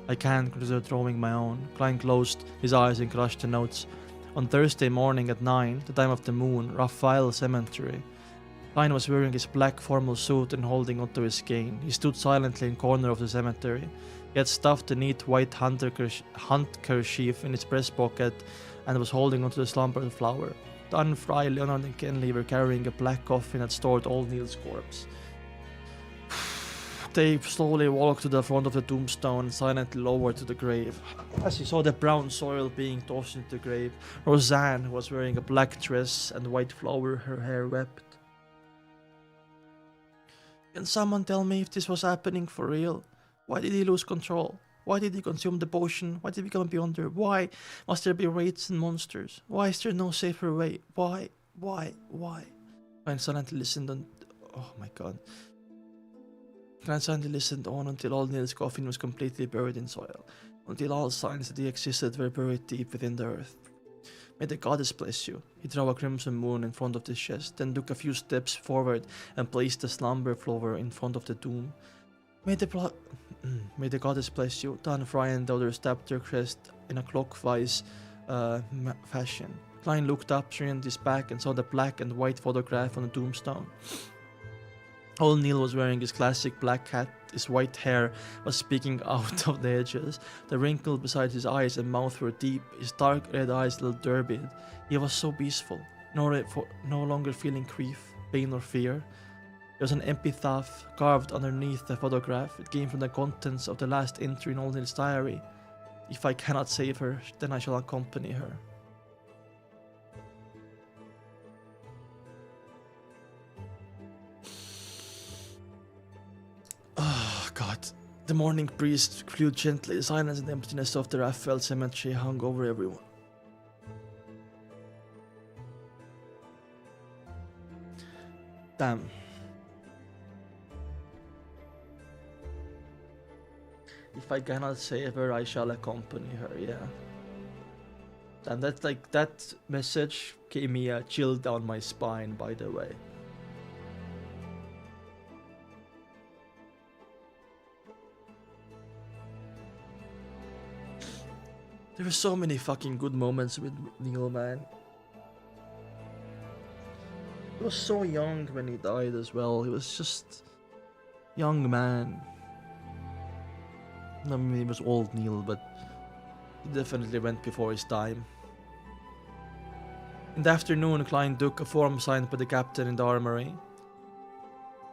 I can consider drawing my own. Klein closed his eyes and crushed the notes. On Thursday morning at 9, the time of the moon, Raphael Cemetery. Klein was wearing his black formal suit and holding onto his cane. He stood silently in the corner of the cemetery. He had stuffed a neat white handkerchief in his breast pocket and was holding onto the slumbered flower. Don Fry, Leonard and Kenley were carrying a black coffin that stored Old Neil's corpse. They slowly walked to the front of the tombstone and silently lowered to the grave. As he saw the brown soil being tossed into the grave, Roseanne, who was wearing a black dress and white flower, her hair wept. Can someone tell me if this was happening for real? Why did he lose control? Why did he consume the potion? Why did he become a beyonder? Why must there be wraiths and monsters? Why is there no safer way? Why? Klein silently listened on... Oh my god. Klein silently listened on until Old Neil's coffin was completely buried in soil. Until all signs that he existed were buried deep within the earth. May the goddess bless you. He drew a crimson moon in front of the chest, then took a few steps forward and placed the slumber flower in front of the tomb. May the goddess bless you. Don Fry and the others tapped their crest in a clockwise fashion. Klein looked up, turned his back, and saw the black and white photograph on the tombstone. Old Neil was wearing his classic black hat. His white hair was speaking out of the edges. The wrinkles beside his eyes and mouth were deep. His dark red eyes looked turbid. He was so peaceful, no longer feeling grief, pain, or fear. There was an epitaph carved underneath the photograph. It came from the contents of the last entry in Old Neil's diary. If I cannot save her, then I shall accompany her. Oh, God. The morning breeze flew gently. The silence and emptiness of the Raphael Cemetery hung over everyone. Damn. If I cannot save her, I shall accompany her, yeah. And that's like, that message gave me a chill down my spine, by the way. There were so many fucking good moments with Neil, man. He was so young when he died as well. He was just young man. I mean, he was old Neil, but he definitely went before his time. In the afternoon, Klein took a form signed by the captain in the armory.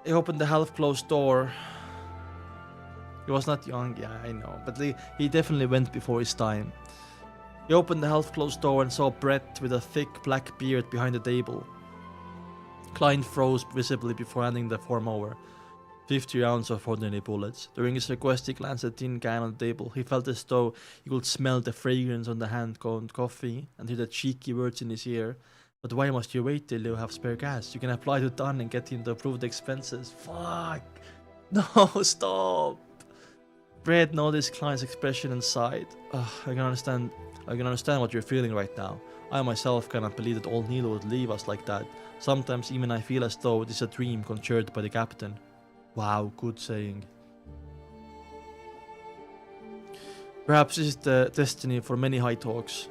He opened the half-closed door. He was not young, yeah, I know, but he definitely went before his time. He opened the half-closed door and saw Brett with a thick black beard behind the table. Klein froze visibly before handing the form over. 50 rounds of ordinary bullets. During his request, he glanced at the tin can on the table. He felt as though he could smell the fragrance on the hand-combed coffee and hear the cheeky words in his ear. But why must you wait till you have spare gas? You can apply to Don and get him to approve the expenses. Fuck! No, stop! Brett noticed Klein's expression and sighed. I can understand what you're feeling right now. I myself cannot believe that old Neil would leave us like that. Sometimes even I feel as though it is a dream conjured by the captain. Wow, good saying. Perhaps this is the destiny for many Nighthawks,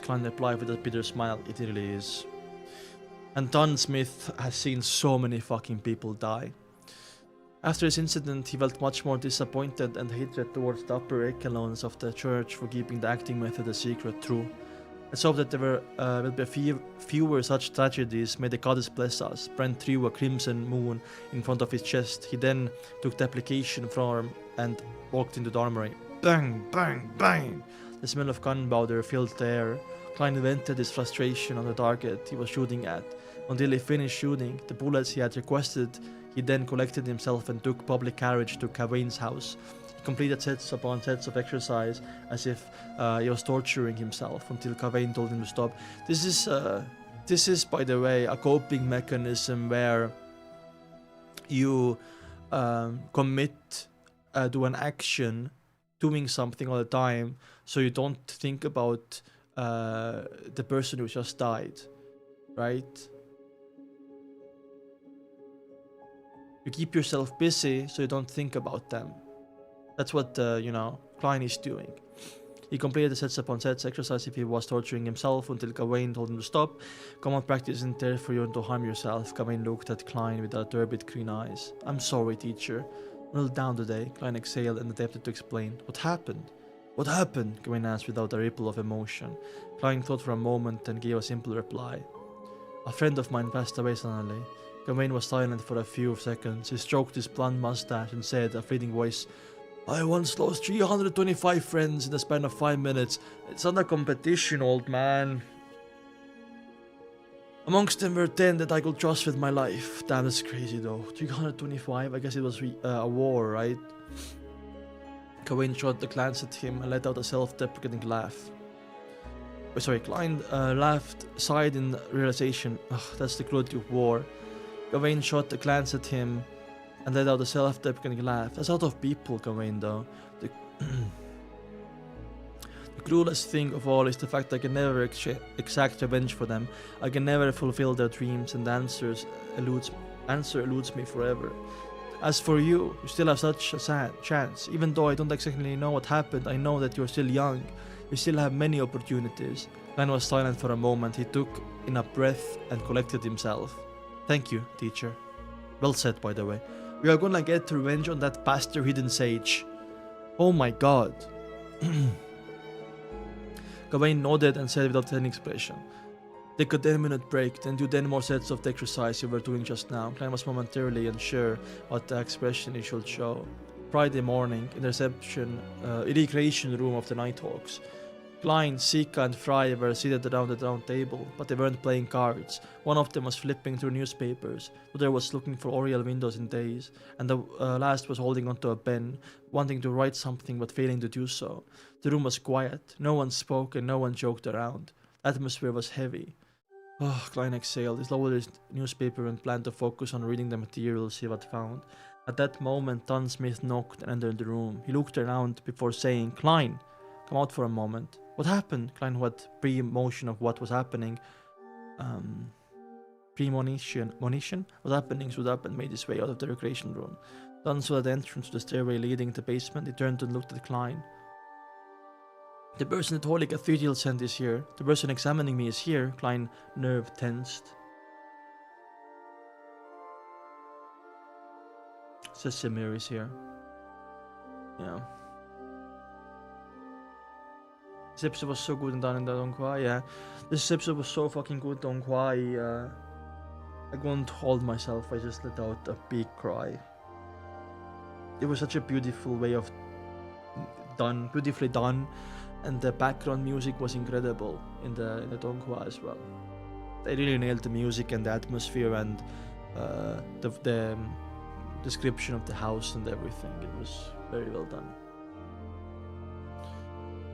Klein replied with a bitter smile. It really is. And Don Smith has seen so many fucking people die. After this incident, he felt much more disappointed and hatred towards the upper echelons of the church for keeping the acting method a secret true. Let's hope that there will be fewer such tragedies. May the goddess bless us. Brent threw a crimson moon in front of his chest. He then took the application form and walked into the armory. Bang, bang, bang! The smell of gunpowder filled the air. Klein vented his frustration on the target he was shooting at. Until he finished shooting the bullets he had requested, he then collected himself and took public carriage to Gawain's house. He completed sets upon sets of exercise as if he was torturing himself until Gawain told him to stop. This is, by the way, a coping mechanism where you commit to an action, doing something all the time, so you don't think about the person who just died, right? You keep yourself busy so you don't think about them. That's what, Klein is doing. He completed the sets upon sets exercise if he was torturing himself until Gawain told him to stop. Common practice isn't there for you to harm yourself. Gawain looked at Klein with a turbid green eyes. I'm sorry, teacher. I'm a little down today. Klein exhaled and attempted to explain. What happened? What happened? Gawain asked without a ripple of emotion. Klein thought for a moment and gave a simple reply. A friend of mine passed away suddenly. Gawain was silent for a few seconds. He stroked his blonde mustache and said, a fleeting voice, I once lost 325 friends in the span of 5 minutes. It's not a competition, old man. Amongst them were 10 that I could trust with my life. Damn, that's crazy though. 325? I guess it was a war, right? Gawain shot a glance at him and let out a self-deprecating laugh. Klein laughed, sighed in realization. Ugh, that's the cruelty of war. Gawain shot a glance at him and let out a self-deprecating laugh. That's out of people, Gawain, though. The cruelest thing of all is the fact that I can never exact revenge for them. I can never fulfill their dreams, and the answer eludes me forever. As for you, you still have such a chance. Even though I don't exactly know what happened, I know that you're still young. You still have many opportunities. Klein was silent for a moment. He took in a breath and collected himself. Thank you, teacher. Well said, by the way. We are gonna get revenge on that bastard hidden sage. Oh my god. Gawain nodded and said without any expression. Take a 10-minute break, then do 10 more sets of the exercise you were doing just now. Klein was momentarily unsure what the expression he should show. Friday morning, in the recreation room of the Nighthawks. Klein, Sika and Fry were seated around the round table, but they weren't playing cards. One of them was flipping through newspapers, the other was looking for Oriel windows in days, and the last was holding onto a pen, wanting to write something but failing to do so. The room was quiet, no one spoke and no one joked around. The atmosphere was heavy. Klein exhaled. He lowered his newspaper and planned to focus on reading the materials he had found. At that moment, Don Smith knocked and entered the room. He looked around before saying, Klein, come out for a moment. What happened? Klein had pre-motion of what was happening. Premonition? What happening stood up and made his way out of the recreation room. Don saw the entrance to the stairway leading to the basement. He turned and looked at Klein. The person at Holy Cathedral sent is here. The person examining me is here. Klein, nerve tensed. Sesemir is here. Yeah. This episode was so good and done in the donghua. Yeah, this episode was so fucking good. Donghua. I couldn't hold myself. I just let out a big cry. It was such a beautiful way of beautifully done, and the background music was incredible in the donghua as well. They really nailed the music and the atmosphere and the description of the house and everything. It was very well done.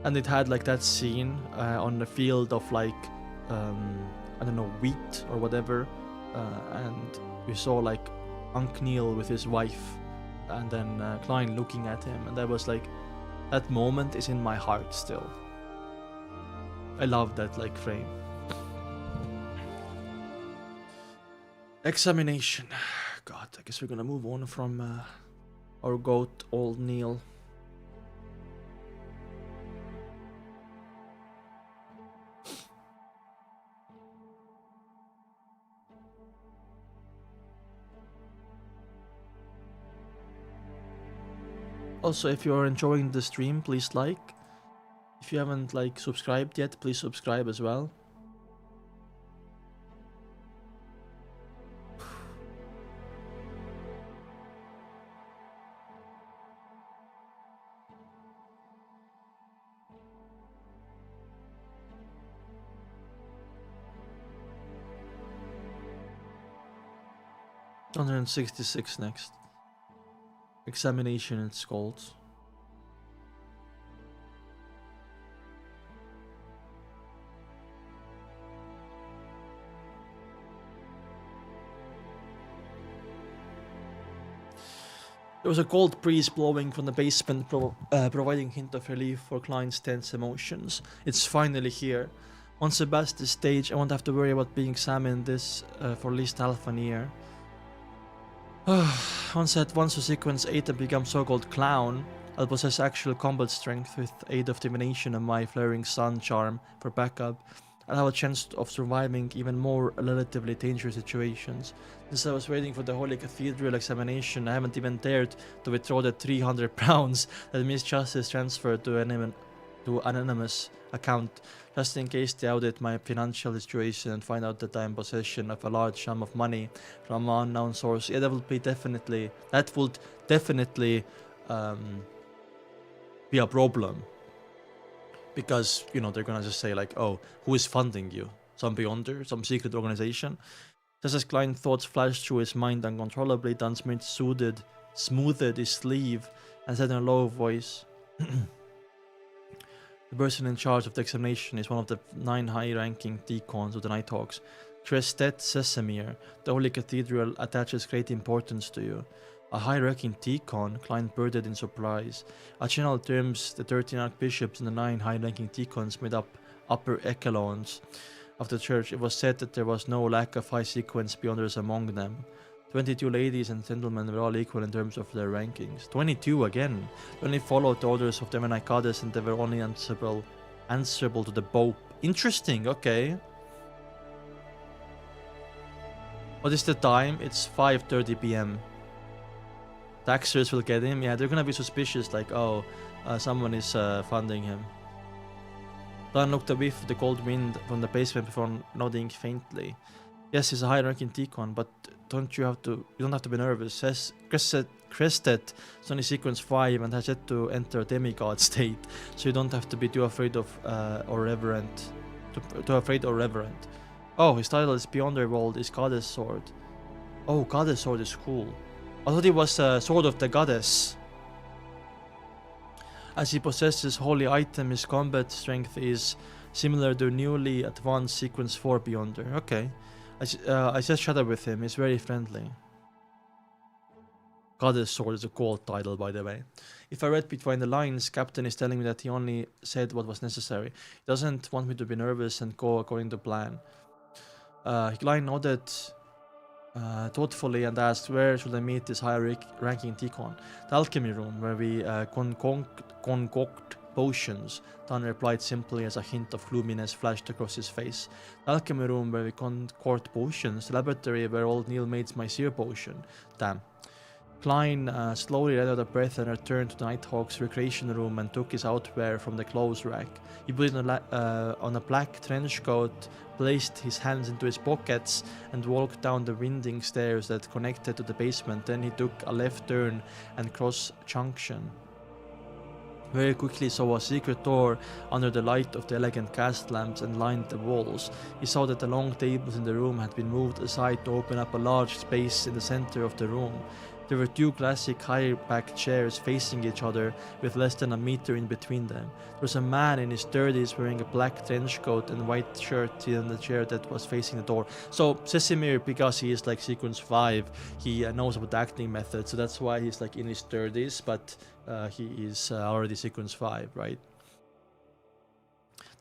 And it had like that scene on the field of like I don't know, wheat or whatever, and we saw like Unc Neil with his wife and then Klein looking at him, and that was like, that moment is in my heart still. I love that like frame. Examination. God, I guess we're gonna move on from our goat, old Neil. Also, if you are enjoying the stream, please like. If you haven't like subscribed yet, please subscribe as well. $166 next. Examination, it's called. There was a cold breeze blowing from the basement, providing hint of relief for Klein's tense emotions. It's finally here. Once I pass this stage, I won't have to worry about being examined this for at least half an year. Once the sequence 8 and become so-called clown, I'll possess actual combat strength with aid of divination and my flaring sun charm for backup. I'll have a chance of surviving even more relatively dangerous situations. Since I was waiting for the Holy Cathedral examination, I haven't even dared to withdraw the 300 pounds that Miss Justice transferred to an anonymous account, just in case they audit my financial situation and find out that I'm in possession of a large sum of money from an unknown source. Yeah, that would definitely be a problem. Because, you know, they're gonna just say like, oh, who is funding you? Some beyonder? Some secret organization? Just as Klein's thoughts flashed through his mind uncontrollably, Dunsmith smoothed his sleeve and said in a low voice, the person in charge of the examination is one of the 9 high-ranking deacons of the Nighthawks. Crestet Sesemir, the Holy Cathedral attaches great importance to you. A high-ranking deacon, Klein blurted in surprise. In general terms, the 13 archbishops and the 9 high-ranking deacons made up upper echelons of the church. It was said that there was no lack of high-sequence beyonders among them. 22 ladies and gentlemen were all equal in terms of their rankings. 22 again. They only followed the orders of the Gemini goddess and they were only answerable to the Pope. Interesting, okay. What is the time? It's 5:30 p.m. Taxers will get him. Yeah, they're gonna be suspicious, like, oh, someone is funding him. Dan looked a whiff of the cold wind from the basement before nodding faintly. Yes, he's a high-ranking deacon, but you don't have to be nervous. Says Crested is only sequence 5 and has yet to enter a demigod state, so you don't have to be too afraid of or reverent. Oh, his title is Beyond the World, is Goddess Sword. Oh, Goddess Sword is cool. I thought it was Sword of the Goddess. As he possesses holy item, his combat strength is similar to newly advanced sequence 4 Beyonder. Okay. I just chatted with him, he's very friendly. Goddess Sword is a cool title, by the way. If I read between the lines, Captain is telling me that he only said what was necessary. He doesn't want me to be nervous and go according to plan. Klein nodded thoughtfully and asked, where should I meet this high-ranking deacon? The alchemy room, where we concoct potions. Dan replied simply as a hint of gloominess flashed across his face. The alchemy room, where we concoct potions. The laboratory where old Neil made my seer potion. Damn. Klein slowly let out a breath and returned to the Nighthawk's recreation room and took his outwear from the clothes rack. He put it on a black trench coat, placed his hands into his pockets, and walked down the winding stairs that connected to the basement. Then he took a left turn and crossed junction. Very quickly saw a secret door under the light of the elegant gas lamps and lined the walls. He saw that the long tables in the room had been moved aside to open up a large space in the center of the room. There were 2 classic high-backed chairs facing each other with less than a meter in between them. There was a man in his 30s wearing a black trench coat and white shirt in the chair that was facing the door. So Sesemir, because he is like sequence 5, he knows about the acting method, so that's why he's like in his 30s, but he is already sequence 5, right?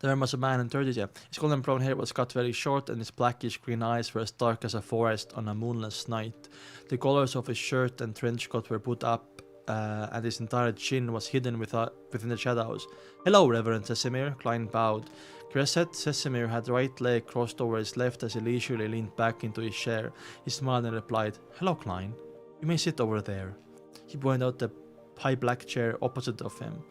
There was a man in 30s, yeah. His golden brown hair was cut very short and his blackish green eyes were as dark as a forest on a moonless night. The collars of his shirt and trench coat were put up and his entire chin was hidden within the shadows. Hello, Reverend Sesemir, Klein bowed. Cresset Sesemir had the right leg crossed over his left as he leisurely leaned back into his chair. He smiled and replied, Hello, Klein. You may sit over there. He pointed out the high black chair opposite of him.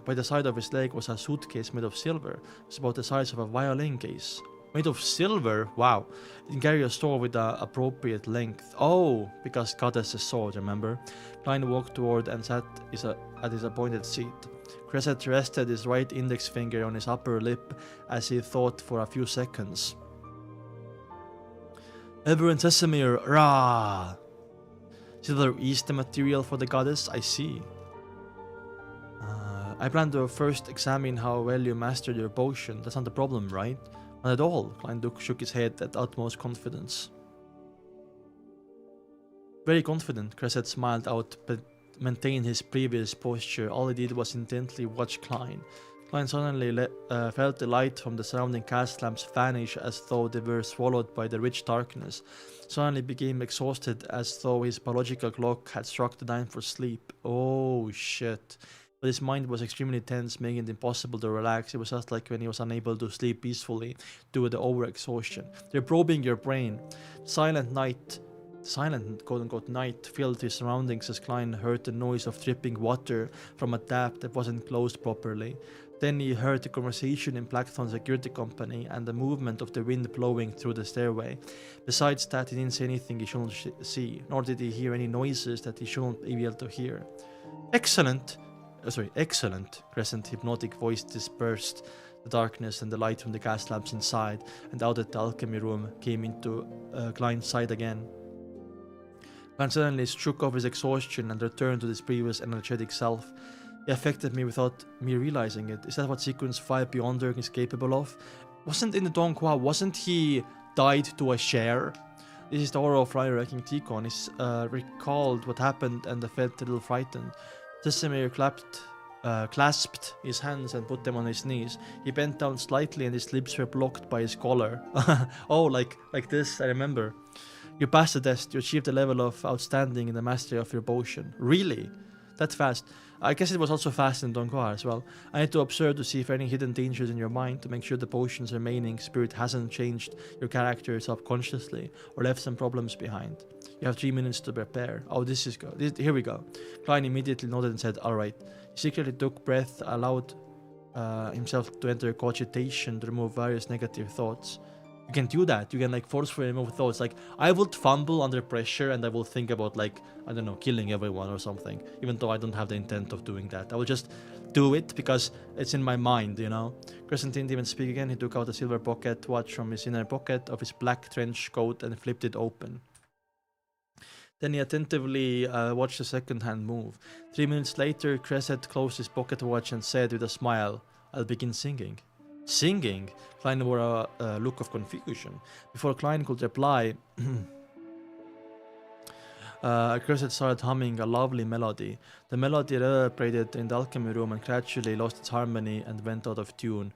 By the side of his leg was a suitcase made of silver. It was about the size of a violin case. Made of silver? Wow. It can carry a sword with an appropriate length. Oh, because goddess's sword, remember? Klein walked toward and sat at his appointed seat. Crescent rested his right index finger on his upper lip as he thought for a few seconds. Ever in Sesame, rah! Silver is the material for the goddess, I see. I plan to first examine how well you mastered your potion. That's not the problem, right? Not at all. Klein shook his head at utmost confidence. Very confident, Crescent smiled out, but maintained his previous posture. All he did was intently watch Klein. Klein suddenly felt the light from the surrounding cast lamps vanish as though they were swallowed by the rich darkness. Suddenly became exhausted as though his biological clock had struck the time for sleep. Oh shit. But his mind was extremely tense, making it impossible to relax. It was just like when he was unable to sleep peacefully due to the overexhaustion. They're probing your brain. Silent quote-unquote night filled his surroundings as Klein heard the noise of dripping water from a tap that wasn't closed properly. Then he heard the conversation in Blackthorn's security company and the movement of the wind blowing through the stairway. Besides that, he didn't see anything he shouldn't see, nor did he hear any noises that he shouldn't be able to hear. Excellent! Excellent, Crescent's hypnotic voice dispersed the darkness and the light from the gas lamps inside, and out at the alchemy room came into Klein's side again. Klein suddenly shook off his exhaustion and returned to his previous energetic self. He affected me without me realizing it. Is that what Sequence 5 Beyonder is capable of? Wasn't in the donghua, wasn't he tied to a chair? This is the aura of fire-wrecking Tikon. He recalled what happened and felt a little frightened. Sesame clasped his hands and put them on his knees. He bent down slightly and his lips were blocked by his collar. Oh, like this, I remember. You passed the test. You achieved a level of outstanding in the mastery of your potion. Really? That fast? I guess it was also fast in donghua as well. I need to observe to see if any hidden dangers in your mind to make sure the potion's remaining spirit hasn't changed your character subconsciously or left some problems behind. You have 3 minutes to prepare. Oh, this is good. Here we go. Klein immediately nodded and said, alright. He secretly took breath, allowed himself to enter cogitation to remove various negative thoughts. You can do that. You can like forcefully remove thoughts. Like, I would fumble under pressure and I will think about like, I don't know, killing everyone or something. Even though I don't have the intent of doing that. I will just do it because it's in my mind, you know. Crescent didn't even speak again. He took out a silver pocket watch from his inner pocket of his black trench coat and flipped it open. Then he attentively watched the second hand move. 3 minutes later, Crescent closed his pocket watch and said with a smile, I'll begin singing. Singing? Klein wore a look of confusion. Before Klein could reply, Crescent started humming a lovely melody. The melody reverberated in the alchemy room and gradually lost its harmony and went out of tune.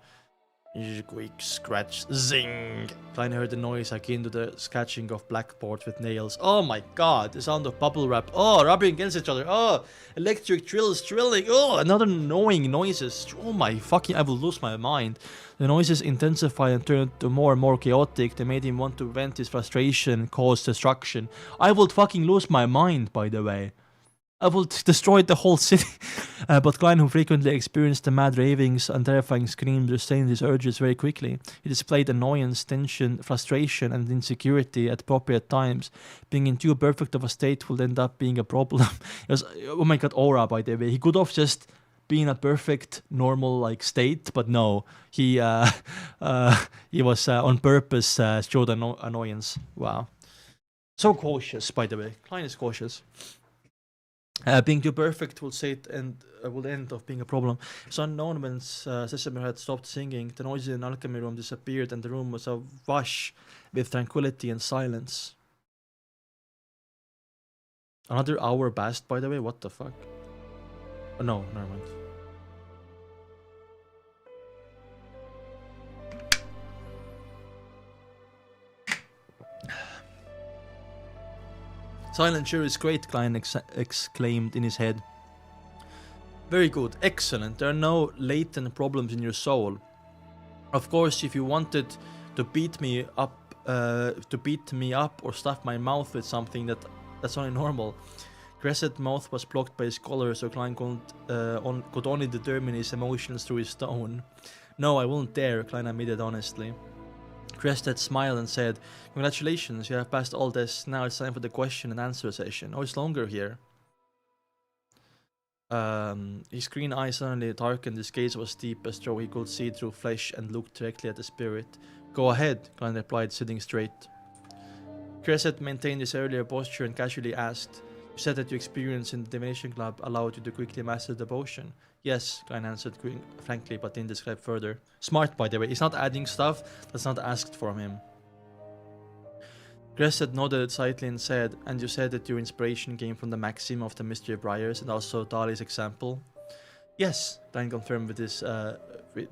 Quick scratch, zing! Klein heard the noise akin to the scratching of blackboards with nails. Oh my god, the sound of bubble wrap. Oh, rubbing against each other. Oh, electric drills drilling. Oh, another annoying noises. Oh my fucking, I will lose my mind. The noises intensified and turned to more and more chaotic. They made him want to vent his frustration and cause destruction. I would fucking lose my mind, by the way. I will destroy the whole city. But Klein, who frequently experienced the mad ravings and terrifying screams, restrained his urges very quickly. He displayed annoyance, tension, frustration, and insecurity at appropriate times. Being in too perfect of a state will end up being a problem. It was, oh my god, aura, by the way. He could have just been a perfect, normal like state, but no. He was on purpose showed annoyance. Wow. So cautious, by the way. Klein is cautious. Being too perfect will say it and will end up being a problem. It's unknown when Sesame had stopped singing. The noises in the alchemy room disappeared and the room was awash with tranquility and silence. Another hour passed, by the way. What the fuck? Oh, no, never mind. Silent sure is great, Klein exclaimed in his head. Very good, excellent. There are no latent problems in your soul. Of course, if you wanted to beat me up or stuff my mouth with something, that's only normal. Crescent's mouth was blocked by his collar, so Klein could only determine his emotions through his tone. No, I won't dare, Klein admitted honestly. Crested smiled and said, Congratulations, you have passed all tests. Now it's time for the question and answer session. Oh, it's longer here. His green eyes suddenly darkened, his gaze was deep as though he could see through flesh and looked directly at the spirit. Go ahead, Klein replied, sitting straight. Crescent maintained his earlier posture and casually asked, You said that your experience in the divination club allowed you to quickly master the potion. Yes, Klein answered frankly, but didn't describe further. Smart, by the way. He's not adding stuff that's not asked from him. Crescent nodded slightly and said, And you said that your inspiration came from the maxim of the Mystery Briars and also Dali's example? Yes, Klein confirmed with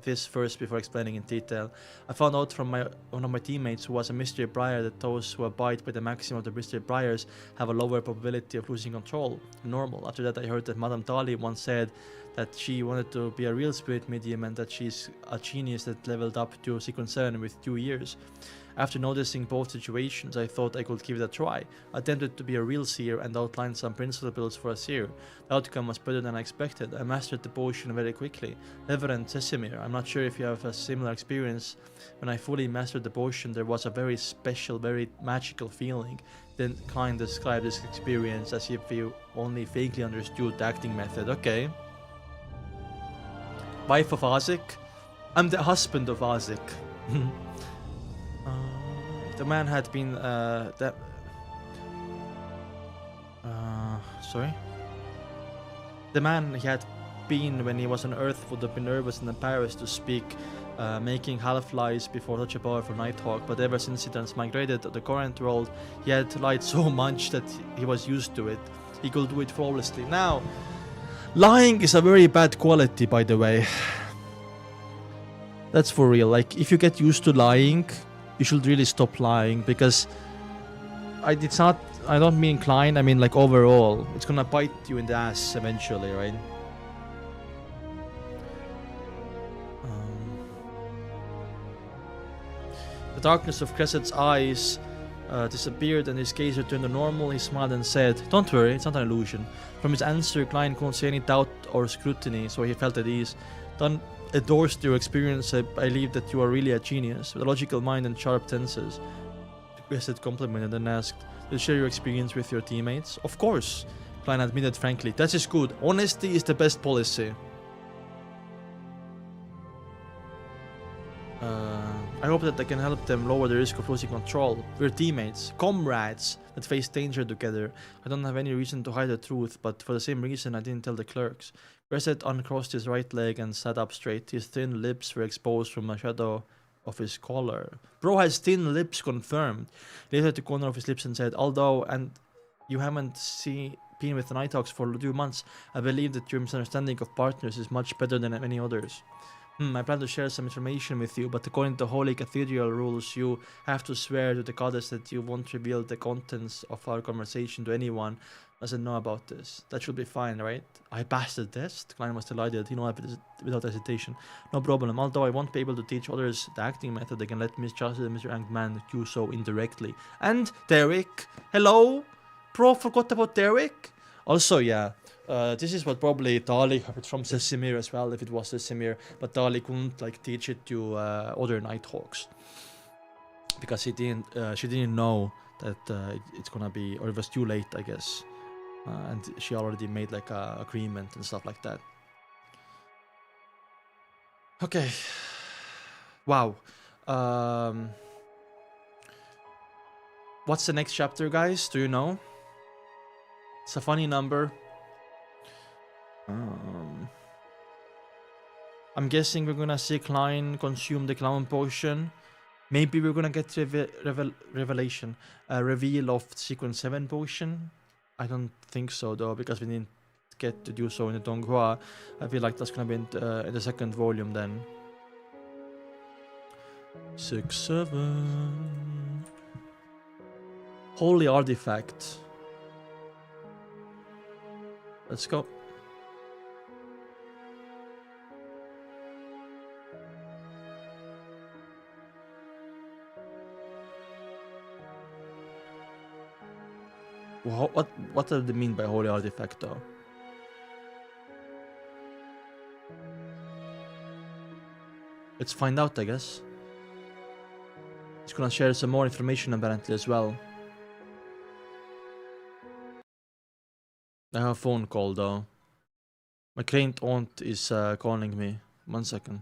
this first before explaining in detail. I found out from one of my teammates who was a Mystery Briar that those who abide by the maxim of the Mystery Briars have a lower probability of losing control than normal. After that I heard that Madame Dali once said that she wanted to be a real spirit medium and that she's a genius that leveled up to sequence 7 with 2 years. After noticing both situations, I thought I could give it a try. I attempted to be a real seer and outlined some principles for a seer. The outcome was better than I expected. I mastered the potion very quickly. Reverend Sesimir, I'm not sure if you have a similar experience. When I fully mastered the potion, there was a very special, very magical feeling. Then Klein described this experience as if you only vaguely understood the acting method. Okay. Wife of Azik? I'm the husband of Azik. The man had been sorry? The man he had been when he was on Earth would have been nervous and embarrassed to speak, making half-lies before such a powerful Nighthawk, but ever since he transmigrated to the current world, he had lied so much that he was used to it. He could do it flawlessly. Now, lying is a very bad quality, by the way. That's for real. Like, if you get used to lying, you should really stop lying, because I don't mean Klein, I mean like overall. It's gonna bite you in the ass eventually, right? The darkness of Crescent's eyes disappeared and his gaze returned to normal. He smiled and said, Don't worry, it's not an illusion. From his answer, Klein couldn't see any doubt or scrutiny, so he felt at ease. Don't endorsed your experience. I believe that you are really a genius, with a logical mind and sharp senses. Crescent complimented and asked, Did you share your experience with your teammates? Of course, Klein admitted frankly. That is good. Honesty is the best policy. I hope that I can help them lower the risk of losing control. We're teammates, comrades that face danger together. I don't have any reason to hide the truth, but for the same reason I didn't tell the clerks. Crescent uncrossed his right leg and sat up straight. His thin lips were exposed from a shadow of his collar. Bro has thin lips confirmed. He lifted the corner of his lips and said, Although, and you haven't been with the Nighthawks for 2 months, I believe that your misunderstanding of partners is much better than many others. I plan to share some information with you, but according to Holy Cathedral rules, you have to swear to the goddess that you won't reveal the contents of our conversation to anyone who doesn't know about this. That should be fine, right? I passed the test. Klein was delighted. He nodded without hesitation. No problem. Although I won't be able to teach others the acting method, I can let Miss Chelsea and Mr. Angman do so indirectly. And Derek, hello? Bro, forgot about Derek? Also, yeah. This is what probably Dali heard from Sesimir as well, if it was Sesimir, but Dali couldn't like teach it to other Nighthawks because she didn't know that it's gonna be, or it was too late, I guess, and she already made like a agreement and stuff like that. Okay, wow. What's the next chapter, guys? Do you know? It's a funny number. I'm guessing we're gonna see Klein consume the clown potion. Maybe we're gonna get reveal of sequence 7 potion. I don't think so though, because we didn't get to do so in the donghua. I feel like that's gonna be in the second volume then. 6, 7. Holy artifact. Let's go. What do they mean by holy artifact though? Let's find out, I guess. He's gonna share some more information apparently as well. I have a phone call though. My quaint aunt is calling me. 1 second.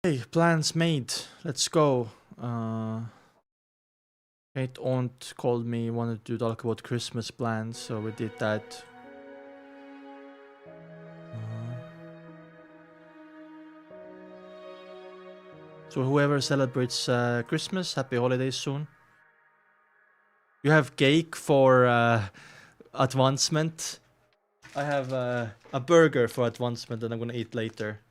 Hey, plans made. Let's go. Kate aunt called me, wanted to talk about Christmas plans, so we did that. So whoever celebrates Christmas, happy holidays soon. You have cake for advancement. I have a burger for advancement that I'm gonna eat later.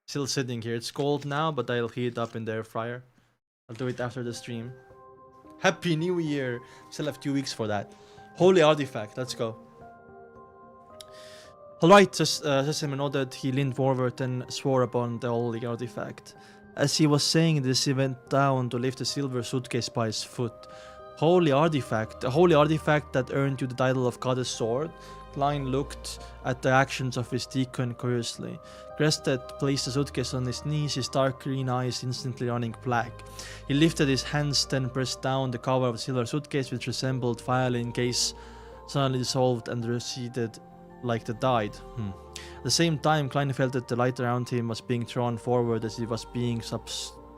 Still sitting here. It's cold now, but I'll heat it up in the air fryer. I'll do it after the stream. Happy New Year! Still have 2 weeks for that. Holy artifact, let's go. Alright, Sesame nodded. He leaned forward and swore upon the holy artifact. As he was saying this, he went down to lift the silver suitcase by his foot. Holy artifact. A holy artifact that earned you the title of Goddess Sword. Klein looked at the actions of his deacon curiously. Crested placed the suitcase on his knees, his dark green eyes instantly running black. He lifted his hands, then pressed down the cover of the silver suitcase, which resembled violin case, suddenly dissolved and receded like the tide. At the same time, Klein felt that the light around him was being drawn forward as he was being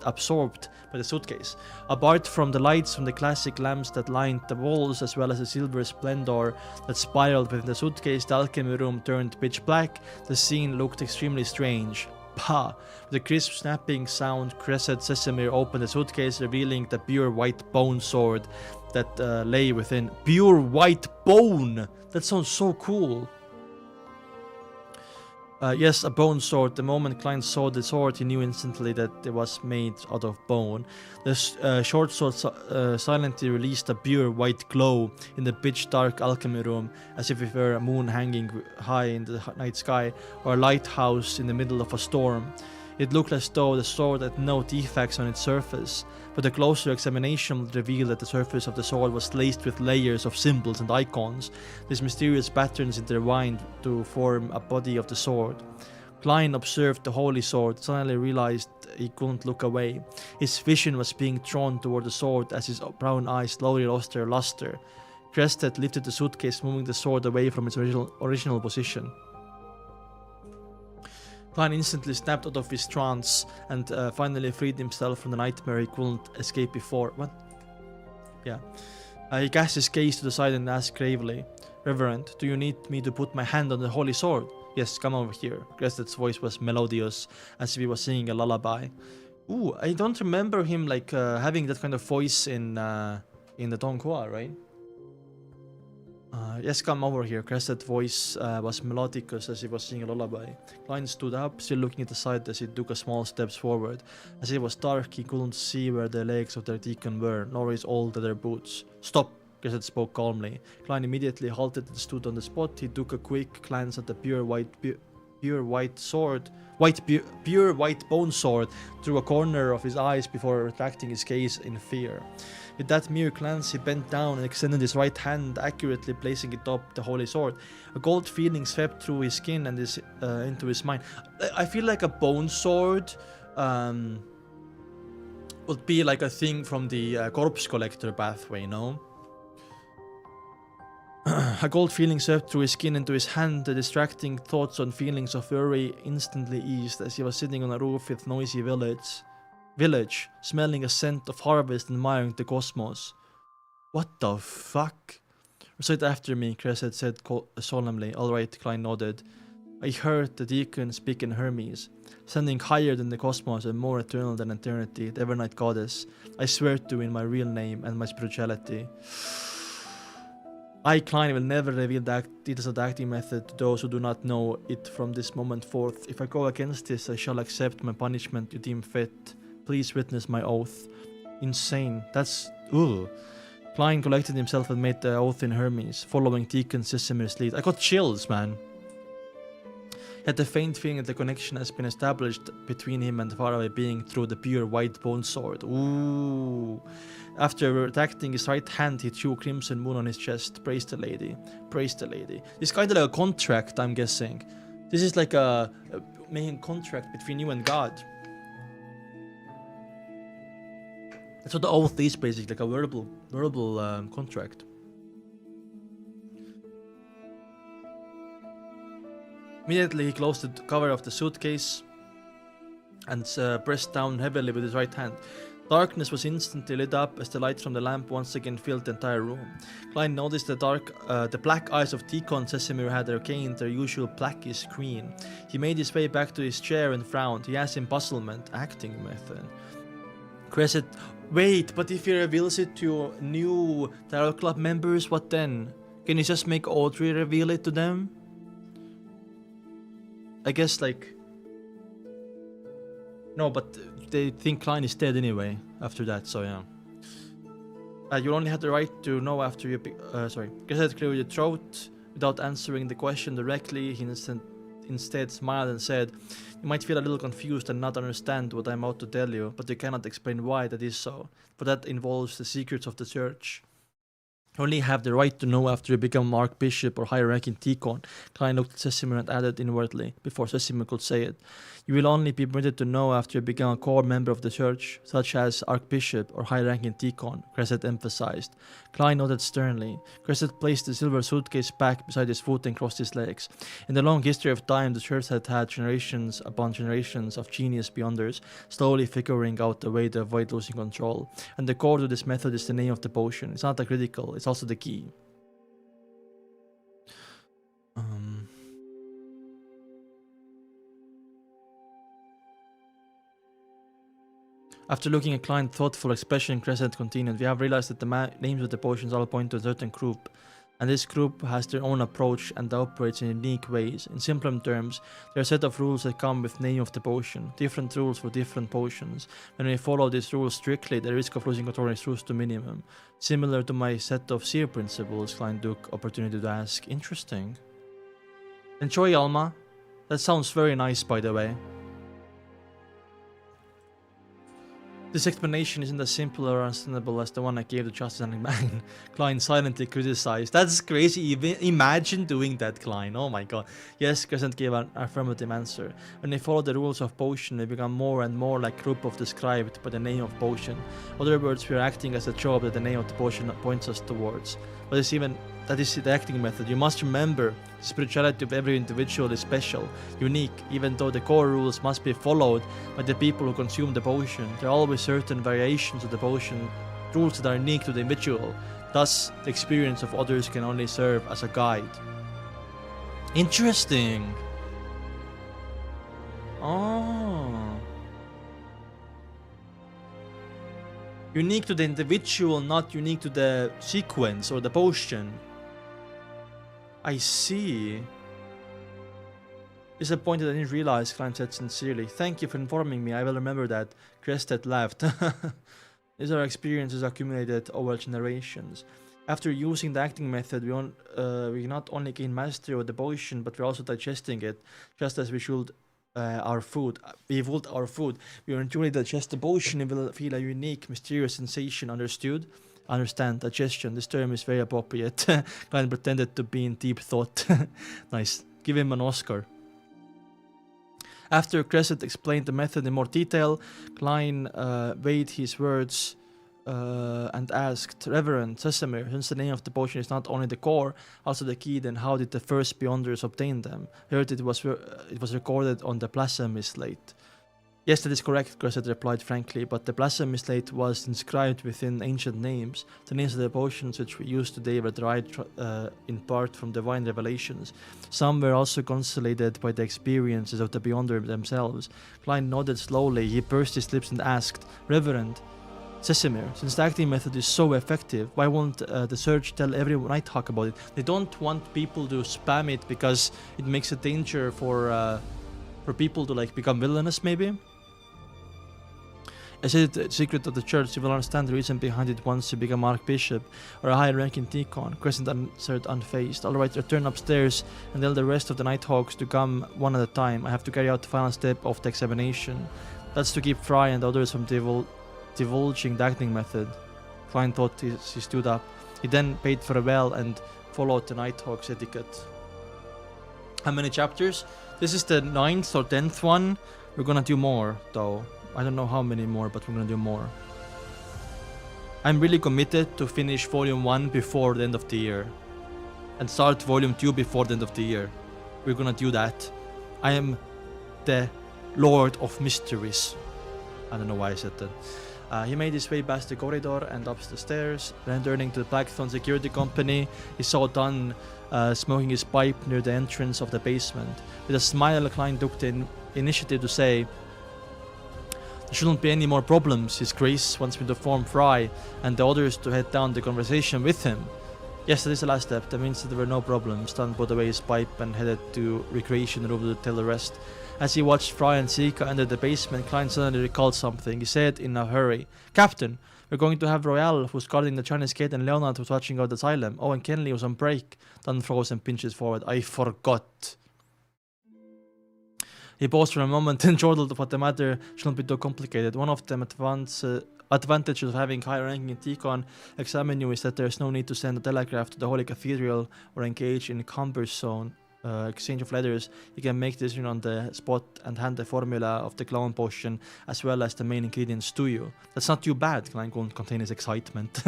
absorbed by the suitcase. Apart from the lights from the classic lamps that lined the walls, as well as the silver splendor that spiraled within the suitcase, the alchemy room turned pitch black. The scene looked extremely strange. Pah! With a crisp snapping sound, Crescent Sesamir opened the suitcase, revealing the pure white bone sword that lay within. Pure white bone! That sounds so cool. Yes, a bone sword. The moment Klein saw the sword, he knew instantly that it was made out of bone. The short sword silently released a pure white glow in the pitch-dark alchemy room, as if it were a moon hanging high in the night sky, or a lighthouse in the middle of a storm. It looked as though the sword had no defects on its surface, but a closer examination revealed that the surface of the sword was laced with layers of symbols and icons. These mysterious patterns intertwined to form a body of the sword. Klein observed the holy sword, suddenly realized he couldn't look away. His vision was being drawn toward the sword as his brown eyes slowly lost their luster. Crested lifted the suitcase, moving the sword away from its original position. Klein instantly snapped out of his trance and finally freed himself from the nightmare he couldn't escape before. What? Yeah. He cast his gaze to the side and asked gravely, "Reverend, do you need me to put my hand on the holy sword?" "Yes, come over here." Crestet's voice was melodious, as if he was singing a lullaby. Ooh, I don't remember him like having that kind of voice in the donghua, right? Yes, come over here. Crestet's voice was melodic as he was singing a lullaby. Klein stood up, still looking at the side as he took a small steps forward. As it was dark, he couldn't see where the legs of their deacon were, nor his old leather boots. "Stop!" Crestet spoke calmly. Klein immediately halted and stood on the spot. He took a quick glance at the pure white bone sword through a corner of his eyes before retracting his gaze in fear. With that mere glance, he bent down and extended his right hand, accurately placing it up the holy sword. A cold feeling swept through his skin and into his mind. I feel like a bone sword would be like a thing from the corpse collector pathway, no? A cold feeling swept through his skin into his hand. The distracting thoughts and feelings of worry instantly eased as he was sitting on a roof with noisy village, smelling a scent of harvest and admiring the cosmos. "What the fuck?" "Recite after me," Cresset said solemnly. "All right," Klein nodded. "I heard the deacon speak in Hermes, standing higher than the cosmos and more eternal than eternity, the Evernight goddess. I swear to in my real name and my spirituality. I, Klein, will never reveal the details of the acting method to those who do not know it from this moment forth. If I go against this, I shall accept my punishment you deem fit. Please witness my oath." Insane. That's... Ugh. Klein collected himself and made the oath in Hermes, following Deacon Sesamir's lead. I got chills, man. He had the faint feeling that the connection has been established between him and the faraway being through the pure white bone sword. Ooh. After retracting his right hand, he threw a crimson moon on his chest. Praise the lady. Praise the lady. This is kind of like a contract, I'm guessing. This is like a main contract between you and God. That's what the oath is, basically, like a verbal contract. Immediately, he closed the cover of the suitcase and pressed down heavily with his right hand. Darkness was instantly lit up as the light from the lamp once again filled the entire room. Klein noticed the black eyes of Deacon Sesamir had regained their usual blackish green. He made his way back to his chair and frowned. He asked in puzzlement, acting method. Crescent, wait, but if he reveals it to new Tarot Club members, what then? Can you just make Audrey reveal it to them? I guess, like... No, but they think Klein is dead anyway after that, so yeah. You only had the right to know after you... Crescent cleared your throat without answering the question directly. He instead smiled and said, "You might feel a little confused and not understand what I'm about to tell you, but you cannot explain why that is so, for that involves the secrets of the church." only have the right to know after you become Archbishop or higher-ranking Deacon. Klein looked at Sesimir and added inwardly, before Sesimir could say it. You will only be permitted to know after you become a core member of the church, such as Archbishop or high-ranking Deacon, Cresset emphasized. Klein nodded sternly. Cresset placed the silver suitcase back beside his foot and crossed his legs. In the long history of time, the church had had generations upon generations of genius beyonders, slowly figuring out a way to avoid losing control. And the core to this method is the name of the potion. It's not a critical, it's also the key. After looking at Klein's thoughtful expression, Crescent continued, we have realized that the names of the potions all point to a certain group, and this group has their own approach and operates in unique ways. In simpler terms, there are a set of rules that come with the name of the potion, different rules for different potions. When we follow these rules strictly, the risk of losing control is reduced to minimum. Similar to my set of seer principles, Klein took opportunity to ask. Interesting. Enjoy, Alma. That sounds very nice, by the way. This explanation isn't as simple or understandable as the one I gave to Justice and Man. Klein silently criticized. That's crazy. Imagine doing that, Klein. Oh my god. Yes, Crescent gave an affirmative answer. When they follow the rules of potion, they become more and more like group of described by the name of potion. In other words, we are acting as a job that the name of the potion points us towards. But that is the acting method. You must remember, the spirituality of every individual is special, unique, even though the core rules must be followed by the people who consume the potion. There are always certain variations of the potion, rules that are unique to the individual. Thus, the experience of others can only serve as a guide. Interesting. Oh. Unique to the individual, not unique to the sequence or the potion. I see. Disappointed I didn't realize, Klein said sincerely. Thank you for informing me, I will remember that. Crested laughed. These are experiences accumulated over generations. After using the acting method, we not only gain mastery of the potion, but we're also digesting it, just as we should our food. We would our food. We will truly digest the potion, it will feel a unique, mysterious sensation. Understood? Understand. Digestion. This term is very appropriate. Klein pretended to be in deep thought. Nice. Give him an Oscar. After Crescent explained the method in more detail, Klein weighed his words and asked, Reverend Sesimir, since the name of the potion is not only the core, also the key, then how did the first Beyonders obtain them? I heard it was recorded on the Blasphemy slate. Yes, that is correct, Crescent replied frankly, but the Blasphemy slate was inscribed within ancient names. The names of the potions which we use today were derived in part from divine revelations. Some were also consolidated by the experiences of the Beyonders themselves. Klein nodded slowly. He pursed his lips and asked, Reverend Sesimir, since the acting method is so effective, why won't the Surge tell every Nighthawk about it? They don't want people to spam it because it makes a danger for people to like become villainous, maybe? I said the secret of the church, you will understand the reason behind it once you become Archbishop or a higher-ranking Deacon. Crescent answered unfazed. Alright, return upstairs and tell the rest of the Nighthawks to come one at a time. I have to carry out the final step of the examination. That's to keep Fry and others from divulging the acting method. Klein thought he stood up. He then paid farewell and followed the Nighthawks etiquette. How many chapters? This is the 9th or 10th one. We're gonna do more though. I don't know how many more, but we're gonna do more. I'm really committed to finish volume 1 before the end of the year. And start volume 2 before the end of the year. We're gonna do that. I am the Lord of Mysteries. I don't know why I said that. He made his way past the corridor and up the stairs, then turning to the Blackthorn Security Company. He saw Dunn smoking his pipe near the entrance of the basement. With a smile, Klein took the initiative to say, there shouldn't be any more problems. His Grace wants me to inform Fry and the others to head down the conversation with him. Yes, that is the last step. That means that there were no problems. Dunn put away his pipe and headed to recreation room to tell the rest. As he watched Fry and Zika enter the basement, Klein suddenly recalled something. He said in a hurry, Captain, we're going to have Royale, who's guarding the Chinese gate, and Leonard, who's watching out the asylum. Oh, and Kenley was on break. Dunn froze and pinched his forehead. I forgot. He paused for a moment and chortled, but the matter should not be too complicated. One of the advantages of having high-ranking Tikon examine you is that there is no need to send a telegraph to the Holy Cathedral or engage in cumbersome exchange of letters. You can make decision on the spot and hand the formula of the clown potion as well as the main ingredients to you. That's not too bad. Qilangos contain his excitement.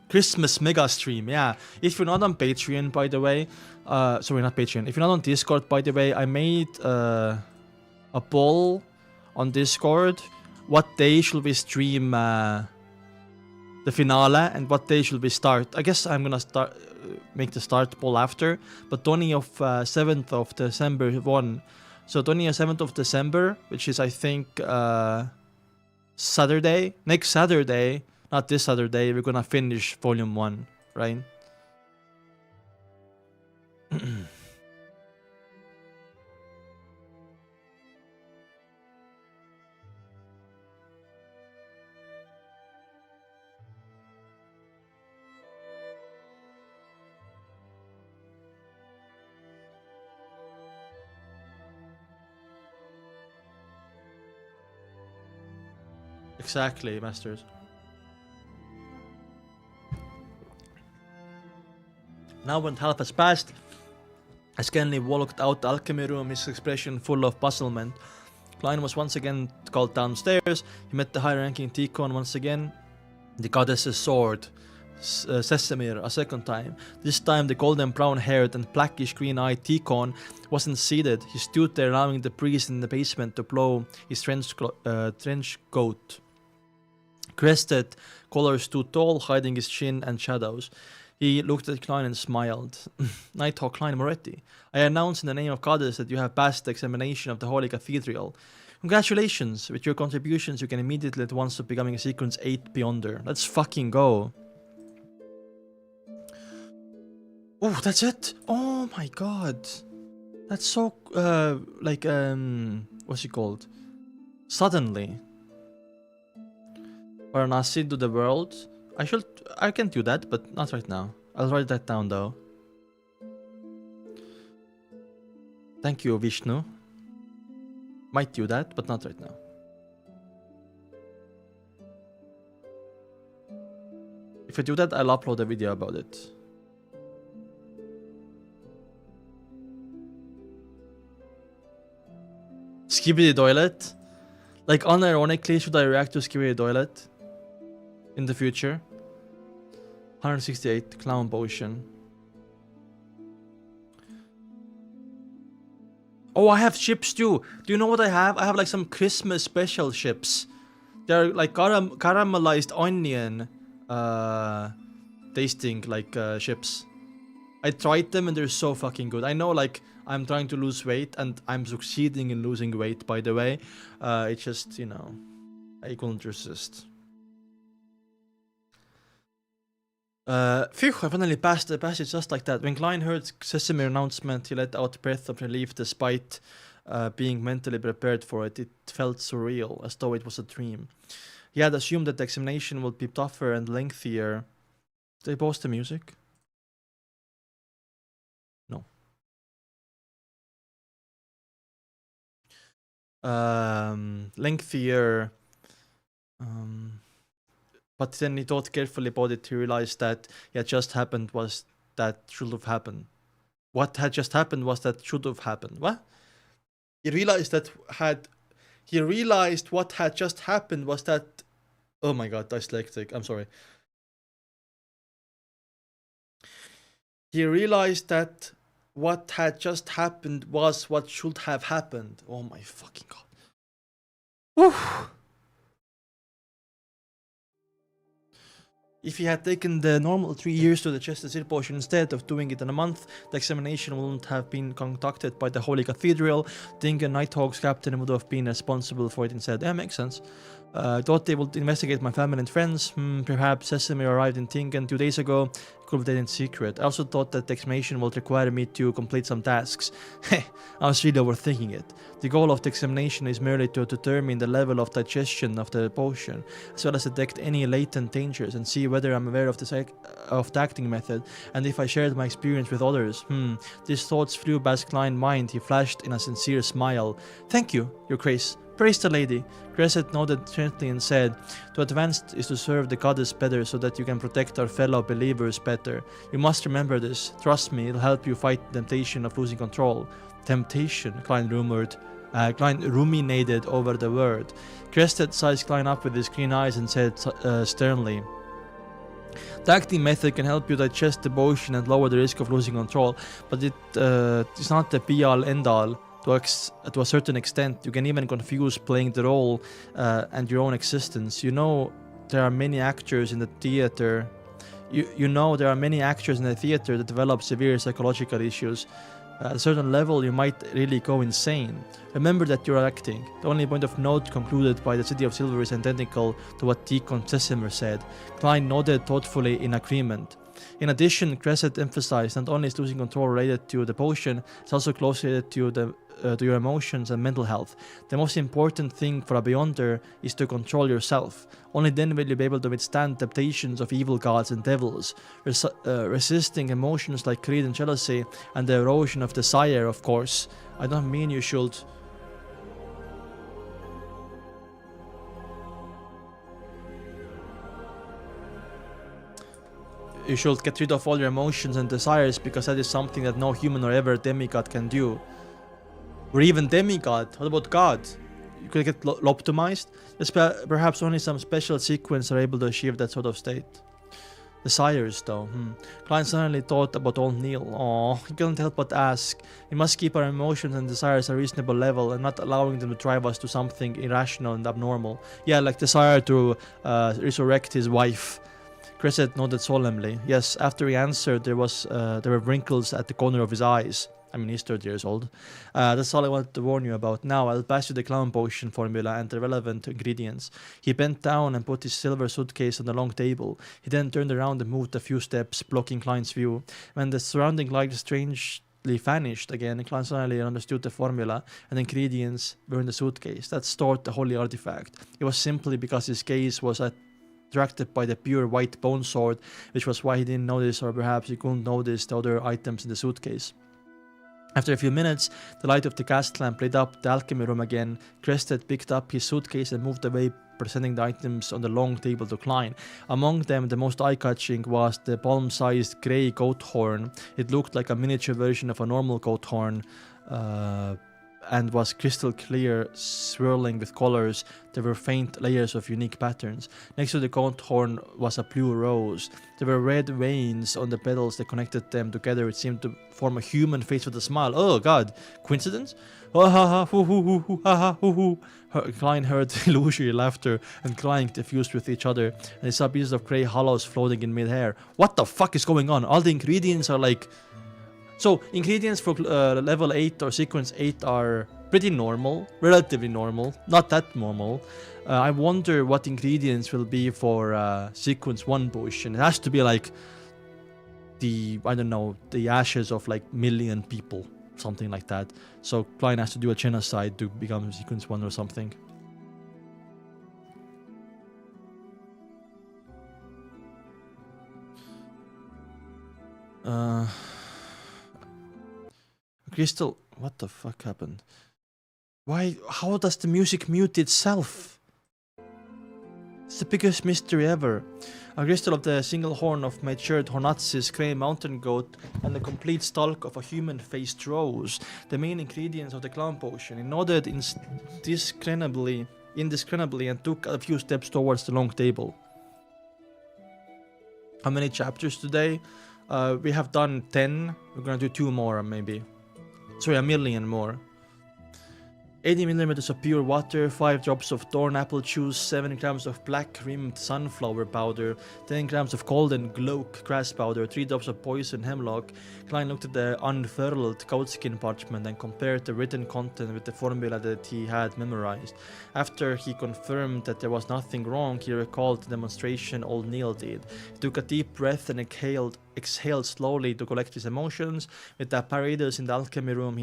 Christmas mega stream, yeah. If you're not on Patreon, by the way, sorry, not Patreon. If you're not on Discord, by the way, I made a poll on Discord. What day should we stream the finale, and what day should we start? I guess I'm gonna make the start poll after, but 7th of December won. So 7th of December, which is I think Saturday, next Saturday. Not this Saturday, we're gonna finish Volume 1, right? Exactly, Masters. Now when half has passed, as Kenley walked out the alchemy room, his expression full of puzzlement. Klein was once again called downstairs. He met the high-ranking Tikon once again. The goddess's sword, Sesemir, a second time. This time the golden brown-haired and blackish green-eyed Tikon wasn't seated. He stood there allowing the priest in the basement to blow his trench coat. Crested, collars too tall, hiding his chin and shadows. He looked at Klein and smiled. Nighthawk Klein Moretti, I announce in the name of Goddess that you have passed the examination of the Holy Cathedral. Congratulations! With your contributions, you can immediately at once to becoming a Sequence 8 Beyonder. Let's fucking go. Oh, that's it? Oh my god. That's so, what's it called? Suddenly. Varanasi to the world. I can do that, but not right now. I'll write that down though. Thank you, Vishnu. Might do that, but not right now. If I do that, I'll upload a video about it. Skibidi Toilet? Like, unironically, should I react to Skibidi Toilet? In the future. 168 Clown Potion. Oh, I have chips too. Do you know what I have? I have like some Christmas special chips. They're like caramelized onion tasting like chips. I tried them and they're so fucking good. I know like I'm trying to lose weight and I'm succeeding in losing weight, by the way. It's just, you know, I couldn't resist. Phew, I finally passed the passage just like that. When Klein heard Sesemir announcement, he let out a breath of relief despite being mentally prepared for it. It felt surreal, as though it was a dream. He had assumed that the examination would be tougher and lengthier. Did they pause the music? No. Lengthier. But then he thought carefully about it. He realized that what just happened was that should have happened. What had just happened was that should have happened. What? He realized what had just happened was that. Oh my god, dyslexic. I'm sorry. He realized that what had just happened was what should have happened. Oh my fucking god. Woo! If he had taken the normal 3 years to digest the Seer Potion instead of doing it in a month, the examination wouldn't have been conducted by the Holy Cathedral. Tingen, Nighthawk's captain, would have been responsible for it instead. Yeah, makes sense. Thought they would investigate my family and friends. Perhaps Sesame arrived in Tingen 2 days ago. Could have done it in secret. I also thought that the examination would require me to complete some tasks. I was really overthinking it. The goal of the examination is merely to determine the level of digestion of the potion, as well as detect any latent dangers and see whether I'm aware of the acting method and if I shared my experience with others. These thoughts flew past Klein's mind. He flashed in a sincere smile. Thank you, Your Grace. Praise the lady. Cresset nodded gently and said, to advance is to serve the goddess better so that you can protect our fellow believers better. You must remember this. Trust me, it'll help you fight the temptation of losing control. Temptation, Klein rumored. Klein ruminated over the word. Cresset sized Klein up with his green eyes and said sternly, the acting method can help you digest the potion and lower the risk of losing control, but it's not the be-all end-all. To a certain extent, you can even confuse playing the role and your own existence. You know, there are many actors in the theater. You know there are many actors in the theater that develop severe psychological issues. At a certain level, you might really go insane. Remember that you're acting. The only point of note concluded by the City of Silver is identical to what Deacon Sessimer said. Klein nodded thoughtfully in agreement. In addition, Cresset emphasized not only is losing control related to the potion, it's also closely related to your emotions and mental health. The most important thing for a Beyonder is to control yourself. Only then will you be able to withstand temptations of evil gods and devils. Resisting emotions like greed and jealousy and the erosion of desire, of course. I don't mean you should... You should get rid of all your emotions and desires, because that is something that no human or ever demigod can do. Or even demigod. What about God? You could get lobotomized? Yes, perhaps only some special sequence are able to achieve that sort of state. Desires, though. Klein suddenly thought about old Neil. Aww, he couldn't help but ask. We must keep our emotions and desires at a reasonable level and not allowing them to drive us to something irrational and abnormal. Yeah, like desire to resurrect his wife. Cresset nodded solemnly. Yes, after he answered, there were wrinkles at the corner of his eyes. I mean, he's 30 years old. That's all I wanted to warn you about. Now, I'll pass you the clown potion formula and the relevant ingredients. He bent down and put his silver suitcase on the long table. He then turned around and moved a few steps, blocking Klein's view. When the surrounding light strangely vanished again, Klein suddenly understood the formula and the ingredients were in the suitcase. That stored the holy artifact. It was simply because his gaze was attracted by the pure white bone sword, which was why he didn't notice, or perhaps he couldn't notice, the other items in the suitcase. After a few minutes, the light of the gas lamp lit up the alchemy room again. Crested picked up his suitcase and moved away, presenting the items on the long table to Klein. Among them, the most eye-catching was the palm-sized grey goat horn. It looked like a miniature version of a normal goat horn, and was crystal clear, swirling with colors. There were faint layers of unique patterns. Next to the goat horn was a blue rose. There were red veins on the petals that connected them together. It seemed to form a human face with a smile. Oh god, coincidence? Oh, ha ha, hoo hoo hoo hoo, ha ha hoo hoo. Klein heard illusory laughter and crying diffused with each other, and he saw pieces of grey hollows floating in mid-air. What the fuck is going on? All the ingredients are like... So, ingredients for level 8 or sequence 8 are pretty normal, relatively normal, not that normal. I wonder what ingredients will be for sequence 1 potion. It has to be like the, I don't know, the ashes of like million people, something like that. So, Klein has to do a genocide to become sequence 1 or something. Crystal, what the fuck happened? Why, how does the music mute itself? It's the biggest mystery ever. A crystal of the single horn of matured Hornatsis, grey mountain goat, and the complete stalk of a human-faced rose, the main ingredients of the clown potion. He nodded indiscriminately and took a few steps towards the long table. How many chapters today? We have done 10. We're gonna do 2 more, maybe. Sorry, 1,000,000 more. 80 milliliters of pure water, 5 drops of thorn apple juice, 7 grams of black rimmed sunflower powder, 10 grams of golden gloak grass powder, 3 drops of poison hemlock. Klein looked at the unfurled goatskin parchment and compared the written content with the formula that he had memorized. After he confirmed that there was nothing wrong, he recalled the demonstration old Neil did. He took a deep breath and exhaled slowly to collect his emotions. With the apparatus in the alchemy room,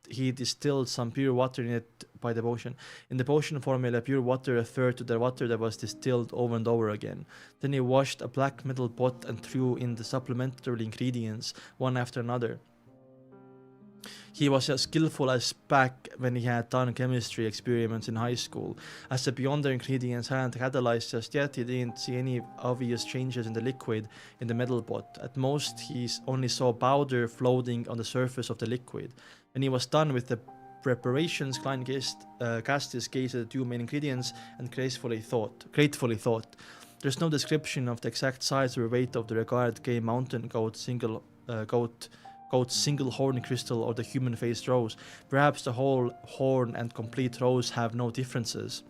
he distilled some pure water in it by the potion. In the potion formula, pure water referred to the water that was distilled over and over again. Then he washed a black metal pot and threw in the supplementary ingredients, one after another. He was as skillful as back when he had done chemistry experiments in high school. As the beyond ingredients hadn't catalyzed just yet, he didn't see any obvious changes in the liquid in the metal pot. At most, he only saw powder floating on the surface of the liquid. When he was done with the preparations, Klein cast his gaze at the 2 main ingredients and gratefully thought. There's no description of the exact size or weight of the regarded gay mountain goat's single horn crystal or the human-faced rose. Perhaps the whole horn and complete rose have no differences,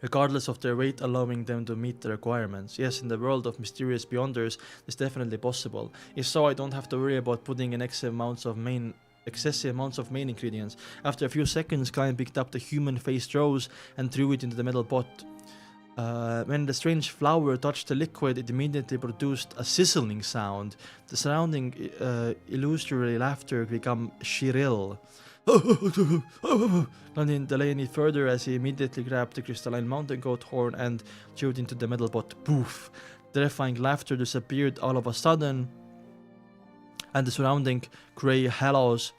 regardless of their weight, allowing them to meet the requirements. Yes, in the world of mysterious beyonders, it's definitely possible. If so, I don't have to worry about putting in excessive amounts of main ingredients. After a few seconds, Klein picked up the human-faced rose and threw it into the metal pot. When the strange flower touched the liquid, it immediately produced a sizzling sound. The surrounding illusory laughter became shrill. Klein didn't delay any further as he immediately grabbed the crystalline mountain goat horn and threw it into the metal pot. Poof! Terrifying laughter disappeared all of a sudden, and the surrounding grey hollows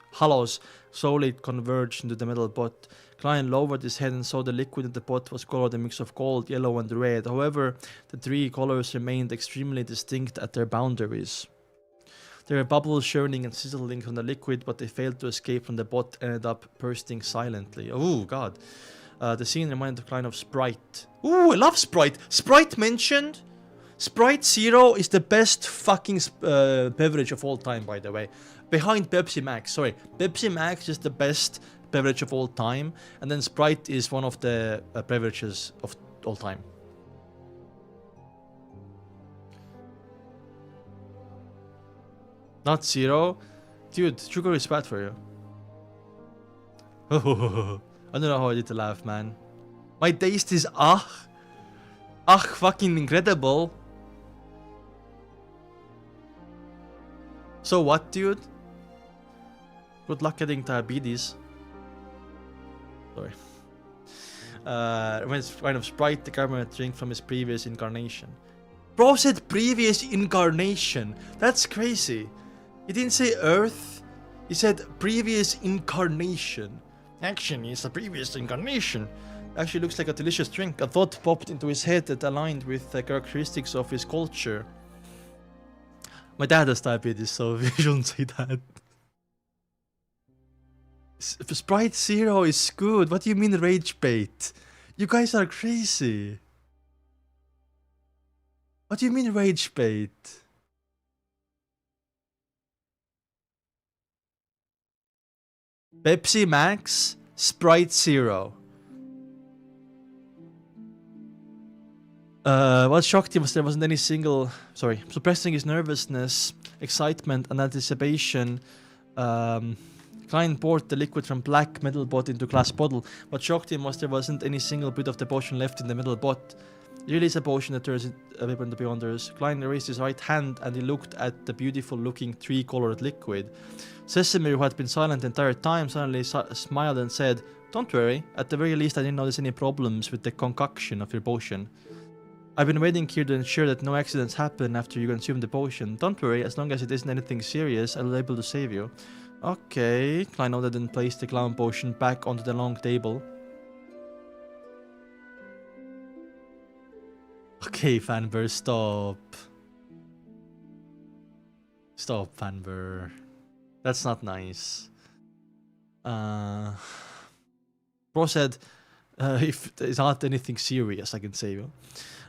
slowly converged into the metal pot. Klein lowered his head and saw the liquid in the pot was colored a mix of gold, yellow, and red. However, the 3 colors remained extremely distinct at their boundaries. There were bubbles churning and sizzling from the liquid, but they failed to escape from the pot and ended up bursting silently. Oh god. The scene reminded Klein of Sprite. Ooh, I love Sprite! Sprite mentioned! Sprite Zero is the best fucking beverage of all time, by the way. Behind Pepsi Max, sorry. Pepsi Max is the best beverage of all time, and then Sprite is one of the beverages of all time. Not Zero? Dude, sugar is bad for you. I don't know how I did to laugh, man. My taste is fucking incredible. So what, dude? Good luck getting diabetes. Sorry. When it's kind of Sprite, the government drink from his previous incarnation. Bro said previous incarnation. That's crazy. He didn't say Earth. He said previous incarnation. Actually, it's a previous incarnation. Actually looks like a delicious drink. A thought popped into his head that aligned with the characteristics of his culture. My dad has diabetes, so we shouldn't say that. Sprite Zero is good. What do you mean rage bait? You guys are crazy. What do you mean rage bait? Pepsi Max, Sprite Zero. What shocked him was there wasn't any single... Sorry. Suppressing his nervousness, excitement, and anticipation, Klein poured the liquid from black metal pot into glass bottle. What shocked him was there wasn't any single bit of the potion left in the metal pot. It really is a potion that turns a weapon to beyonders. Klein raised his right hand and he looked at the beautiful looking 3-colored liquid. Sesame, who had been silent the entire time, suddenly smiled and said, "Don't worry, at the very least I didn't notice any problems with the concoction of your potion. I've been waiting here to ensure that no accidents happen after you consume the potion. Don't worry, as long as it isn't anything serious, I'll be able to save you." Okay, Klein nodded and placed the clown potion back onto the long table. Okay, Fanber, stop. Stop, Fanber. That's not nice. Bro said, if it's not anything serious, I can save you.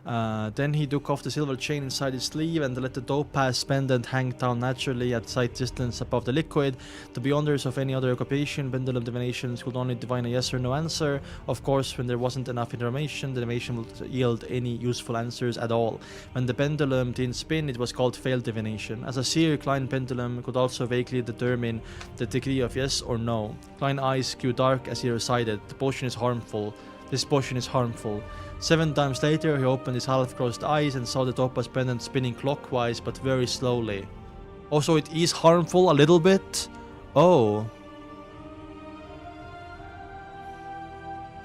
Then he took off the silver chain inside his sleeve and let the topaz pendant hang down naturally at sight distance above the liquid. To be wonders of any other occupation, pendulum divinations could only divine a yes or no answer. Of course, when there wasn't enough information, the divination would yield any useful answers at all. When the pendulum didn't spin, it was called failed divination. As a seer, Klein pendulum could also vaguely determine the degree of yes or no. Klein's eyes grew dark as he recited, "The potion is harmful. This potion is harmful." 7 times later, he opened his half-closed eyes and saw the topaz pendant spinning clockwise but very slowly. Also, it is harmful a little bit? Oh.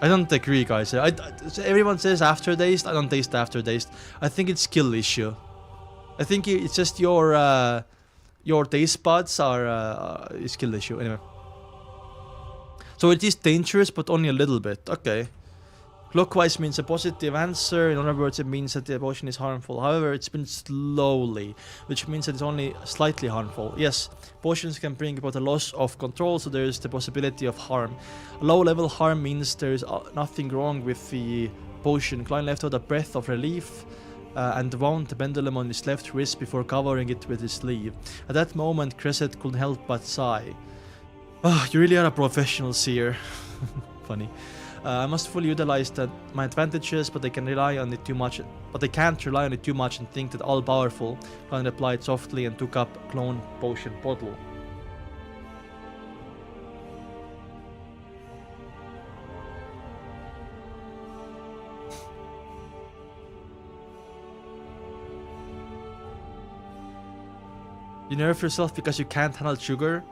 I don't agree, guys. Everyone says aftertaste. I don't taste aftertaste. I think it's skill issue. I think it's just your taste buds are a skill issue. Anyway. So it is dangerous, but only a little bit. Okay. Clockwise means a positive answer. In other words, it means that the potion is harmful. However, it's been slowly, which means that it's only slightly harmful. Yes, potions can bring about a loss of control, so there is the possibility of harm. A low-level harm means there is nothing wrong with the potion. Klein left out a breath of relief and wound the pendulum on his left wrist before covering it with his sleeve. At that moment, Cresset couldn't help but sigh. Oh, you really are a professional seer. Funny. I must fully utilize my advantages, but I can't rely on it too much and think that all powerful. Klein replied softly and took up clone potion bottle. You nerve yourself because you can't handle sugar?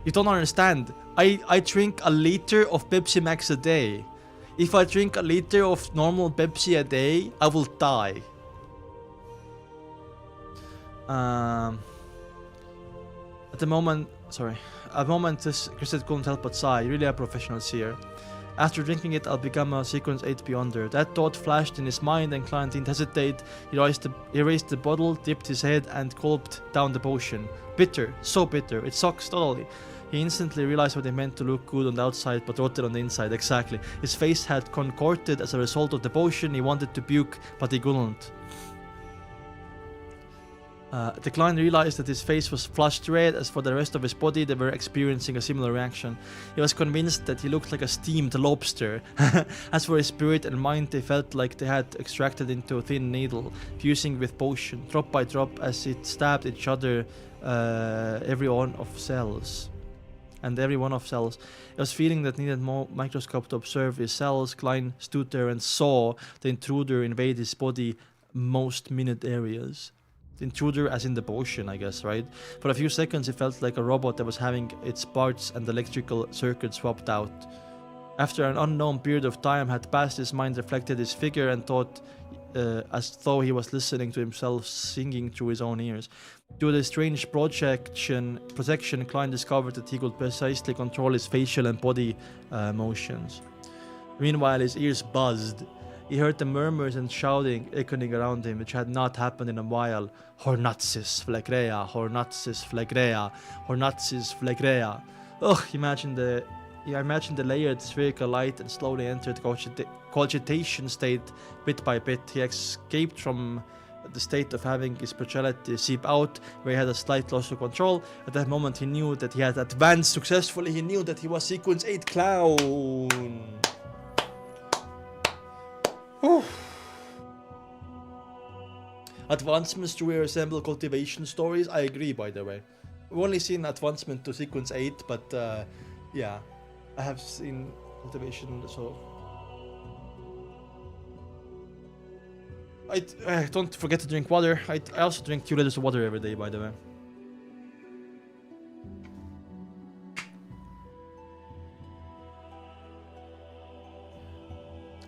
You don't understand. I drink a liter of Pepsi Max a day. If I drink a liter of normal Pepsi a day, I will die. At the moment, this Cresset couldn't help but sigh. Really a professional seer. After drinking it, I'll become a sequence 8 beyonder. That thought flashed in his mind and Klein didn't hesitate. He raised the bottle, dipped his head and gulped down the potion. Bitter, so bitter, it sucks totally. He instantly realized what it meant to look good on the outside but rotten on the inside, exactly. His face had contorted as a result of the potion. He wanted to puke, but he couldn't. The Klein realized that his face was flushed red, as for the rest of his body they were experiencing a similar reaction. He was convinced that he looked like a steamed lobster. As for his spirit and mind, they felt like they had extracted into a thin needle, fusing with potion, drop by drop as it stabbed each other, every one of cells. It was feeling that needed more microscope to observe his cells. Klein stood there and saw the intruder invade his body most minute areas. The intruder as in the potion, I guess, right? For a few seconds it felt like a robot that was having its parts and electrical circuits swapped out. After an unknown period of time had passed, his mind reflected his figure and thought as though he was listening to himself singing through his own ears. Through the strange projection, Klein discovered that he could precisely control his facial and body motions. Meanwhile, his ears buzzed. He heard the murmurs and shouting echoing around him, which had not happened in a while. Hornatsis phlegrea, Hornatsis phlegrea, Hornatsis phlegrea. Ugh, imagine the layered spherical light and slowly entered cogitation state bit by bit. He escaped from the state of having his spirituality seep out, where he had a slight loss of control. At that moment he knew that he had advanced successfully. He knew that he was sequence 8 clown. Advancements to resemble cultivation stories. I agree, by the way. We've only seen advancement to sequence 8, but yeah, I have seen cultivation, so I don't forget to drink water. I also drink 2 liters of water every day, by the way.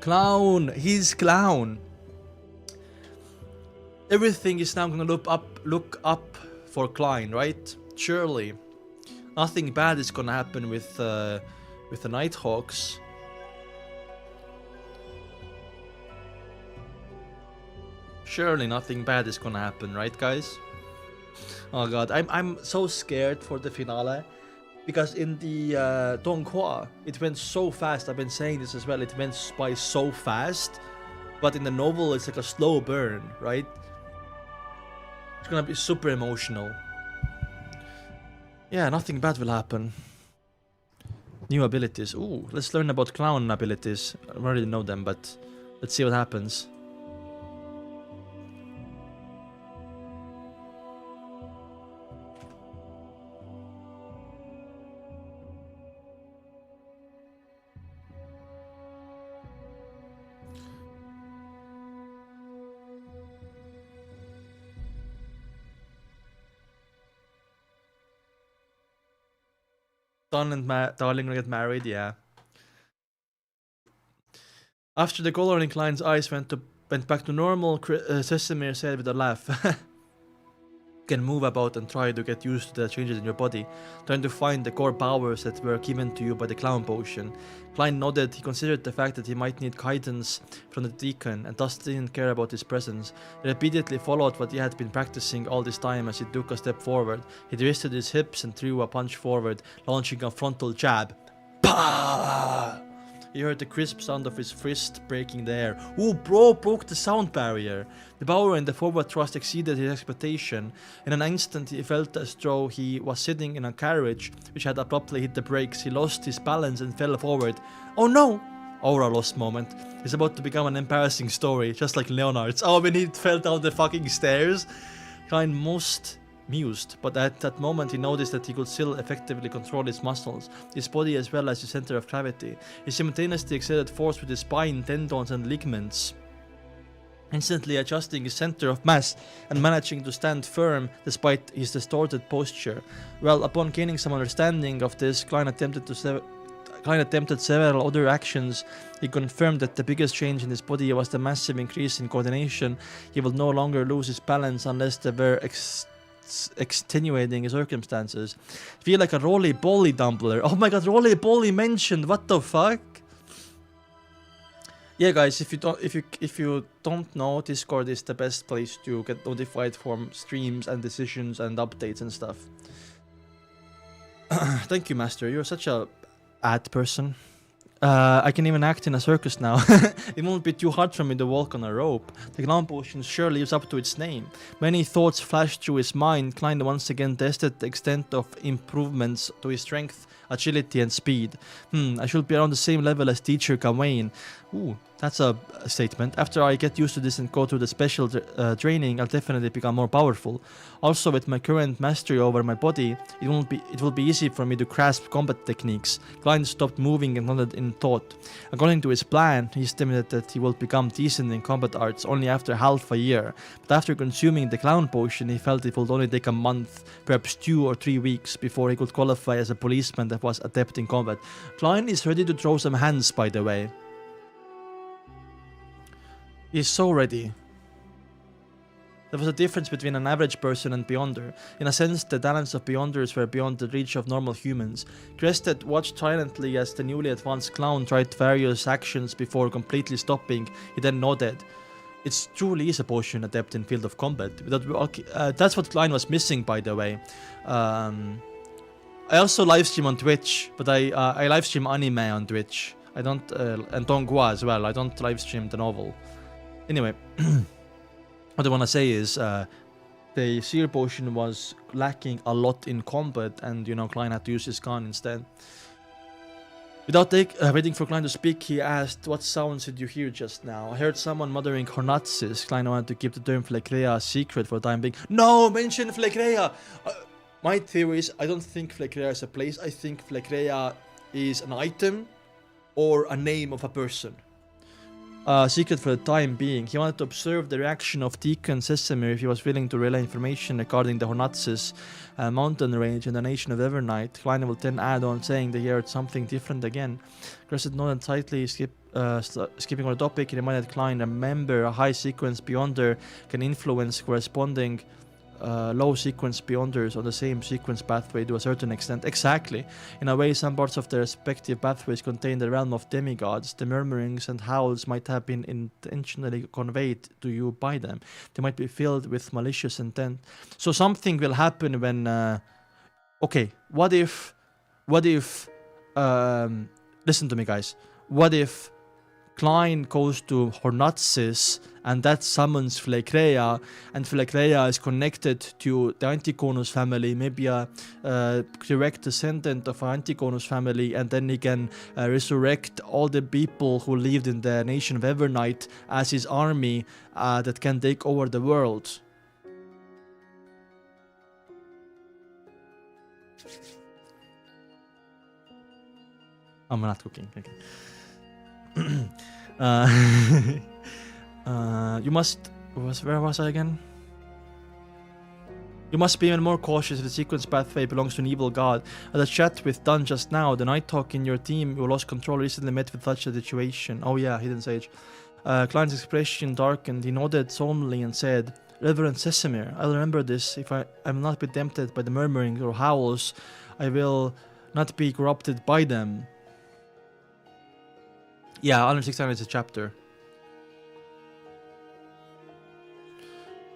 Clown! He's clown! Everything is now gonna look up for Klein, right? Surely. Nothing bad is gonna happen with the Nighthawks. Surely nothing bad is gonna happen, right, guys? Oh god, I'm so scared for the finale, because in the donghua it went so fast. I've been saying this as well. It went by so fast, but in the novel it's like a slow burn, right? It's gonna be super emotional. Yeah, nothing bad will happen. New abilities. Ooh, let's learn about clown abilities. I already know them, but let's see what happens. Don and Darling will get married, yeah. After the color in Klein's eyes went back to normal, Sesamir said with a laugh, "You can move about and try to get used to the changes in your body, trying to find the core powers that were given to you by the clown potion." Klein nodded. He considered the fact that he might need guidance from the deacon and thus didn't care about his presence. He repeatedly followed what he had been practicing all this time as he took a step forward. He twisted his hips and threw a punch forward, launching a frontal jab. Bah! He heard the crisp sound of his fist breaking the air. Ooh, bro broke the sound barrier. The power in the forward thrust exceeded his expectation. In an instant, he felt as though he was sitting in a carriage which had abruptly hit the brakes. He lost his balance and fell forward. Oh no! Aura lost moment. It's about to become an embarrassing story, just like Leonard's. Oh, when he fell down the fucking stairs. Klein most mused, but at that moment he noticed that he could still effectively control his muscles, his body as well as his center of gravity. He simultaneously exerted force with his spine, tendons and ligaments, instantly adjusting his center of mass and managing to stand firm despite his distorted posture. Well, upon gaining some understanding of this, Klein attempted several other actions. He confirmed that the biggest change in his body was the massive increase in coordination. He will no longer lose his balance unless there were extenuating circumstances. Feel like a roly-poly dumbler. Oh my god, roly-poly mentioned. What the fuck? Yeah, guys, if you don't know, Discord is the best place to get notified from streams and decisions and updates and stuff. Thank you, Master. You're such a ad person. I can even act in a circus now. It won't be too hard for me to walk on a rope. The clown potion sure lives up to its name. Many thoughts flashed through his mind. Klein once again tested the extent of improvements to his strength, agility and speed. I should be around the same level as teacher Gawain. Ooh, that's a statement. After I get used to this and go through the special training, I'll definitely become more powerful. Also, with my current mastery over my body, it will be easy for me to grasp combat techniques. Klein stopped moving and nodded in thought. According to his plan, he estimated that he will become decent in combat arts only after half a year. But after consuming the clown potion, he felt it would only take a month, perhaps 2 or 3 weeks, before he could qualify as a policeman that was adept in combat. Klein is ready to throw some hands, by the way. He's so ready. There was a difference between an average person and Beyonder. In a sense, the talents of Beyonders were beyond the reach of normal humans. Crested watched silently as the newly advanced clown tried various actions before completely stopping. He then nodded. It truly is a potion adept in field of combat. That's what Klein was missing, by the way. I also livestream on Twitch, but I livestream anime on Twitch. I don't, and donghua as well. I don't livestream the novel. Anyway, what I want to say is the seer potion was lacking a lot in combat, and you know, Klein had to use his gun instead. Without waiting for Klein to speak, he asked, "What sounds did you hear just now?" "I heard someone muttering Hornatsis." Klein wanted to keep the term Flecrea a secret for the time being. No, mention Flecrea! My theory is, I don't think Flecrea is a place. I think Flecrea is an item or a name of a person. Secret for the time being. He wanted to observe the reaction of Deacon Sesamir if he was willing to relay information regarding the Hornatsis mountain range and the nation of Evernight. Klein will then add on, saying that he heard something different again. Crescent nodded tightly, skipping on the topic. He reminded Klein, remember, a high sequence beyonder can influence corresponding low sequence beyonders on the same sequence pathway to a certain extent. Exactly. In a way, some parts of the respective pathways contain the realm of demigods. The murmurings and howls might have been intentionally conveyed to you by them. They might be filled with malicious intent. So something will happen when... okay, what if... listen to me, guys. What if Klein goes to Hornatsis, and that summons Philekrea, and Philekrea is connected to the Antigonus family, maybe a direct descendant of Antigonus family, and then he can resurrect all the people who lived in the nation of Evernight as his army that can take over the world. I'm not cooking. Okay. You must... Where was I again? You must be even more cautious if the sequence pathway belongs to an evil god. At a chat with Dunn just now, the Night Hawk in your team who lost control recently met with such a situation. Oh yeah, Hidden Sage. Klein's expression darkened. He nodded solemnly and said, Reverend Sesamir, I'll remember this. If I am not be tempted by the murmurings or howls, I will not be corrupted by them. Yeah, 169 is a chapter.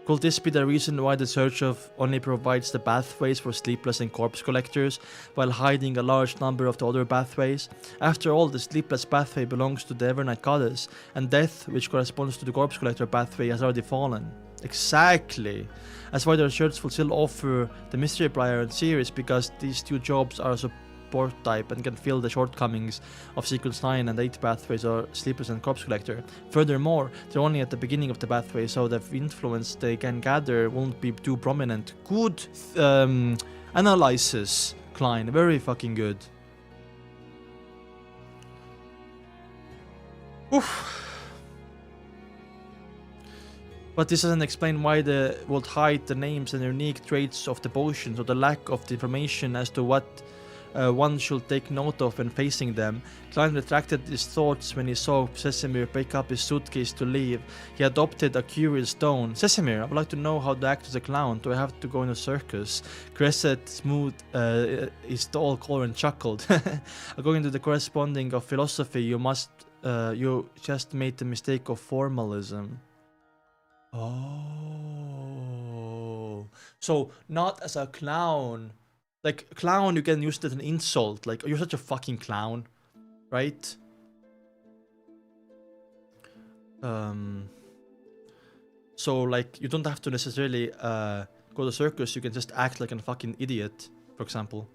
Could this be the reason why the Search of only provides the pathways for sleepless and corpse collectors, while hiding a large number of the other pathways? After all, the sleepless pathway belongs to the Evernight goddess, and death, which corresponds to the corpse collector pathway, has already fallen. Exactly. That's why the research will still offer the Mystery Briar and Series, because these two jobs are support type and can fill the shortcomings of Sequence 9 and 8 pathways or Sleepers and Corpse Collector. Furthermore, they're only at the beginning of the pathway, so the influence they can gather won't be too prominent. Good analysis, Klein. Very fucking good. Oof. But this doesn't explain why they would hide the names and unique traits of the potions, or the lack of the information as to what one should take note of when facing them. Klein retracted his thoughts when he saw Sesamir pick up his suitcase to leave. He adopted a curious tone. Sesamir, I would like to know how to act as a clown. Do I have to go in a circus? Cresset smoothed his tall collar and chuckled. According to the corresponding of philosophy, you just made the mistake of formalism. Oh. So, not as a clown. Like, clown, you can use it as an insult. Like, you're such a fucking clown. Right? So, like, you don't have to necessarily go to the circus. You can just act like a fucking idiot, for example.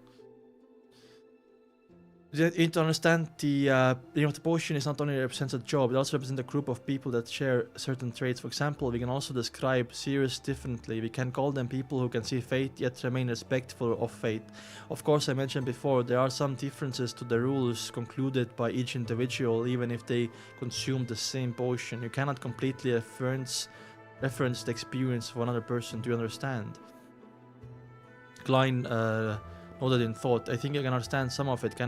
You need to understand the name of the potion is not only represents a job, it also represents a group of people that share certain traits. For example, we can also describe Seers differently. We can call them people who can see fate yet remain respectful of fate. Of course, I mentioned before, there are some differences to the rules concluded by each individual, even if they consume the same potion. You cannot completely reference the experience of another person to understand. Klein nodded in thought. I think I can understand some of it.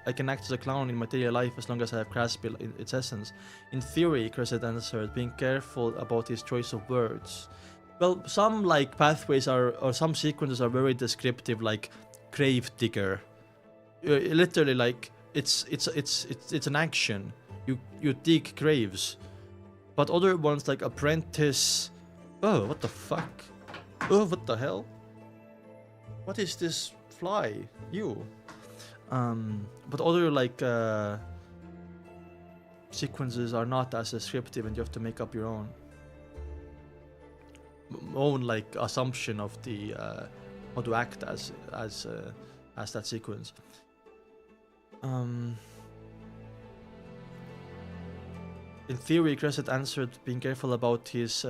I can act as a clown in my daily life as long as I have grasped its essence. In theory, Crescent answered, being careful about his choice of words. Well, some like pathways or some sequences are very descriptive, like grave digger. Literally, like it's an action. You dig graves. But other ones like apprentice. Oh, what the fuck? Oh, what the hell? What is this fly? You. But other like sequences are not as descriptive, and you have to make up your own like assumption of the how to act as that sequence. In theory, Crescent answered, being careful about his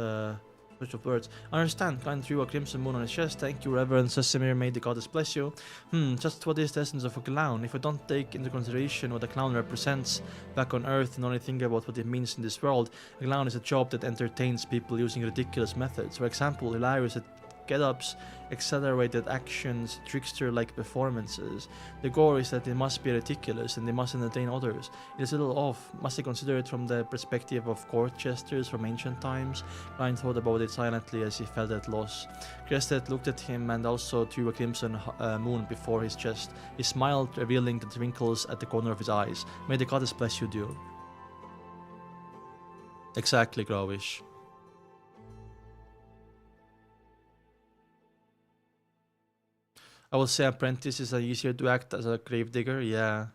of words. I understand. Klein threw a crimson moon on his chest. Thank you, Reverend Sesamir. May the goddess bless you. Just what is the essence of a clown? If I don't take into consideration what a clown represents back on Earth and only think about what it means in this world, a clown is a job that entertains people using ridiculous methods. For example, hilarious get-ups, accelerated actions, trickster-like performances. The goal is that they must be ridiculous and they must entertain others. It is a little off. Must I consider it from the perspective of court jesters from ancient times? Ryan thought about it silently as he felt at loss. Crested looked at him and also threw a crimson moon before his chest. He smiled, revealing the twinkles at the corner of his eyes. May the goddess bless you, dear. Exactly, Grovish. I will say apprentice is easier to act as a gravedigger, yeah.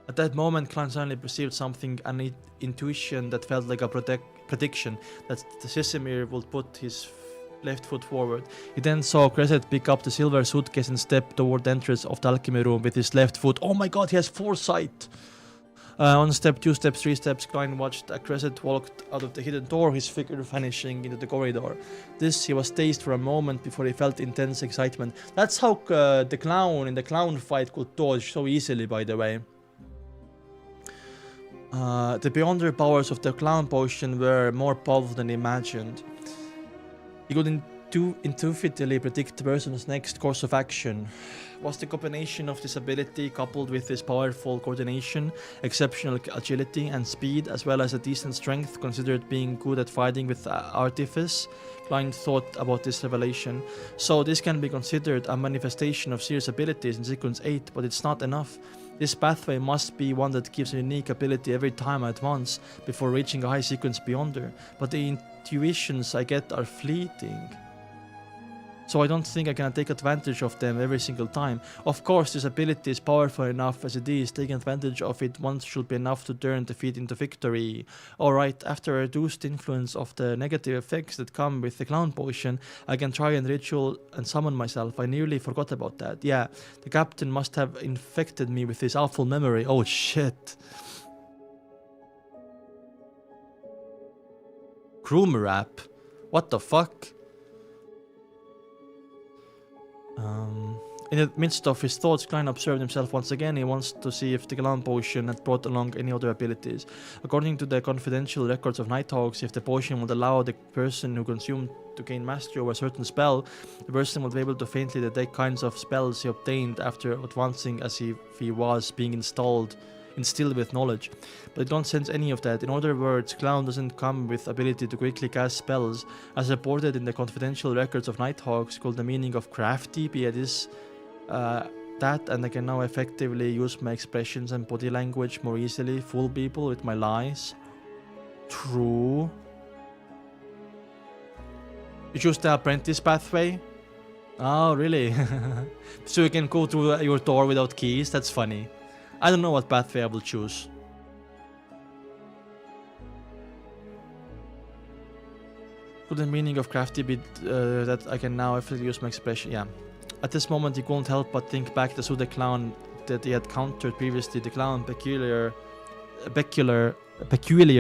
At that moment, Klein suddenly perceived something, an intuition that felt like a prediction that the Sesame would put his left foot forward. He then saw Crescent pick up the silver suitcase and step toward the entrance of the alchemy room with his left foot. Oh my god, he has foresight! 1 step, 2 steps, 3 steps, Klein watched a Crescent walked out of the hidden door, his figure vanishing into the corridor. He was dazed for a moment before he felt intense excitement. That's how the clown in the clown fight could dodge so easily, by the way. The beyonder powers of the clown potion were more powerful than imagined. He could intuitively predict the person's next course of action. Was the combination of this ability coupled with his powerful coordination, exceptional agility and speed, as well as a decent strength, considered being good at fighting with artifice? Klein thought about this revelation. So this can be considered a manifestation of Seer's abilities in sequence 8, but it's not enough. This pathway must be one that gives a unique ability every time at once before reaching a high sequence beyonder. But the intuitions I get are fleeting. So I don't think I can take advantage of them every single time. Of course, this ability is powerful enough as it is. Taking advantage of it once should be enough to turn defeat into victory. Alright, after a reduced influence of the negative effects that come with the clown potion, I can try and ritual and summon myself. I nearly forgot about that. Yeah, the captain must have infected me with this awful memory. Oh shit. Groomer app? What the fuck? In the midst of his thoughts, Klein observed himself once again. He wants to see if the clown potion had brought along any other abilities. According to the confidential records of Nighthawks, if the potion would allow the person who consumed to gain mastery over a certain spell, the person would be able to faintly detect kinds of spells he obtained after advancing as if he was being instilled with knowledge. But I don't sense any of that. In other words, Clown doesn't come with ability to quickly cast spells. As reported in the confidential records of Nighthawks, could the meaning of crafty be that, and I can now effectively use my expressions and body language more easily, fool people with my lies. True. You choose the apprentice pathway? Oh, really? So you can go through your door without keys? That's funny. I don't know what pathway I will choose. Could the meaning of crafty be that I can now effectively use my expression? Yeah. At this moment, he couldn't help but think back to the clown that he had encountered previously. The clown peculiar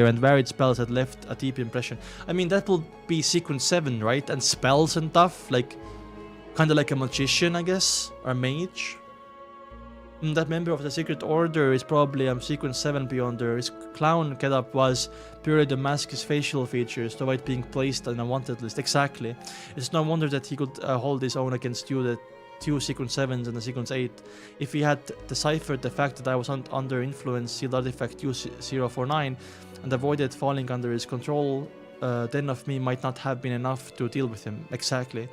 and varied spells had left a deep impression. I mean, that will be sequence 7, right? And spells and stuff, like kind of like a magician, I guess, or mage. That member of the Secret Order is probably sequence 7 beyonder. His clown getup was purely to mask his facial features to avoid being placed on a wanted list. Exactly. It's no wonder that he could hold his own against you, the 2 sequence 7s and the sequence 8. If he had deciphered the fact that I was under influence, sealed artifact U049, and avoided falling under his control, then of me might not have been enough to deal with him. Exactly.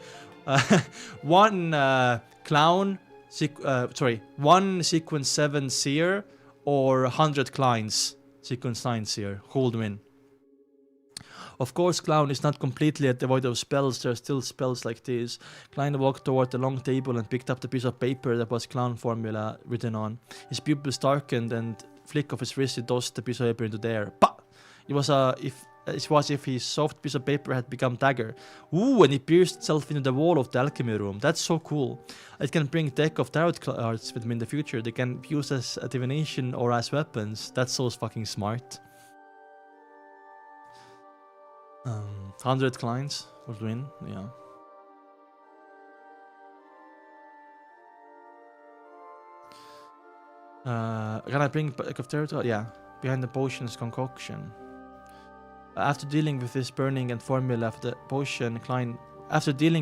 One sequence 7 seer or 100 Kleins sequence 9 seer. Who would win? Of course, Clown is not completely devoid of spells. There are still spells like these. Klein walked toward the long table and picked up the piece of paper that was Clown formula written on. His pupils darkened, and flick of his wrist he tossed the piece of paper into the air. Bah! It was as if his soft piece of paper had become dagger. Ooh, and it pierced itself into the wall of the alchemy room. That's so cool. It can bring deck of tarot cards with them in the future. They can be used as a divination or as weapons. That's so fucking smart. 100 Kleins would win, yeah. Can I bring deck of tarot? Yeah, behind the potion's concoction. After dealing with this burning and formula of the potion, Klein exhaled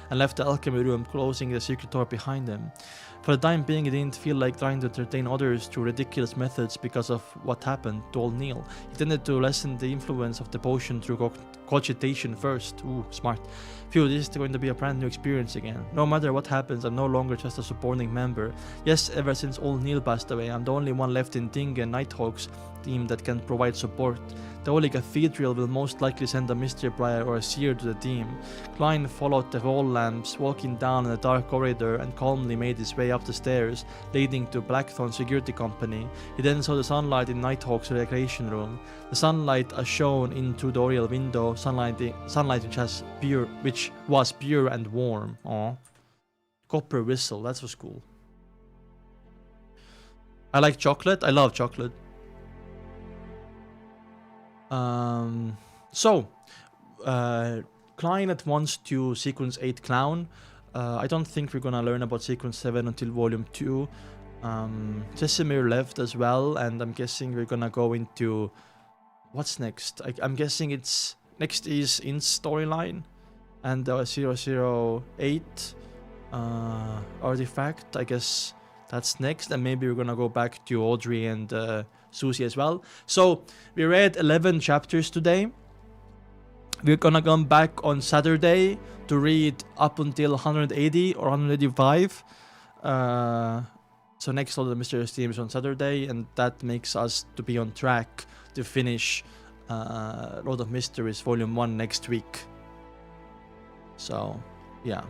and left the alchemy room, closing the secret door behind him. For the time being, he didn't feel like trying to entertain others through ridiculous methods because of what happened to old Neil. He tended to lessen the influence of the potion through cogitation first. Ooh, smart. Phew, this is going to be a brand new experience again. No matter what happens, I'm no longer just a supporting member. Yes, ever since old Neil passed away, I'm the only one left in Tingen Nighthawks team that can provide support. The Holy Cathedral will most likely send a mystery prior or a seer to the team. Klein followed the wall lamps, walking down a dark corridor, and calmly made his way up the stairs, leading to Blackthorn Security Company. He then saw the sunlight in Nighthawk's recreation room. The sunlight as shown in through the oriel window, sunlight which was pure and warm. Aww. Copper whistle, that was cool. I like chocolate, I love chocolate. Klein wants to sequence 8 clown. I don't think we're gonna learn about sequence 7 until volume 2. Sesamir left as well, and I'm guessing we're gonna go into what's next. I'm guessing it's next is in storyline and 008 artifact. I guess that's next, and maybe we're gonna go back to Audrey and Susie as well. So we read 11 chapters today. We're gonna come back on Saturday to read up until 180 or 185. So next all the mysterious themes on Saturday, and that makes us to be on track to finish Lord of Mysteries Volume 1 next week. So yeah,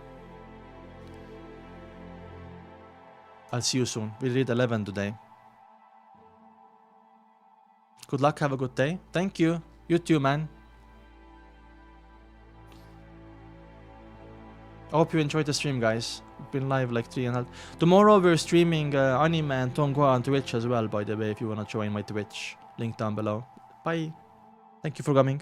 I'll see you soon. We read 11 today. Good luck, have a good day. Thank you. You too, man. I hope you enjoyed the stream, guys. We've been live like 3.5. Tomorrow we're streaming anime and donghua on Twitch as well, by the way, if you wanna join my Twitch. Link down below. Bye. Thank you for coming.